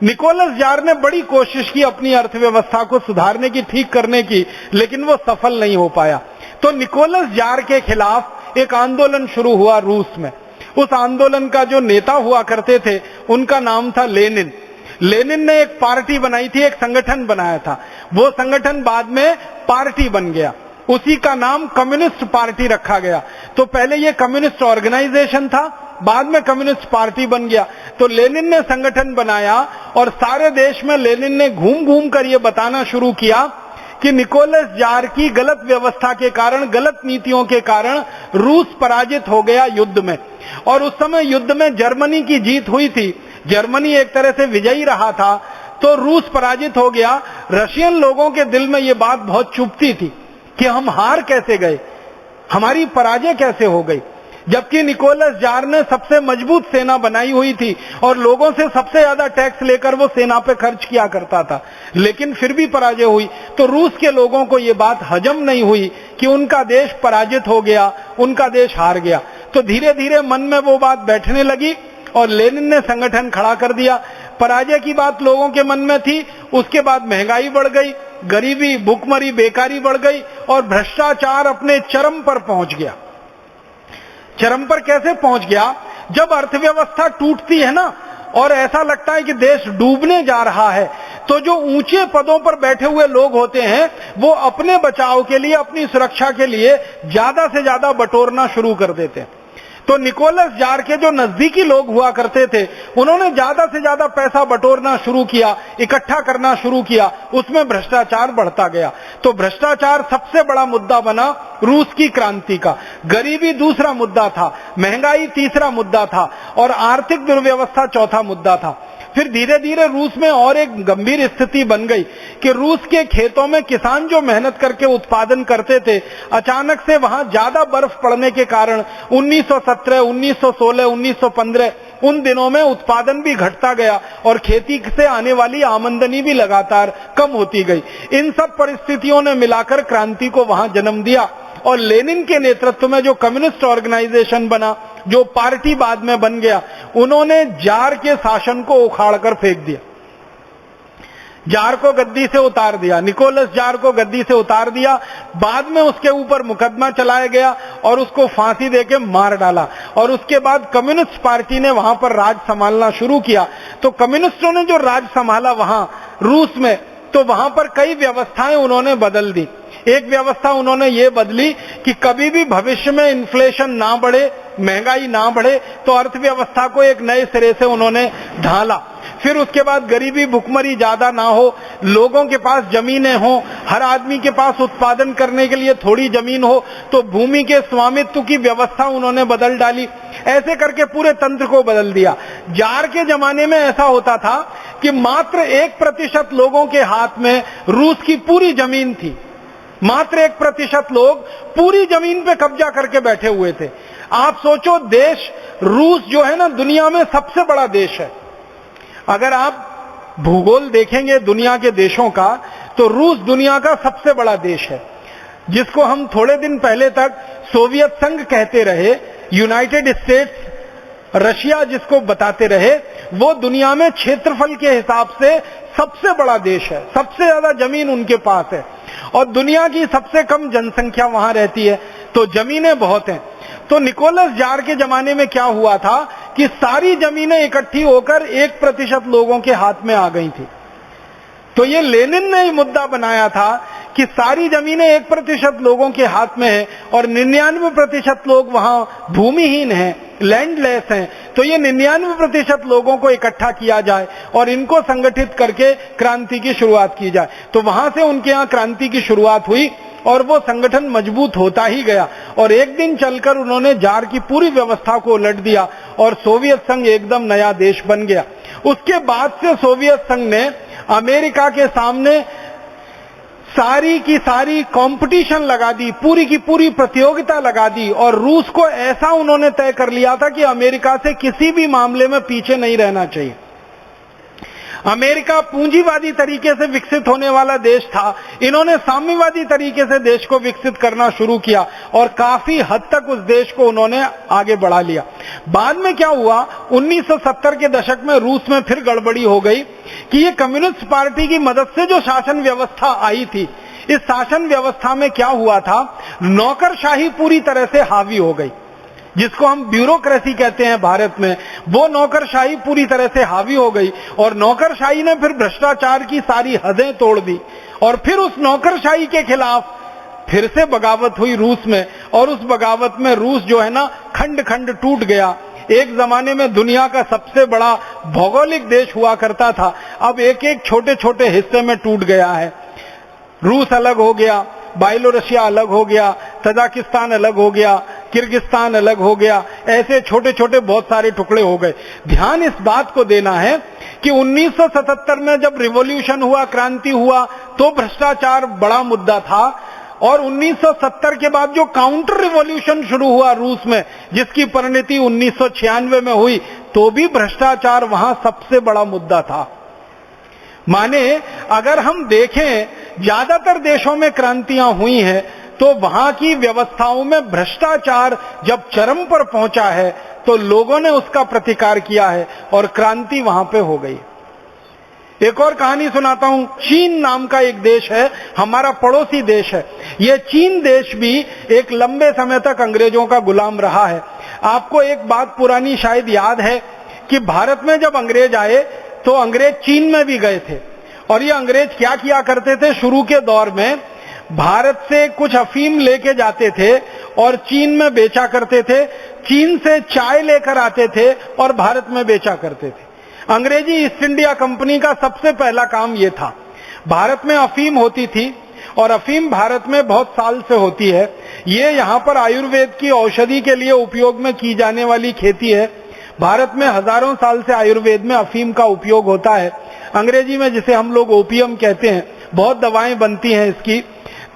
निकोलस जार ने बड़ी कोशिश की अपनी अर्थव्यवस्था को सुधारने की, ठीक करने की, लेकिन वो सफल नहीं हो पाया। तो निकोलस जार के खिलाफ एक आंदोलन शुरू हुआ रूस में। उस आंदोलन का जो नेता हुआ करते थे उनका नाम था लेनिन। लेनिन ने एक पार्टी बनाई थी, एक संगठन बनाया था। वो संगठन बाद में पार्टी बन गया, उसी का नाम कम्युनिस्ट पार्टी रखा गया। तो पहले ये कम्युनिस्ट ऑर्गेनाइजेशन था, बाद में कम्युनिस्ट पार्टी बन गया। तो लेनिन ने संगठन बनाया और सारे देश में लेनिन ने घूम घूम कर ये बताना शुरू किया कि निकोलस जार की गलत व्यवस्था के कारण, गलत नीतियों के कारण रूस पराजित हो गया युद्ध में। और उस समय युद्ध में जर्मनी की जीत हुई थी, जर्मनी एक तरह से विजयी रहा था, तो रूस पराजित हो गया। रशियन लोगों के दिल में ये बात बहुत चुभती थी कि हम हार कैसे गए, हमारी पराजय कैसे हो गई, जबकि निकोलस जार ने सबसे मजबूत सेना बनाई हुई थी और लोगों से सबसे ज्यादा टैक्स लेकर वो सेना पे खर्च किया करता था, लेकिन फिर भी पराजय हुई। तो रूस के लोगों को ये बात हजम नहीं हुई कि उनका देश पराजित हो गया, उनका देश हार गया। तो धीरे धीरे मन में वो बात बैठने लगी और लेनिन ने संगठन खड़ा कर दिया। पराजय की बात लोगों के मन में थी, उसके बाद महंगाई बढ़ गई, गरीबी, भूखमरी, बेकारी बढ़ गई और भ्रष्टाचार अपने चरम पर पहुंच गया। चरम पर कैसे पहुंच गया? जब अर्थव्यवस्था टूटती है ना और ऐसा लगता है कि देश डूबने जा रहा है, तो जो ऊंचे पदों पर बैठे हुए लोग होते हैं वो अपने बचाव के लिए, अपनी सुरक्षा के लिए ज्यादा से ज्यादा बटोरना शुरू कर देते हैं। तो निकोलस जार के जो नजदीकी लोग हुआ करते थे उन्होंने ज्यादा से ज्यादा पैसा बटोरना शुरू किया, इकट्ठा करना शुरू किया, उसमें भ्रष्टाचार बढ़ता गया। तो भ्रष्टाचार सबसे बड़ा मुद्दा बना रूस की क्रांति का। गरीबी दूसरा मुद्दा था, महंगाई तीसरा मुद्दा था और आर्थिक दुर्व्यवस्था चौथा मुद्दा था। फिर धीरे धीरे रूस में और एक गंभीर स्थिति बन गई कि रूस के खेतों में किसान जो मेहनत करके उत्पादन करते थे, अचानक से वहां ज्यादा बर्फ पड़ने के कारण 1917, 1916, 1915 उन दिनों में उत्पादन भी घटता गया और खेती से आने वाली आमदनी भी लगातार कम होती गई। इन सब परिस्थितियों ने मिलाकर क्रांति को वहां जन्म दिया और लेनिन के नेतृत्व में जो कम्युनिस्ट ऑर्गेनाइजेशन बना, जो पार्टी बाद में बन गया, उन्होंने जार के शासन को उखाड़कर फेंक दिया, जार को गद्दी से उतार दिया, निकोलस जार को गद्दी से उतार दिया। बाद में उसके ऊपर मुकदमा चलाया गया और उसको फांसी देके मार डाला और उसके बाद कम्युनिस्ट पार्टी ने वहां पर राज संभालना शुरू किया। तो कम्युनिस्टों ने जो राज संभाला वहां रूस में, तो वहां पर कई व्यवस्थाएं उन्होंने बदल दी। एक व्यवस्था उन्होंने ये बदली कि कभी भी भविष्य में इन्फ्लेशन ना बढ़े, महंगाई ना बढ़े, तो अर्थव्यवस्था को एक नए सिरे से उन्होंने ढाला। फिर उसके बाद गरीबी, भुखमरी ज्यादा ना हो, लोगों के पास जमीनें हो, हर आदमी के पास उत्पादन करने के लिए थोड़ी जमीन हो, तो भूमि के स्वामित्व की व्यवस्था उन्होंने बदल डाली। ऐसे करके पूरे तंत्र को बदल दिया। जार के जमाने में ऐसा होता था कि मात्र 1% लोगों के हाथ में रूस की पूरी जमीन थी, मात्र 1% लोग पूरी जमीन पे कब्जा करके बैठे हुए थे। आप सोचो, देश रूस जो है ना दुनिया में सबसे बड़ा देश है। अगर आप भूगोल देखेंगे दुनिया के देशों का, तो रूस दुनिया का सबसे बड़ा देश है, जिसको हम थोड़े दिन पहले तक सोवियत संघ कहते रहे, यूनाइटेड स्टेट्स, रशिया जिसको बताते रहे, वो दुनिया में क्षेत्रफल के हिसाब से सबसे बड़ा देश है, सबसे ज्यादा जमीन उनके पास है और दुनिया की सबसे कम जनसंख्या वहां रहती है, तो जमीनें बहुत हैं। तो निकोलस जार के जमाने में क्या हुआ था कि सारी जमीनें इकट्ठी होकर 1% लोगों के हाथ में आ गई थी। तो ये लेनिन ने मुद्दा बनाया था कि सारी जमीनें 1% लोगों के हाथ में है और 99% लोग वहां भूमिहीन हैं, लैंडलेस हैं, तो ये 99% लोगों को इकट्ठा किया जाए और इनको संगठित करके क्रांति की शुरुआत की जाए। तो वहां से उनके यहाँ क्रांति की शुरुआत हुई और वो संगठन मजबूत होता ही गया और एक दिन चलकर उन्होंने जार की पूरी व्यवस्था को उलट दिया और सोवियत संघ एकदम नया देश बन गया। उसके बाद से सोवियत संघ ने अमेरिका के सामने सारी की सारी कंपटीशन लगा दी, पूरी की पूरी प्रतियोगिता लगा दी और रूस को ऐसा उन्होंने तय कर लिया था कि अमेरिका से किसी भी मामले में पीछे नहीं रहना चाहिए। अमेरिका पूंजीवादी तरीके से विकसित होने वाला देश था, इन्होंने साम्यवादी तरीके से देश को विकसित करना शुरू किया और काफी हद तक उस देश को उन्होंने आगे बढ़ा लिया। बाद में क्या हुआ, 1970 के दशक में रूस में फिर गड़बड़ी हो गई कि ये कम्युनिस्ट पार्टी की मदद से जो शासन व्यवस्था आई थी, इस शासन व्यवस्था में क्या हुआ था, नौकरशाही पूरी तरह से हावी हो गई, जिसको हम ब्यूरोक्रेसी कहते हैं भारत में, वो नौकरशाही पूरी तरह से हावी हो गई और नौकरशाही ने फिर भ्रष्टाचार की सारी हदें तोड़ दी और फिर उस नौकरशाही के खिलाफ फिर से बगावत हुई रूस में और उस बगावत में रूस जो है ना खंड खंड टूट गया। एक जमाने में दुनिया का सबसे बड़ा भौगोलिक देश हुआ करता था, अब एक एक छोटे छोटे हिस्से में टूट गया है। रूस अलग हो गया, बायलोरसिया अलग हो गया, तजाकिस्तान अलग हो गया, किर्गिस्तान अलग हो गया, ऐसे छोटे छोटे बहुत सारे टुकड़े हो गए। ध्यान इस बात को देना है कि 1977 में जब रिवॉल्यूशन हुआ, क्रांति हुआ, तो भ्रष्टाचार बड़ा मुद्दा था और 1970 के बाद जो काउंटर रिवॉल्यूशन शुरू हुआ रूस में, जिसकी परिणति 1996 में हुई, तो भी भ्रष्टाचार वहां सबसे बड़ा मुद्दा था। माने अगर हम देखें ज्यादातर देशों में क्रांतियां हुई हैं तो वहां की व्यवस्थाओं में भ्रष्टाचार जब चरम पर पहुंचा है तो लोगों ने उसका प्रतिकार किया है और क्रांति वहां पे हो गई। एक और कहानी सुनाता हूं। चीन नाम का एक देश है, हमारा पड़ोसी देश है। यह चीन देश भी एक लंबे समय तक अंग्रेजों का गुलाम रहा है। आपको एक बात पुरानी शायद याद है कि भारत में जब अंग्रेज आए तो अंग्रेज चीन में भी गए थे और ये अंग्रेज क्या किया करते थे, शुरू के दौर में भारत से कुछ अफीम लेके जाते थे और चीन में बेचा करते थे, चीन से चाय लेकर आते थे और भारत में बेचा करते थे। अंग्रेजी ईस्ट इंडिया कंपनी का सबसे पहला काम ये था। भारत में अफीम होती थी और अफीम भारत में बहुत साल से होती है। ये यहाँ पर आयुर्वेद की औषधि के लिए उपयोग में की जाने वाली खेती है। भारत में हजारों साल से आयुर्वेद में अफीम का उपयोग होता है। अंग्रेजी में जिसे हम लोग ओपियम कहते हैं, बहुत दवाएं बनती हैं इसकी।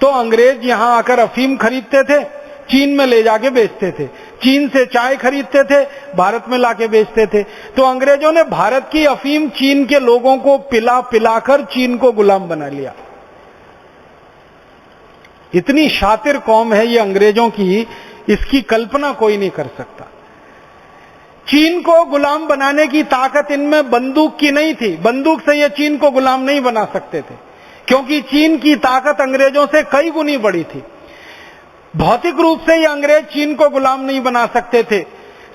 तो अंग्रेज यहाँ आकर अफीम खरीदते थे, चीन में ले जाके बेचते थे, चीन से चाय खरीदते थे, भारत में लाके बेचते थे। तो अंग्रेजों ने भारत की अफीम चीन के लोगों को पिला पिलाकर चीन को गुलाम बना लिया। इतनी शातिर कौम है ये अंग्रेजों की, इसकी कल्पना कोई नहीं कर सकता। चीन को गुलाम बनाने की ताकत इनमें बंदूक की नहीं थी। बंदूक से ये चीन को गुलाम नहीं बना सकते थे, क्योंकि चीन की ताकत अंग्रेजों से कई गुनी बड़ी थी। भौतिक रूप से ये अंग्रेज चीन को गुलाम नहीं बना सकते थे,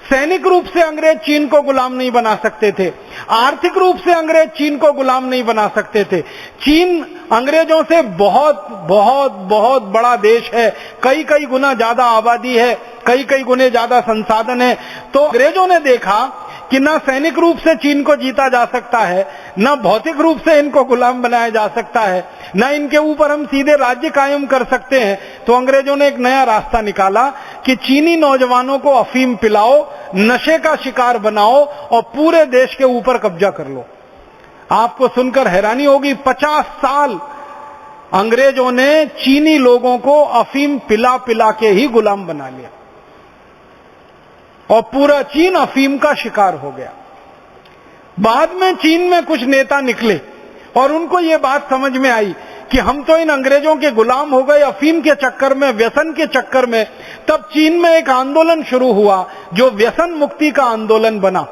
सैनिक रूप से अंग्रेज चीन को गुलाम नहीं बना सकते थे, आर्थिक रूप से अंग्रेज चीन को गुलाम नहीं बना सकते थे। चीन अंग्रेजों से बहुत बहुत बहुत बड़ा देश है, कई कई गुना ज्यादा आबादी है, कई कई गुने ज्यादा संसाधन है। तो अंग्रेजों ने देखा कि ना सैनिक रूप से चीन को जीता जा सकता है, ना भौतिक रूप से इनको गुलाम बनाया जा सकता है, ना इनके ऊपर हम सीधे राज्य कायम कर सकते हैं। तो अंग्रेजों ने एक नया रास्ता निकाला कि चीनी नौजवानों को अफीम पिलाओ, नशे का शिकार बनाओ और पूरे देश के ऊपर कब्जा कर लो। आपको सुनकर हैरानी होगी, 50 साल अंग्रेजों ने चीनी लोगों को अफीम पिला पिला के ही गुलाम बना लिया और पूरा चीन अफीम का शिकार हो गया। बाद में चीन में कुछ नेता निकले और उनको ये बात समझ में आई कि हम तो इन अंग्रेजों के गुलाम हो गए अफीम के चक्कर में, व्यसन के चक्कर में। तब चीन में एक आंदोलन शुरू हुआ जो व्यसन मुक्ति का आंदोलन बना,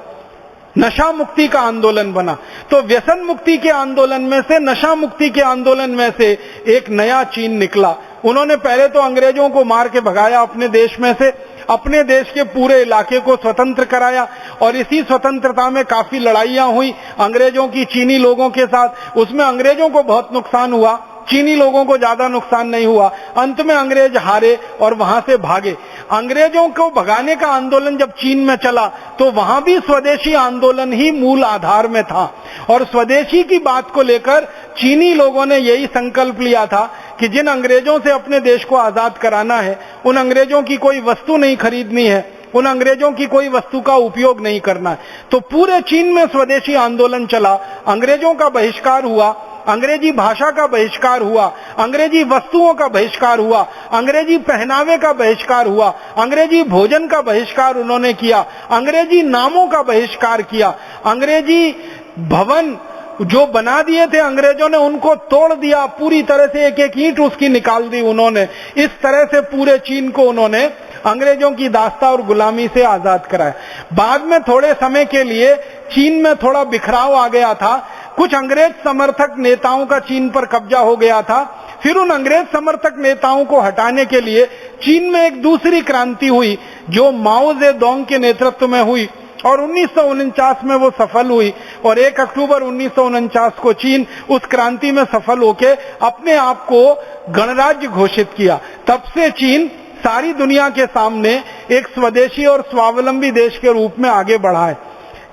नशा मुक्ति का आंदोलन बना। तो व्यसन मुक्ति के आंदोलन में से, नशा मुक्ति के आंदोलन में से एक नया चीन निकला। उन्होंने पहले तो अंग्रेजों को मार के भगाया अपने देश में से, अपने देश के पूरे इलाके को स्वतंत्र कराया और इसी स्वतंत्रता में काफी लड़ाइयां हुई अंग्रेजों की चीनी लोगों के साथ। उसमें अंग्रेजों को बहुत नुकसान हुआ, चीनी लोगों को ज्यादा नुकसान नहीं हुआ। अंत में अंग्रेज हारे और वहां से भागे। अंग्रेजों को भगाने का आंदोलन जब चीन में चला तो वहां भी स्वदेशी आंदोलन ही मूल आधार में था, और स्वदेशी की बात को लेकर चीनी लोगों ने यही संकल्प लिया था कि जिन अंग्रेजों से अपने देश को आजाद कराना है, उन अंग्रेजों की कोई वस्तु नहीं खरीदनी है, उन अंग्रेजों की कोई वस्तु का उपयोग नहीं करना है। तो पूरे चीन में स्वदेशी आंदोलन चला, अंग्रेजों का बहिष्कार हुआ, अंग्रेजी भाषा का बहिष्कार हुआ, अंग्रेजी वस्तुओं का बहिष्कार हुआ, अंग्रेजी पहनावे का बहिष्कार हुआ, अंग्रेजी भोजन का बहिष्कार उन्होंने किया, अंग्रेजी नामों का बहिष्कार किया, अंग्रेजी भवन जो बना दिए थे अंग्रेजों ने उनको तोड़ दिया, पूरी तरह से एक एक ईंट उसकी निकाल दी उन्होंने। इस तरह से पूरे चीन को उन्होंने अंग्रेजों की दास्ता और गुलामी से आजाद कराया। बाद में थोड़े समय के लिए चीन में थोड़ा बिखराव आ गया था, कुछ अंग्रेज समर्थक नेताओं का चीन पर कब्जा हो गया था। फिर उन अंग्रेज समर्थक नेताओं को हटाने के लिए चीन में एक दूसरी क्रांति हुई जो माओ जेडोंग के नेतृत्व में हुई, और 1949 में वो सफल हुई, और 1 अक्टूबर 1949 को चीन उस क्रांति में सफल होकर अपने आप को गणराज्य घोषित किया। तब से चीन सारी दुनिया के सामने एक स्वदेशी और स्वावलंबी देश के रूप में आगे बढ़ा है।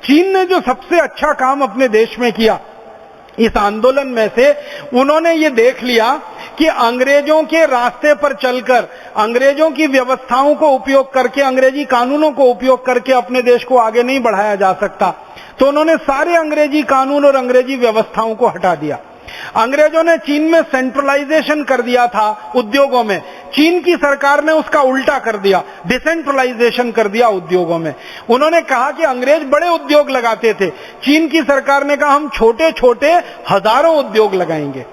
चीन ने जो सबसे अच्छा काम अपने देश में किया, इस आंदोलन में से उन्होंने ये देख लिया कि अंग्रेजों के रास्ते पर चलकर, अंग्रेजों की व्यवस्थाओं को उपयोग करके, अंग्रेजी कानूनों को उपयोग करके अपने देश को आगे नहीं बढ़ाया जा सकता। तो उन्होंने सारे अंग्रेजी कानून और अंग्रेजी व्यवस्थाओं को हटा दिया। अंग्रेजों ने चीन में सेंट्रलाइजेशन कर दिया था उद्योगों में, चीन की सरकार ने उसका उल्टा कर दिया, डिसेंट्रलाइजेशन कर दिया उद्योगों में। उन्होंने कहा कि अंग्रेज बड़े उद्योग लगाते थे, चीन की सरकार ने कहा हम छोटे छोटे हजारों उद्योग लगाएंगे।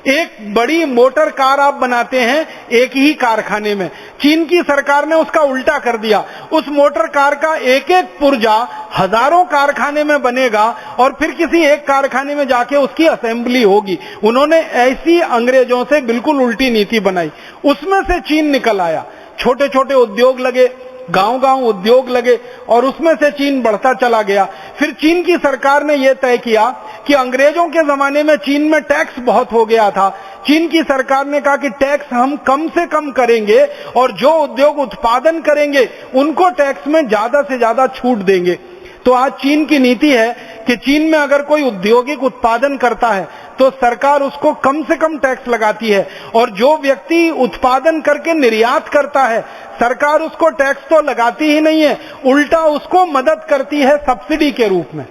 एक बड़ी मोटर कार आप बनाते हैं एक ही कारखाने में, चीन की सरकार ने उसका उल्टा कर दिया, उस मोटर कार का एक एक पुर्जा हजारों कारखाने में बनेगा और फिर किसी एक कारखाने में जाके उसकी असेंबली होगी। उन्होंने ऐसी अंग्रेजों से बिल्कुल उल्टी नीति बनाई, उसमें से चीन निकल आया। छोटे छोटे उद्योग लगे, गांव गांव उद्योग लगे, और उसमें से चीन बढ़ता चला गया। फिर चीन की सरकार ने यह तय किया कि अंग्रेजों के जमाने में चीन में टैक्स बहुत हो गया था। चीन की सरकार ने कहा कि टैक्स हम कम से कम करेंगे और जो उद्योग उत्पादन करेंगे उनको टैक्स में ज्यादा से ज्यादा छूट देंगे। तो आज चीन की नीति है कि चीन में अगर कोई औद्योगिक उत्पादन करता है तो सरकार उसको कम से कम टैक्स लगाती है, और जो व्यक्ति उत्पादन करके निर्यात करता है सरकार उसको टैक्स तो लगाती ही नहीं है, उल्टा उसको मदद करती है सब्सिडी के रूप में।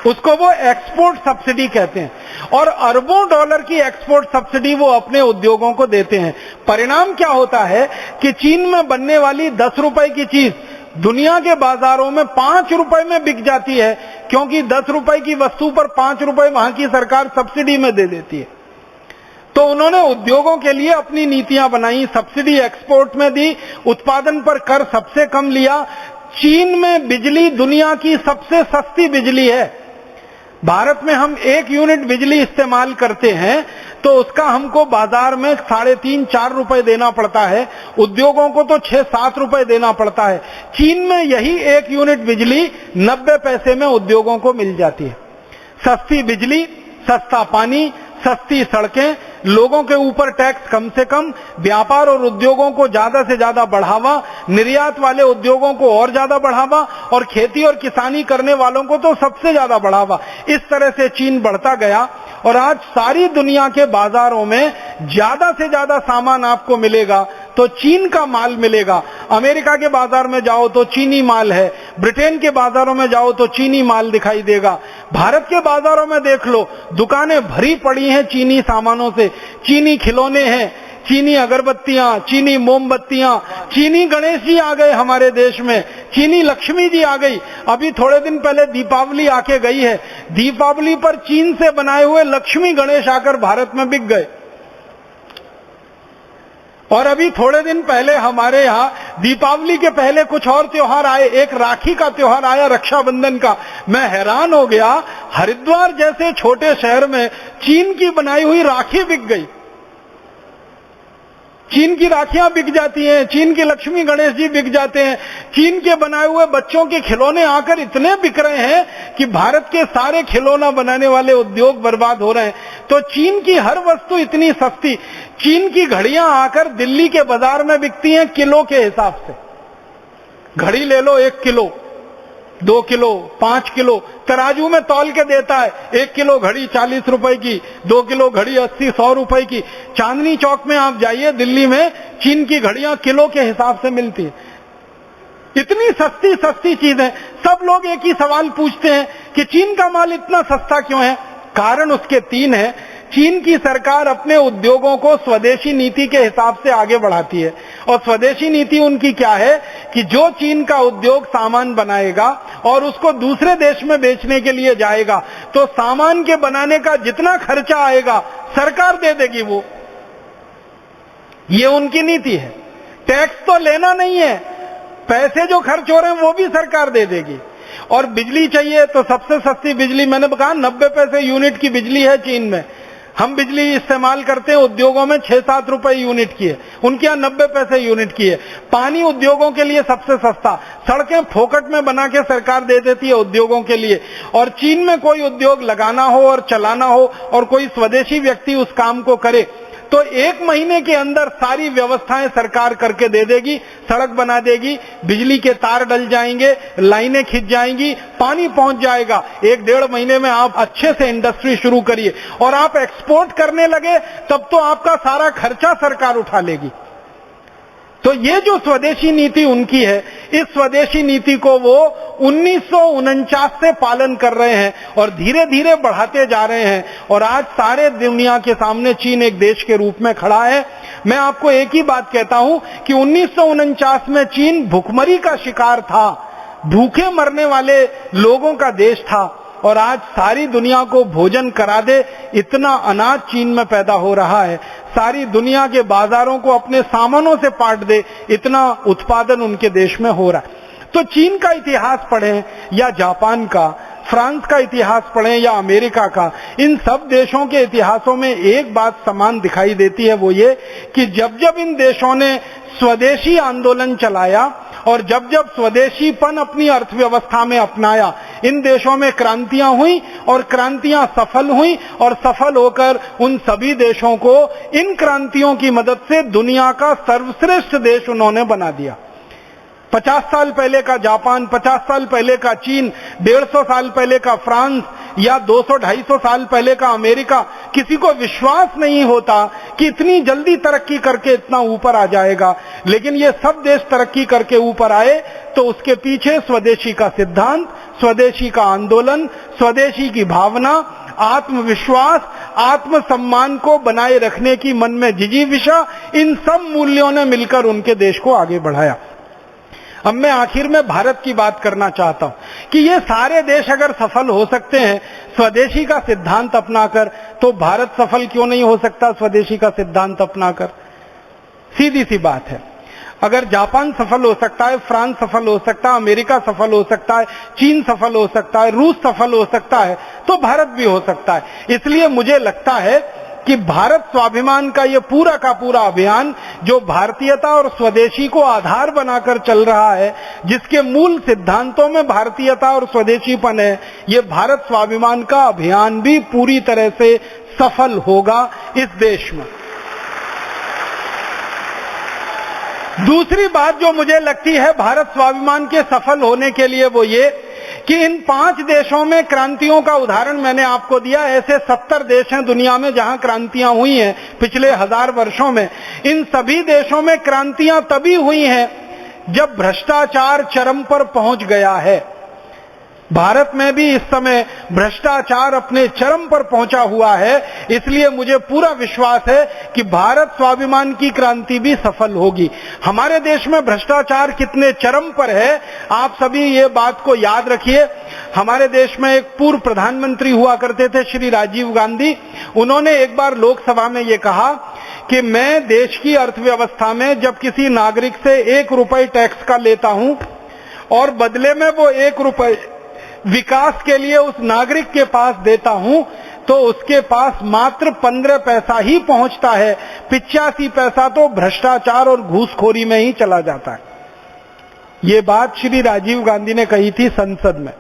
उसको वो एक्सपोर्ट सब्सिडी कहते हैं, और अरबों डॉलर की एक्सपोर्ट सब्सिडी वो अपने उद्योगों को देते हैं। परिणाम क्या होता है कि चीन में बनने वाली 10 रुपए की चीज दुनिया के बाजारों में 5 रुपए में बिक जाती है, क्योंकि 10 रुपए की वस्तु पर 5 रुपए वहां की सरकार सब्सिडी में दे देती है। तो उन्होंने उद्योगों के लिए अपनी नीतियां बनाई, सब्सिडी एक्सपोर्ट में दी, उत्पादन पर कर सबसे कम लिया। चीन में बिजली दुनिया की सबसे सस्ती बिजली है। भारत में हम 1 यूनिट बिजली इस्तेमाल करते हैं तो उसका हमको बाजार में 3.5-4 रुपए देना पड़ता है, उद्योगों को तो 6-7 रुपए देना पड़ता है। चीन में यही 1 यूनिट बिजली 90 पैसे में उद्योगों को मिल जाती है। सस्ती बिजली, सस्ता पानी, सस्ती सड़कें, लोगों के ऊपर टैक्स कम से कम, व्यापार और उद्योगों को ज्यादा से ज्यादा बढ़ावा, निर्यात वाले उद्योगों को और ज्यादा बढ़ावा, और खेती और किसानी करने वालों को तो सबसे ज्यादा बढ़ावा। इस तरह से चीन बढ़ता गया, और आज सारी दुनिया के बाजारों में ज्यादा से ज्यादा सामान आपको मिलेगा तो चीन का माल मिलेगा। अमेरिका के बाजार में जाओ तो चीनी माल है, ब्रिटेन के बाजारों में जाओ तो चीनी माल दिखाई देगा। भारत के बाजारों में देख लो, दुकानें भरी पड़ी हैं चीनी सामानों से, चीनी खिलौने हैं, चीनी अगरबत्तियां, चीनी मोमबत्तियां, चीनी गणेश जी आ गए हमारे देश में, चीनी लक्ष्मी जी आ गई। अभी थोड़े दिन पहले दीपावली आके गई है, दीपावली पर चीन से बनाए हुए लक्ष्मी गणेश आकर भारत में बिक गए। और अभी थोड़े दिन पहले हमारे यहाँ दीपावली के पहले कुछ और त्योहार आए, एक राखी का त्योहार आया, रक्षाबंधन का। मैं हैरान हो गया, हरिद्वार जैसे छोटे शहर में चीन की बनाई हुई राखी बिक गई। चीन की राखियां बिक जाती हैं, चीन के लक्ष्मी गणेश जी बिक जाते हैं, चीन के बनाए हुए बच्चों के खिलौने आकर इतने बिक रहे हैं कि भारत के सारे खिलौना बनाने वाले उद्योग बर्बाद हो रहे हैं। तो चीन की हर वस्तु इतनी सस्ती, चीन की घड़ियां आकर दिल्ली के बाजार में बिकती हैं किलो के हिसाब से। घड़ी ले लो, 1 किलो, 2 किलो, 5 किलो, तराजू में तौल के देता है। 1 किलो घड़ी 40 रुपए की, 2 किलो घड़ी 80-100 रुपए की। चांदनी चौक में आप जाइए दिल्ली में, चीन की घड़ियां किलो के हिसाब से मिलती है। इतनी सस्ती सस्ती चीजें। सब लोग एक ही सवाल पूछते हैं कि चीन का माल इतना सस्ता क्यों है? कारण उसके 3 हैं। चीन की सरकार अपने उद्योगों को स्वदेशी नीति के हिसाब से आगे बढ़ाती है, और स्वदेशी नीति उनकी क्या है कि जो चीन का उद्योग सामान बनाएगा और उसको दूसरे देश में बेचने के लिए जाएगा, तो सामान के बनाने का जितना खर्चा आएगा सरकार दे देगी। वो ये उनकी नीति है। टैक्स तो लेना नहीं है, पैसे जो खर्च हो रहे हैं वो भी सरकार दे देगी। और बिजली चाहिए तो सबसे सस्ती बिजली, मैंने कहा 90 पैसे यूनिट की बिजली है चीन में। हम बिजली इस्तेमाल करते हैं उद्योगों में 6-7 रुपए यूनिट की है, उनके यहाँ 90 पैसे यूनिट की है। पानी उद्योगों के लिए सबसे सस्ता, सड़कें फोकट में बना के सरकार दे देती है उद्योगों के लिए। और चीन में कोई उद्योग लगाना हो और चलाना हो और कोई स्वदेशी व्यक्ति उस काम को करे तो 1 महीने के अंदर सारी व्यवस्थाएं सरकार करके दे देगी। सड़क बना देगी, बिजली के तार डल जाएंगे, लाइनें खिंच जाएंगी, पानी पहुंच जाएगा। 1-1.5 महीने में आप अच्छे से इंडस्ट्री शुरू करिए और आप एक्सपोर्ट करने लगे तब तो आपका सारा खर्चा सरकार उठा लेगी। तो ये जो स्वदेशी नीति उनकी है, इस स्वदेशी नीति को वो 1949 से पालन कर रहे हैं और धीरे धीरे बढ़ाते जा रहे हैं। और आज सारे दुनिया के सामने चीन एक देश के रूप में खड़ा है। मैं आपको एक ही बात कहता हूं कि 1949 में चीन भुखमरी का शिकार था, भूखे मरने वाले लोगों का देश था, और आज सारी दुनिया को भोजन करा दे इतना अनाज चीन में पैदा हो रहा है। सारी दुनिया के बाजारों को अपने सामानों से पाट दे इतना उत्पादन उनके देश में हो रहा है। तो चीन का इतिहास पढ़ें या जापान का, फ्रांस का इतिहास पढ़ें या अमेरिका का, इन सब देशों के इतिहासों में एक बात समान दिखाई देती है, वो ये कि जब जब इन देशों ने स्वदेशी आंदोलन चलाया और जब जब स्वदेशीपन अपनी अर्थव्यवस्था में अपनाया, इन देशों में क्रांतियां हुई और क्रांतियां सफल हुई और सफल होकर उन सभी देशों को इन क्रांतियों की मदद से दुनिया का सर्वश्रेष्ठ देश उन्होंने बना दिया। 50 साल पहले का जापान, 50 साल पहले का चीन, 150 साल पहले का फ्रांस या 200-250 साल पहले का अमेरिका, किसी को विश्वास नहीं होता कि इतनी जल्दी तरक्की करके इतना ऊपर आ जाएगा। लेकिन ये सब देश तरक्की करके ऊपर आए तो उसके पीछे स्वदेशी का सिद्धांत, स्वदेशी का आंदोलन, स्वदेशी की भावना, आत्मविश्वास, आत्मसम्मान को बनाए रखने की मन में जिजीविषा, इन सब मूल्यों ने मिलकर उनके देश को आगे बढ़ाया। अब मैं आखिर में भारत की बात करना चाहता हूं कि ये सारे देश अगर सफल हो सकते हैं स्वदेशी का सिद्धांत अपनाकर, तो भारत सफल क्यों नहीं हो सकता स्वदेशी का सिद्धांत अपनाकर? सीधी सी बात है। अगर जापान सफल हो सकता है, फ्रांस सफल हो सकता है, अमेरिका सफल हो सकता है, चीन सफल हो सकता है, रूस सफल हो सकता है, तो भारत भी हो सकता है। इसलिए मुझे लगता है कि भारत स्वाभिमान का ये पूरा का पूरा अभियान जो भारतीयता और स्वदेशी को आधार बनाकर चल रहा है, जिसके मूल सिद्धांतों में भारतीयता और स्वदेशीपन है, ये भारत स्वाभिमान का अभियान भी पूरी तरह से सफल होगा इस देश में। दूसरी बात जो मुझे लगती है भारत स्वाभिमान के सफल होने के लिए, वो ये कि इन 5 देशों में क्रांतियों का उदाहरण मैंने आपको दिया। ऐसे 70 देश हैं दुनिया में जहां क्रांतियां हुई हैं पिछले 1000 वर्षों में। इन सभी देशों में क्रांतियां तभी हुई हैं जब भ्रष्टाचार चरम पर पहुंच गया है। भारत में भी इस समय भ्रष्टाचार अपने चरम पर पहुंचा हुआ है। इसलिए मुझे पूरा विश्वास है कि भारत स्वाभिमान की क्रांति भी सफल होगी। हमारे देश में भ्रष्टाचार कितने चरम पर है, आप सभी ये बात को याद रखिए। हमारे देश में एक पूर्व प्रधानमंत्री हुआ करते थे, श्री राजीव गांधी। उन्होंने एक बार लोकसभा में ये कहा कि मैं देश की अर्थव्यवस्था में जब किसी नागरिक से 1 रुपए टैक्स का लेता हूं और बदले में वो 1 रुपए विकास के लिए उस नागरिक के पास देता हूं, तो उसके पास मात्र 15 पैसा ही पहुंचता है। 85 पैसा तो भ्रष्टाचार और घूसखोरी में ही चला जाता है। ये बात श्री राजीव गांधी ने कही थी संसद में।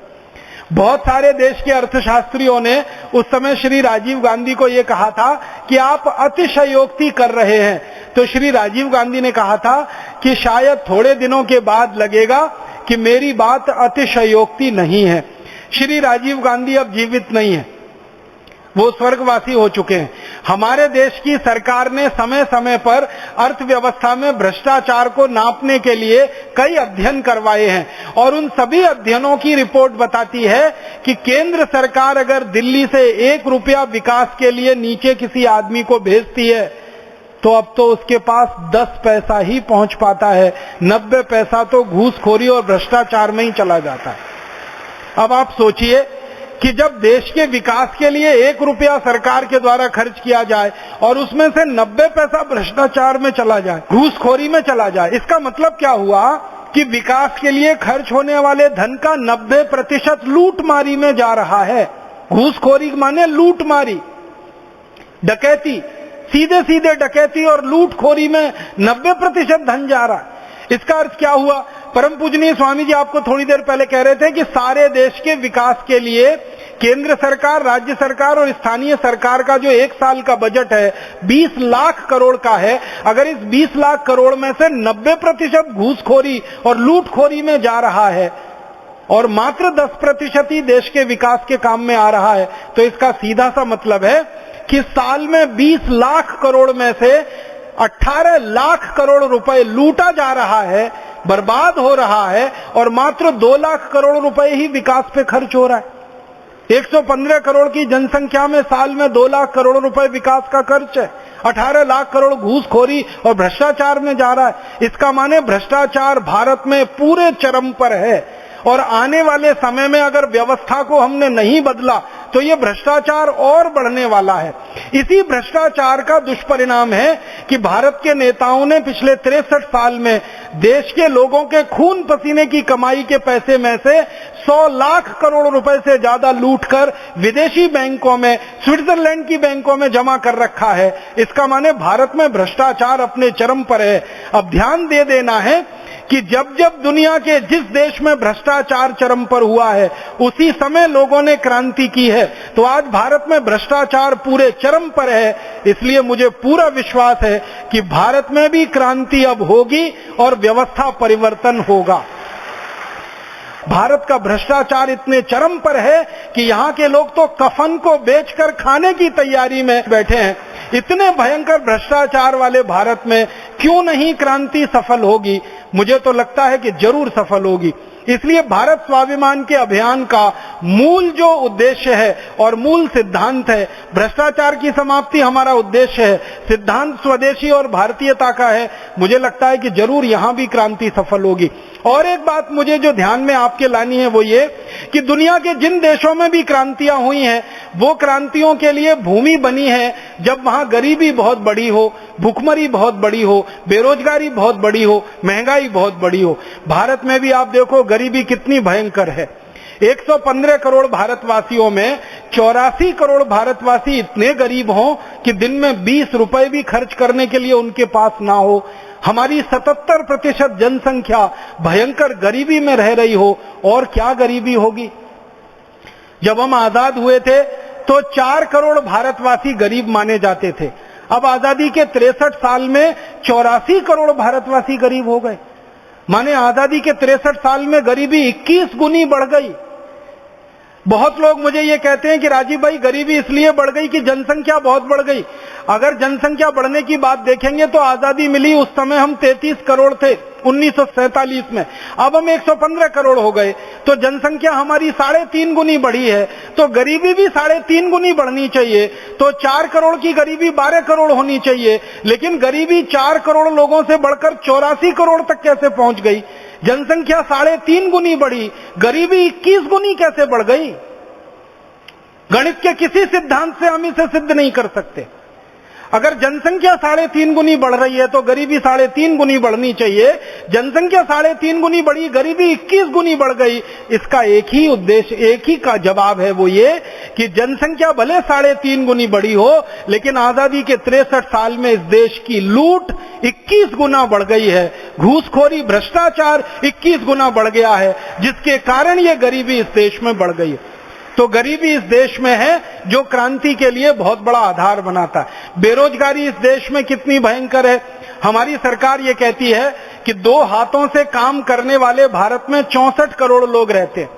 बहुत सारे देश के अर्थशास्त्रियों ने उस समय श्री राजीव गांधी को यह कहा था कि आप अतिशयोक्ति कर रहे हैं। तो श्री राजीव गांधी ने कहा था कि शायद थोड़े दिनों के बाद लगेगा कि मेरी बात अतिशयोक्ति नहीं है। श्री राजीव गांधी अब जीवित नहीं है, वो स्वर्गवासी हो चुके हैं। हमारे देश की सरकार ने समय समय पर अर्थव्यवस्था में भ्रष्टाचार को नापने के लिए कई अध्ययन करवाए हैं और उन सभी अध्ययनों की रिपोर्ट बताती है कि केंद्र सरकार अगर दिल्ली से 1 रुपया विकास के लिए नीचे किसी आदमी को भेजती है तो अब तो उसके पास 10 पैसा ही पहुंच पाता है। 90 पैसा तो घूसखोरी और भ्रष्टाचार में ही चला जाता है। अब आप सोचिए कि जब देश के विकास के लिए 1 रुपया सरकार के द्वारा खर्च किया जाए और उसमें से 90 पैसा भ्रष्टाचार में चला जाए, घूसखोरी में चला जाए, इसका मतलब क्या हुआ कि विकास के लिए खर्च होने वाले धन का 90% लूटमारी में जा रहा है। घूसखोरी माने लूटमारी, डकैती, सीधे सीधे डकैती और लूटखोरी में 90% धन जा रहा है। इसका अर्थ क्या हुआ? परम पूजनीय स्वामी जी आपको थोड़ी देर पहले कह रहे थे कि सारे देश के विकास के लिए केंद्र सरकार, राज्य सरकार और स्थानीय सरकार का जो 1 साल का बजट है 20 लाख करोड़ का है। अगर इस 20 लाख करोड़ में से 90% घूसखोरी और लूटखोरी में जा रहा है और मात्र 10% ही देश के विकास के काम में आ रहा है, तो इसका सीधा सा मतलब है कि साल में 20 लाख करोड़ में से 18 लाख करोड़ रुपए लूटा जा रहा है, बर्बाद हो रहा है और मात्र 2 लाख करोड़ रुपए ही विकास पे खर्च हो रहा है। 115 करोड़ की जनसंख्या में साल में 2 लाख करोड़ रुपए विकास का खर्च है, 18 लाख करोड़ घूसखोरी और भ्रष्टाचार में जा रहा है। इसका माने भ्रष्टाचार भारत में पूरे चरम पर है और आने वाले समय में अगर व्यवस्था को हमने नहीं बदला तो ये भ्रष्टाचार और बढ़ने वाला है। इसी भ्रष्टाचार का दुष्परिणाम है कि भारत के नेताओं ने पिछले 63 साल में देश के लोगों के खून पसीने की कमाई के पैसे में से 100 लाख करोड़ रुपए से ज्यादा लूटकर विदेशी बैंकों में, स्विट्जरलैंड की बैंकों में जमा कर रखा है। इसका माने भारत में भ्रष्टाचार अपने चरम पर है। अब ध्यान दे देना है कि जब जब दुनिया के जिस देश में भ्रष्टाचार चरम पर हुआ है उसी समय लोगों ने क्रांति की है। तो आज भारत में भ्रष्टाचार पूरे चरम पर है, इसलिए मुझे पूरा विश्वास है कि भारत में भी क्रांति अब होगी और व्यवस्था परिवर्तन होगा। भारत का भ्रष्टाचार इतने चरम पर है कि यहाँ के लोग तो कफन को बेचकर खाने की तैयारी में बैठे हैं। इतने भयंकर भ्रष्टाचार वाले भारत में क्यों नहीं क्रांति सफल होगी? मुझे तो लगता है कि जरूर सफल होगी। इसलिए भारत स्वाभिमान के अभियान का मूल जो उद्देश्य है और मूल सिद्धांत है, भ्रष्टाचार की समाप्ति हमारा उद्देश्य है, सिद्धांत स्वदेशी और भारतीयता का है। मुझे लगता है कि जरूर यहां भी क्रांति सफल होगी। और एक बात मुझे जो ध्यान में आपके लानी है वो ये कि दुनिया के जिन देशों में भी क्रांतियां हुई हैं वो क्रांतियों के लिए भूमि बनी है जब वहां गरीबी बहुत बड़ी हो, भुखमरी बहुत बड़ी हो, बेरोजगारी बहुत बड़ी हो, महंगाई बहुत बड़ी हो। भारत में भी आप देखो गरीबी कितनी भयंकर है। 115 करोड़ भारतवासियों में 84 करोड़ भारतवासी इतने गरीब हों कि दिन में 20 रुपए भी खर्च करने के लिए उनके पास ना हो। हमारी 77% जनसंख्या भयंकर गरीबी में रह रही हो। और क्या गरीबी होगी? जब हम आजाद हुए थे तो 4 करोड़ भारतवासी गरीब माने जाते थे। अब आजादी के 63 साल में 84 करोड़ भारतवासी गरीब हो गए। माने आजादी के 63 साल में गरीबी 21 गुनी बढ़ गई। बहुत लोग मुझे ये कहते हैं कि राजीव भाई गरीबी इसलिए बढ़ गई कि जनसंख्या बहुत बढ़ गई। अगर जनसंख्या बढ़ने की बात देखेंगे तो आजादी मिली उस समय हम 33 करोड़ थे 1947 में, अब हम 115 करोड़ हो गए। तो जनसंख्या हमारी 3.5 गुनी बढ़ी है, तो गरीबी भी 3.5 गुनी बढ़नी चाहिए। तो 4 करोड़ की गरीबी 12 करोड़ होनी चाहिए, लेकिन गरीबी 4 करोड़ लोगों से बढ़कर 84 करोड़ तक कैसे पहुंच गई? जनसंख्या 3.5 गुनी बढ़ी, गरीबी 21 गुनी कैसे बढ़ गई? गणित के किसी सिद्धांत से हम इसे सिद्ध नहीं कर सकते। अगर जनसंख्या 3.5 गुनी बढ़ रही है तो गरीबी 3.5 गुनी बढ़नी चाहिए। जनसंख्या 3.5 गुनी बढ़ी, गरीबी 21 गुनी बढ़ गई। इसका एक ही उद्देश्य, एक ही का जवाब है, वो ये कि जनसंख्या भले 3.5 गुनी बढ़ी हो, लेकिन आजादी के 63 साल में इस देश की लूट 21 गुना बढ़ गई है। घूसखोरी, भ्रष्टाचार 21 गुना बढ़ गया है, जिसके कारण ये गरीबी इस देश में बढ़ गई है। तो गरीबी इस देश में है जो क्रांति के लिए बहुत बड़ा आधार बनाता है। बेरोजगारी इस देश में कितनी भयंकर है। हमारी सरकार ये कहती है कि 2 हाथों से काम करने वाले भारत में 64 करोड़ लोग रहते हैं,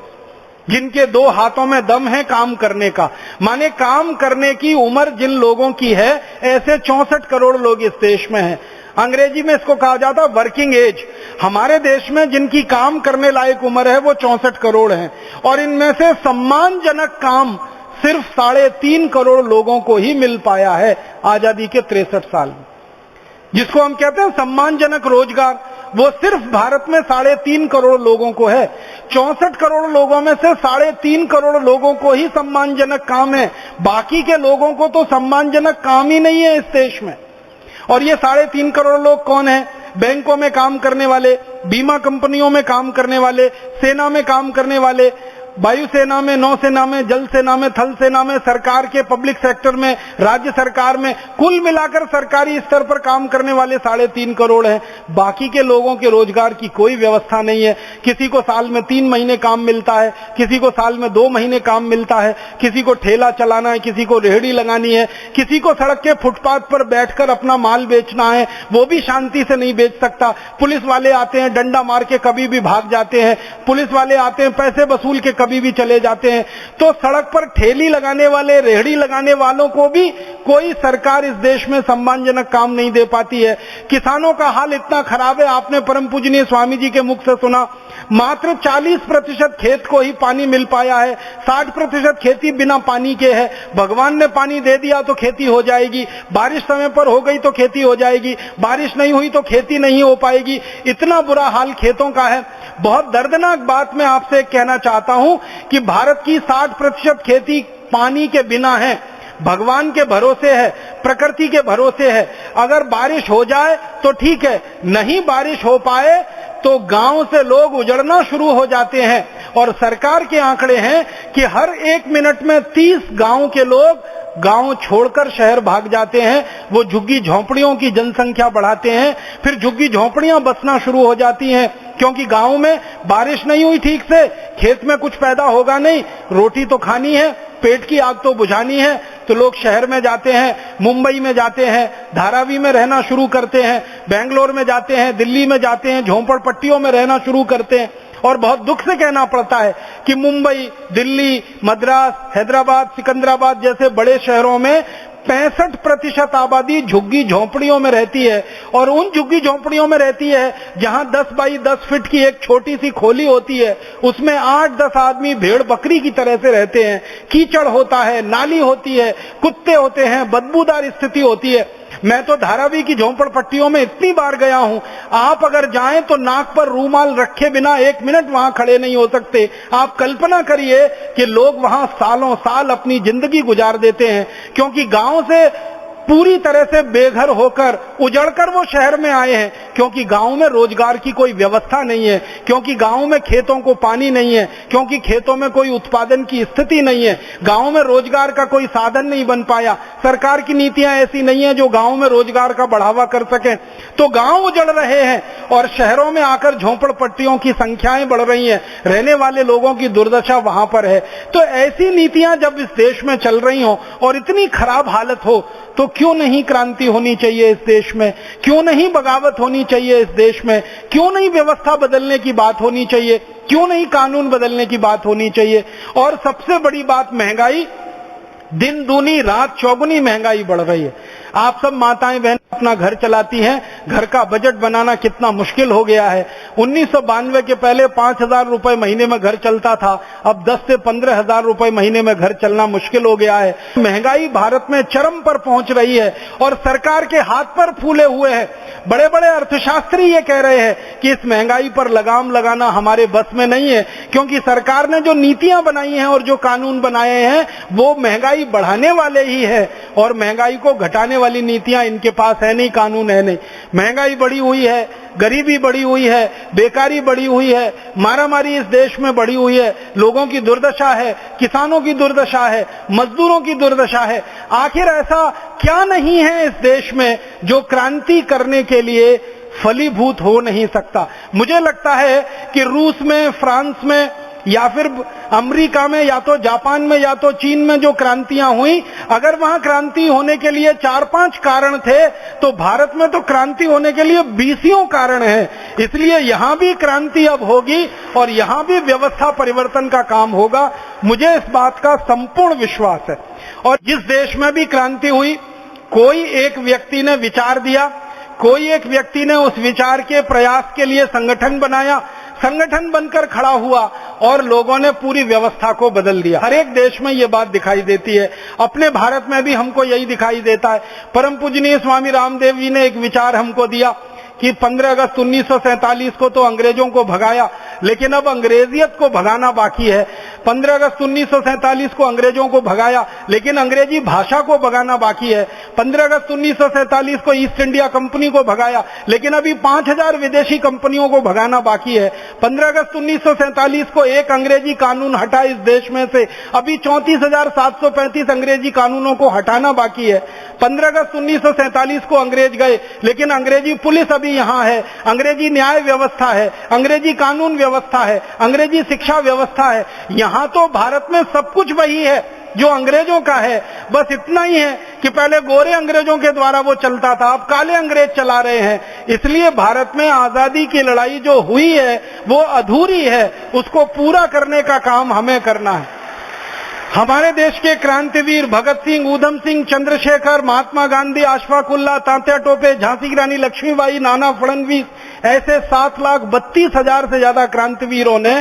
जिनके 2 हाथों में दम है काम करने का। माने काम करने की उम्र जिन लोगों की है, ऐसे 64 करोड़ लोग इस देश में हैं। अंग्रेजी में इसको कहा जाता है वर्किंग एज। हमारे देश में जिनकी काम करने लायक उम्र है वो 64 करोड़ है, और इनमें से सम्मानजनक काम सिर्फ 3.5 करोड़ लोगों को ही मिल पाया है आजादी के 63 साल में। जिसको हम कहते हैं सम्मानजनक रोजगार, वो सिर्फ भारत में 3.5 करोड़ लोगों को है। 64 करोड़ लोगों में से 3.5 करोड़ लोगों को ही सम्मानजनक काम है, बाकी के लोगों को तो सम्मानजनक काम ही नहीं है इस देश में। और ये 3.5 करोड़ लोग कौन है? बैंकों में काम करने वाले, बीमा कंपनियों में काम करने वाले, सेना में काम करने वाले, वायुसेना में, नौसेना में, जल सेना में, थल सेना में, सरकार के पब्लिक सेक्टर में, राज्य सरकार में, कुल मिलाकर सरकारी स्तर पर काम करने वाले 3.5 करोड़ हैं। बाकी के लोगों के रोजगार की कोई व्यवस्था नहीं है। किसी को साल में 3 महीने काम मिलता है, किसी को साल में 2 महीने काम मिलता है, किसी को ठेला चलाना है, किसी को रेहड़ी लगानी है, किसी को सड़क के फुटपाथ पर बैठकर अपना माल बेचना है, वो भी शांति से नहीं बेच सकता। पुलिस वाले आते हैं, डंडा मार के कभी भी भाग जाते हैं, पुलिस वाले आते हैं, पैसे वसूल के कभी भी चले जाते हैं। तो सड़क पर ठेली लगाने वाले, रेहड़ी लगाने वालों को भी कोई सरकार इस देश में सम्मानजनक काम नहीं दे पाती है। किसानों का हाल इतना खराब है, आपने परम पूजनीय स्वामी जी के मुख से सुना, मात्र 40% खेत को ही पानी मिल पाया है, 60% खेती बिना पानी के है। भगवान ने पानी दे दिया तो खेती हो जाएगी, बारिश समय पर हो गई तो खेती हो जाएगी, बारिश नहीं हुई तो खेती नहीं हो पाएगी। इतना बुरा हाल खेतों का है। बहुत दर्दनाक बात मैं आपसे कहना चाहता हूं कि भारत की 60% खेती पानी के बिना है, भगवान के भरोसे है, प्रकृति के भरोसे है। अगर बारिश हो जाए तो ठीक है, नहीं बारिश हो पाए तो गांव से लोग उजड़ना शुरू हो जाते हैं। और सरकार के आंकड़े हैं कि हर 1 मिनट में 30 गांव के लोग गांव छोड़कर शहर भाग जाते हैं। वो झुग्गी झोंपड़ियों की जनसंख्या बढ़ाते हैं, फिर झुग्गी झोंपड़ियां बसना शुरू हो जाती हैं, क्योंकि गांव में बारिश नहीं हुई ठीक से, खेत में कुछ पैदा होगा नहीं, रोटी तो खानी है, पेट की आग तो बुझानी है, तो लोग शहर में जाते हैं, मुंबई में जाते हैं, धारावी में रहना शुरू करते हैं, बेंगलोर में जाते हैं, दिल्ली में जाते हैं, झोंपड़पट्टियों में रहना शुरू करते हैं। और बहुत दुख से कहना पड़ता है कि मुंबई, दिल्ली, मद्रास, हैदराबाद, सिकंदराबाद जैसे बड़े शहरों में 65% आबादी झुग्गी झोंपड़ियों में रहती है। और उन झुग्गी झोंपड़ियों में रहती है जहां 10 बाई 10 फीट की एक छोटी सी खोली होती है, उसमें 8-10 आदमी भेड़ बकरी की तरह से रहते हैं। कीचड़ होता है, नाली होती है, कुत्ते होते हैं, बदबूदार स्थिति होती है। मैं तो धारावी की झोंपड़पट्टियों में इतनी बार गया हूं, आप अगर जाएं तो नाक पर रूमाल रखे बिना 1 मिनट वहां खड़े नहीं हो सकते। आप कल्पना करिए कि लोग वहां सालों साल अपनी जिंदगी गुजार देते हैं, क्योंकि गांव से पूरी तरह से बेघर होकर, उजड़कर वो शहर में आए हैं, क्योंकि गांव में रोजगार की कोई व्यवस्था नहीं है, क्योंकि गांव में खेतों को पानी नहीं है, क्योंकि खेतों में कोई उत्पादन की स्थिति नहीं है, गांव में रोजगार का कोई साधन नहीं बन पाया, सरकार की नीतियां ऐसी नहीं है जो गांव में रोजगार का बढ़ावा कर सके। तो गांव उजड़ रहे हैं और शहरों में आकर झोंपड़पट्टियों की संख्याएं बढ़ रही हैं, रहने वाले लोगों की दुर्दशा वहां पर है। तो ऐसी नीतियां जब इस देश में चल रही हो और इतनी खराब हालत हो, तो क्यों नहीं क्रांति होनी चाहिए इस देश में? क्यों नहीं बगावत होनी चाहिए इस देश में? क्यों नहीं व्यवस्था बदलने की बात होनी चाहिए? क्यों नहीं कानून बदलने की बात होनी चाहिए? और सबसे बड़ी बात, महंगाई, दिन दूनी रात चौगुनी महंगाई बढ़ रही है। आप सब माताएं बहन अपना घर चलाती हैं, घर का बजट बनाना कितना मुश्किल हो गया है। 1992 के पहले 5,000 रुपए महीने में घर चलता था, अब 10 से 15,000 रुपए महीने में घर चलना मुश्किल हो गया है। महंगाई भारत में चरम पर पहुंच रही है और सरकार के हाथ पर फूले हुए हैं। बड़े बड़े अर्थशास्त्री ये कह रहे हैं कि इस महंगाई पर लगाम लगाना हमारे बस में नहीं है, क्योंकि सरकार ने जो नीतियां बनाई हैं और जो कानून बनाए हैं वो महंगाई बढ़ाने वाले ही है, और महंगाई को घटाने वाली नीतियां इनके पास है नहीं, कानून है नहीं। महंगाई बढ़ी हुई है, गरीबी बढ़ी हुई है, बेकारी बढ़ी हुई है, मारामारी इस देश में बढ़ी हुई है, लोगों की दुर्दशा है, किसानों की दुर्दशा है, मजदूरों की दुर्दशा है। आखिर ऐसा क्या नहीं है इस देश में जो क्रांति करने के लिए फलीभूत हो नहीं सकता? मुझे लगता है कि रूस में, फ्रांस में, या फिर अमेरिका में, या तो जापान में, या तो चीन में जो क्रांतियां हुई, अगर वहां क्रांति होने के लिए 4-5 कारण थे, तो भारत में तो क्रांति होने के लिए 20 कारण है। इसलिए यहां भी क्रांति अब होगी और यहां भी व्यवस्था परिवर्तन का काम होगा, मुझे इस बात का संपूर्ण विश्वास है। और जिस देश में भी क्रांति हुई, कोई एक व्यक्ति ने विचार दिया, कोई एक व्यक्ति ने उस विचार के प्रयास के लिए संगठन बनाया, संगठन बनकर खड़ा हुआ और लोगों ने पूरी व्यवस्था को बदल दिया। हर एक देश में ये बात दिखाई देती है, अपने भारत में भी हमको यही दिखाई देता है। परम पूजनीय स्वामी रामदेव जी ने एक विचार हमको दिया कि 15 अगस्त 1947 को तो अंग्रेजों को भगाया, लेकिन अब अंग्रेजियत को भगाना बाकी है। 15 अगस्त 1947 को अंग्रेजों को भगाया, लेकिन अंग्रेजी भाषा को भगाना बाकी है। 15 अगस्त 1947 को ईस्ट इंडिया कंपनी को भगाया, लेकिन अभी 5000 विदेशी कंपनियों को भगाना बाकी है। 15 अगस्त 1947 को एक अंग्रेजी कानून हटा इस देश में से, अभी 34,735 अंग्रेजी कानूनों को हटाना बाकी है। 15 अगस्त 1947 को अंग्रेज गए, लेकिन अंग्रेजी पुलिस अभी यहाँ है, अंग्रेजी न्याय व्यवस्था है, अंग्रेजी कानून व्यवस्था है, अंग्रेजी शिक्षा व्यवस्था है। यहाँ तो भारत में सब कुछ वही है जो अंग्रेजों का है, बस इतना ही है कि पहले गोरे अंग्रेजों के द्वारा वो चलता था, अब काले अंग्रेज चला रहे हैं। इसलिए भारत में आजादी की लड़ाई जो हुई है वो अधूरी है, उसको पूरा करने का काम हमें करना है। हमारे देश के क्रांतिवीर भगत सिंह, ऊधम सिंह, चंद्रशेखर, महात्मा गांधी, अशफाक उल्लाह, तात्या टोपे, झांसी की रानी लक्ष्मीबाई, नाना फडणवीस, ऐसे 7,32,000 से ज्यादा क्रांतिवीरों ने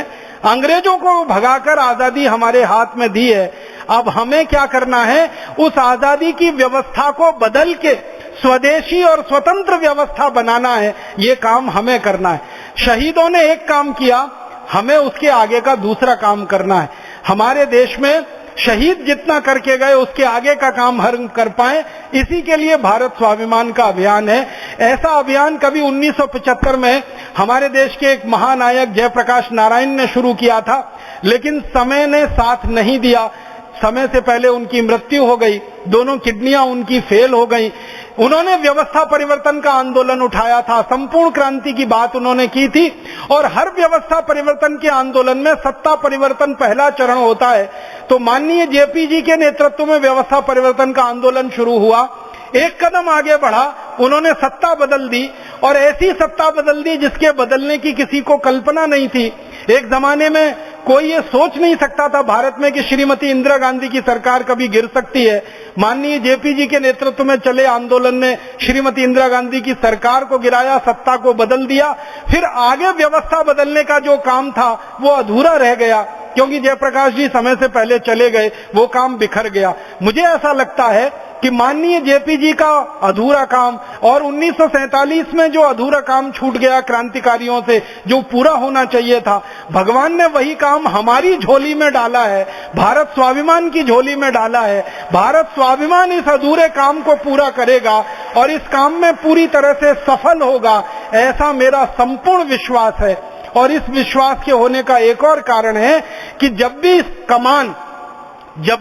अंग्रेजों को भगाकर आजादी हमारे हाथ में दी है। अब हमें क्या करना है? उस आजादी की व्यवस्था को बदल के स्वदेशी और स्वतंत्र व्यवस्था बनाना है, ये काम हमें करना है। शहीदों ने एक काम किया, हमें उसके आगे का दूसरा काम करना है। हमारे देश में शहीद जितना करके गए उसके आगे का काम हम कर पाए, इसी के लिए भारत स्वाभिमान का अभियान है। ऐसा अभियान कभी 1975 में हमारे देश के एक महानायक जयप्रकाश नारायण ने शुरू किया था, लेकिन समय ने साथ नहीं दिया। समय से पहले उनकी मृत्यु हो गई, दोनों किडनियां उनकी फेल हो गई। उन्होंने व्यवस्था परिवर्तन का आंदोलन उठाया था, संपूर्ण क्रांति की बात उन्होंने की थी, और हर व्यवस्था परिवर्तन के आंदोलन में सत्ता परिवर्तन पहला चरण होता है। तो माननीय जेपी जी के नेतृत्व में व्यवस्था परिवर्तन का आंदोलन शुरू हुआ, एक कदम आगे बढ़ा, उन्होंने सत्ता बदल दी, और ऐसी सत्ता बदल दी जिसके बदलने की किसी को कल्पना नहीं थी। एक जमाने में कोई ये सोच नहीं सकता था भारत में कि श्रीमती इंदिरा गांधी की सरकार कभी गिर सकती है। माननीय जेपी जी के नेतृत्व में चले आंदोलन ने श्रीमती इंदिरा गांधी की सरकार को गिराया, सत्ता को बदल दिया। फिर आगे व्यवस्था बदलने का जो काम था वो अधूरा रह गया, क्योंकि जयप्रकाश जी समय से पहले चले गए, वो काम बिखर गया। मुझे ऐसा लगता है कि माननीय जेपी जी का अधूरा काम और 1947 में जो अधूरा काम छूट गया क्रांतिकारियों से, जो पूरा होना चाहिए था, भगवान ने वही काम हमारी झोली में डाला है, भारत स्वाभिमान की झोली में डाला है। भारत स्वाभिमान इस अधूरे काम को पूरा करेगा और इस काम में पूरी तरह से सफल होगा, ऐसा मेरा संपूर्ण विश्वास है। और इस विश्वास के होने का एक और कारण है कि जब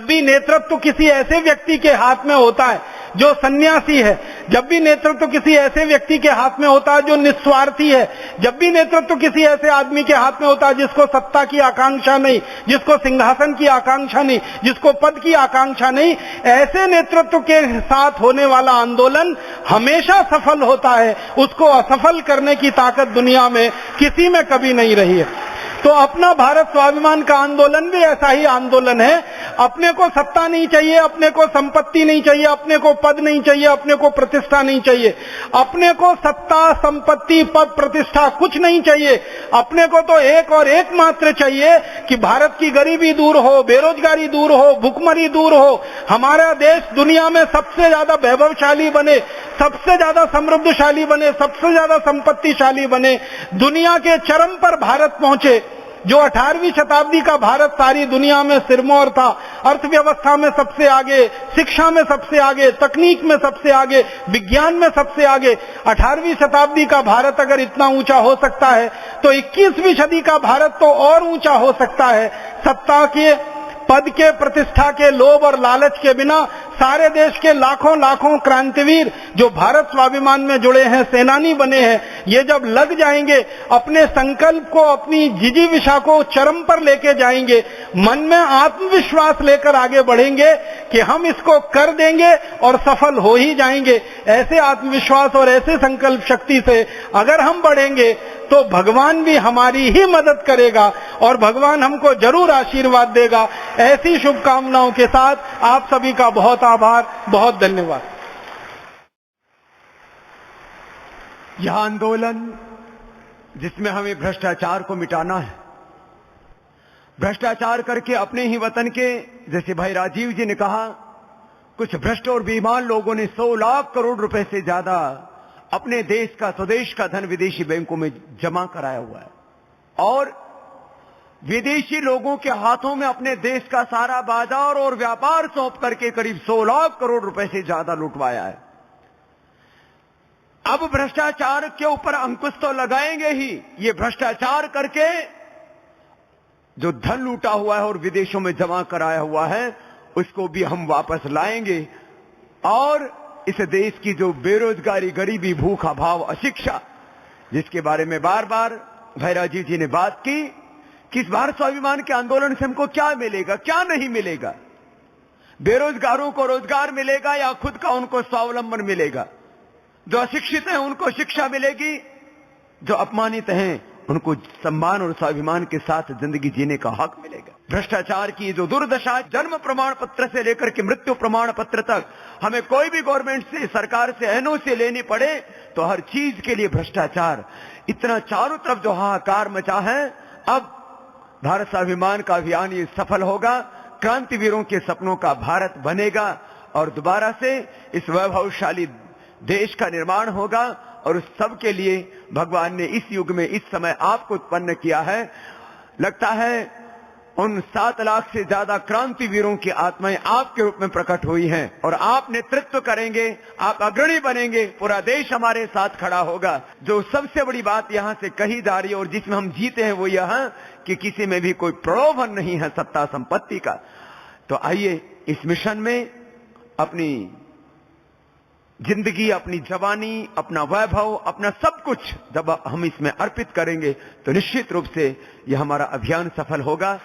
भी नेतृत्व किसी ऐसे व्यक्ति के हाथ में होता है जो सन्यासी है, जब भी नेतृत्व किसी ऐसे व्यक्ति के हाथ में होता है जो निस्वार्थी है, जब भी नेतृत्व किसी ऐसे आदमी के हाथ में होता है जिसको सत्ता की आकांक्षा नहीं, जिसको सिंहासन की आकांक्षा नहीं, जिसको पद की आकांक्षा नहीं, ऐसे नेतृत्व के साथ होने वाला आंदोलन हमेशा सफल होता है। उसको असफल करने की ताकत दुनिया में किसी में कभी नहीं रही है। तो अपना भारत स्वाभिमान का आंदोलन भी ऐसा ही आंदोलन है। अपने को सत्ता नहीं चाहिए, अपने को संपत्ति नहीं चाहिए, अपने को पद नहीं चाहिए, अपने को प्रतिष्ठा नहीं चाहिए। अपने को सत्ता, संपत्ति, पद, प्रतिष्ठा कुछ नहीं चाहिए। अपने को तो एक और एक मात्र चाहिए कि भारत की गरीबी दूर हो, बेरोजगारी दूर हो, भुखमरी दूर हो, हमारा देश दुनिया में सबसे ज्यादा वैभवशाली बने, सबसे ज्यादा समृद्धशाली बने, सबसे ज्यादा संपत्तिशाली बने, दुनिया के चरम पर भारत पहुंचे। जो 18वीं शताब्दी का भारत सारी दुनिया में सिरमौर था, अर्थव्यवस्था में सबसे आगे, शिक्षा में सबसे आगे, तकनीक में सबसे आगे, विज्ञान में सबसे आगे। 18वीं शताब्दी का भारत अगर इतना ऊंचा हो सकता है तो 21वीं सदी का भारत तो और ऊंचा हो सकता है। सत्ता के, पद के, प्रतिष्ठा के लोभ और लालच के बिना सारे देश के लाखों लाखों क्रांतिवीर जो भारत स्वाभिमान में जुड़े हैं, सेनानी बने हैं, ये जब लग जाएंगे, अपने संकल्प को, अपनी जिजीविषा को चरम पर लेके जाएंगे, मन में आत्मविश्वास लेकर आगे बढ़ेंगे कि हम इसको कर देंगे और सफल हो ही जाएंगे। ऐसे आत्मविश्वास और ऐसे संकल्प शक्ति से अगर हम बढ़ेंगे तो भगवान भी हमारी ही मदद करेगा और भगवान हमको जरूर आशीर्वाद देगा। ऐसी शुभकामनाओं के साथ आप सभी का बहुत आभार, बहुत धन्यवाद। यह आंदोलन जिसमें हमें भ्रष्टाचार को मिटाना है, भ्रष्टाचार करके अपने ही वतन के, जैसे भाई राजीव जी ने कहा, कुछ भ्रष्ट और बेईमान लोगों ने 100 लाख करोड़ रुपए से ज्यादा अपने देश का, स्वदेश का धन विदेशी बैंकों में जमा कराया हुआ है और विदेशी लोगों के हाथों में अपने देश का सारा बाजार और व्यापार सौंप करके करीब 100 लाख करोड़ रुपए से ज्यादा लुटवाया है। अब भ्रष्टाचार के ऊपर अंकुश तो लगाएंगे ही, ये भ्रष्टाचार करके जो धन लूटा हुआ है और विदेशों में जमा कराया हुआ है उसको भी हम वापस लाएंगे और इस देश की जो बेरोजगारी, गरीबी, भूख, अभाव, अशिक्षा, जिसके बारे में बार बार भाई राजीव जी ने बात की कि इस भारत स्वाभिमान के आंदोलन से हमको क्या मिलेगा, क्या नहीं मिलेगा। बेरोजगारों को रोजगार मिलेगा या खुद का उनको स्वावलंबन मिलेगा, जो अशिक्षित हैं उनको शिक्षा मिलेगी, जो अपमानित हैं उनको सम्मान और स्वाभिमान के साथ जिंदगी जीने का हक मिलेगा। भ्रष्टाचार की जो दुर्दशा, जन्म प्रमाण पत्र से लेकर के मृत्यु प्रमाण पत्र तक हमें कोई भी गवर्नमेंट से, सरकार से, एनओसी लेनी पड़े तो हर चीज के लिए भ्रष्टाचार, इतना चारों तरफ जो हाहाकार मचा है। अब भारत स्वाभिमान का अभियान ये सफल होगा, क्रांतिवीरों के सपनों का भारत बनेगा और दोबारा से इस वैभवशाली देश का निर्माण होगा और उस सब के लिए भगवान ने इस युग में, इस समय आपको उत्पन्न किया है। लगता है उन 7 लाख से ज्यादा क्रांतिवीरों की आत्माएं आपके रूप में प्रकट हुई हैं और आप नेतृत्व करेंगे, आप अग्रणी बनेंगे, पूरा देश हमारे साथ खड़ा होगा। जो सबसे बड़ी बात यहां से कही जा रही है और जिसमें हम जीते हैं वो यह कि किसी में भी कोई प्रलोभन नहीं है सत्ता संपत्ति का। तो आइए इस मिशन में अपनी जिंदगी, अपनी जवानी, अपना वैभव, अपना सब कुछ जब हम इसमें अर्पित करेंगे तो निश्चित रूप से यह हमारा अभियान सफल होगा।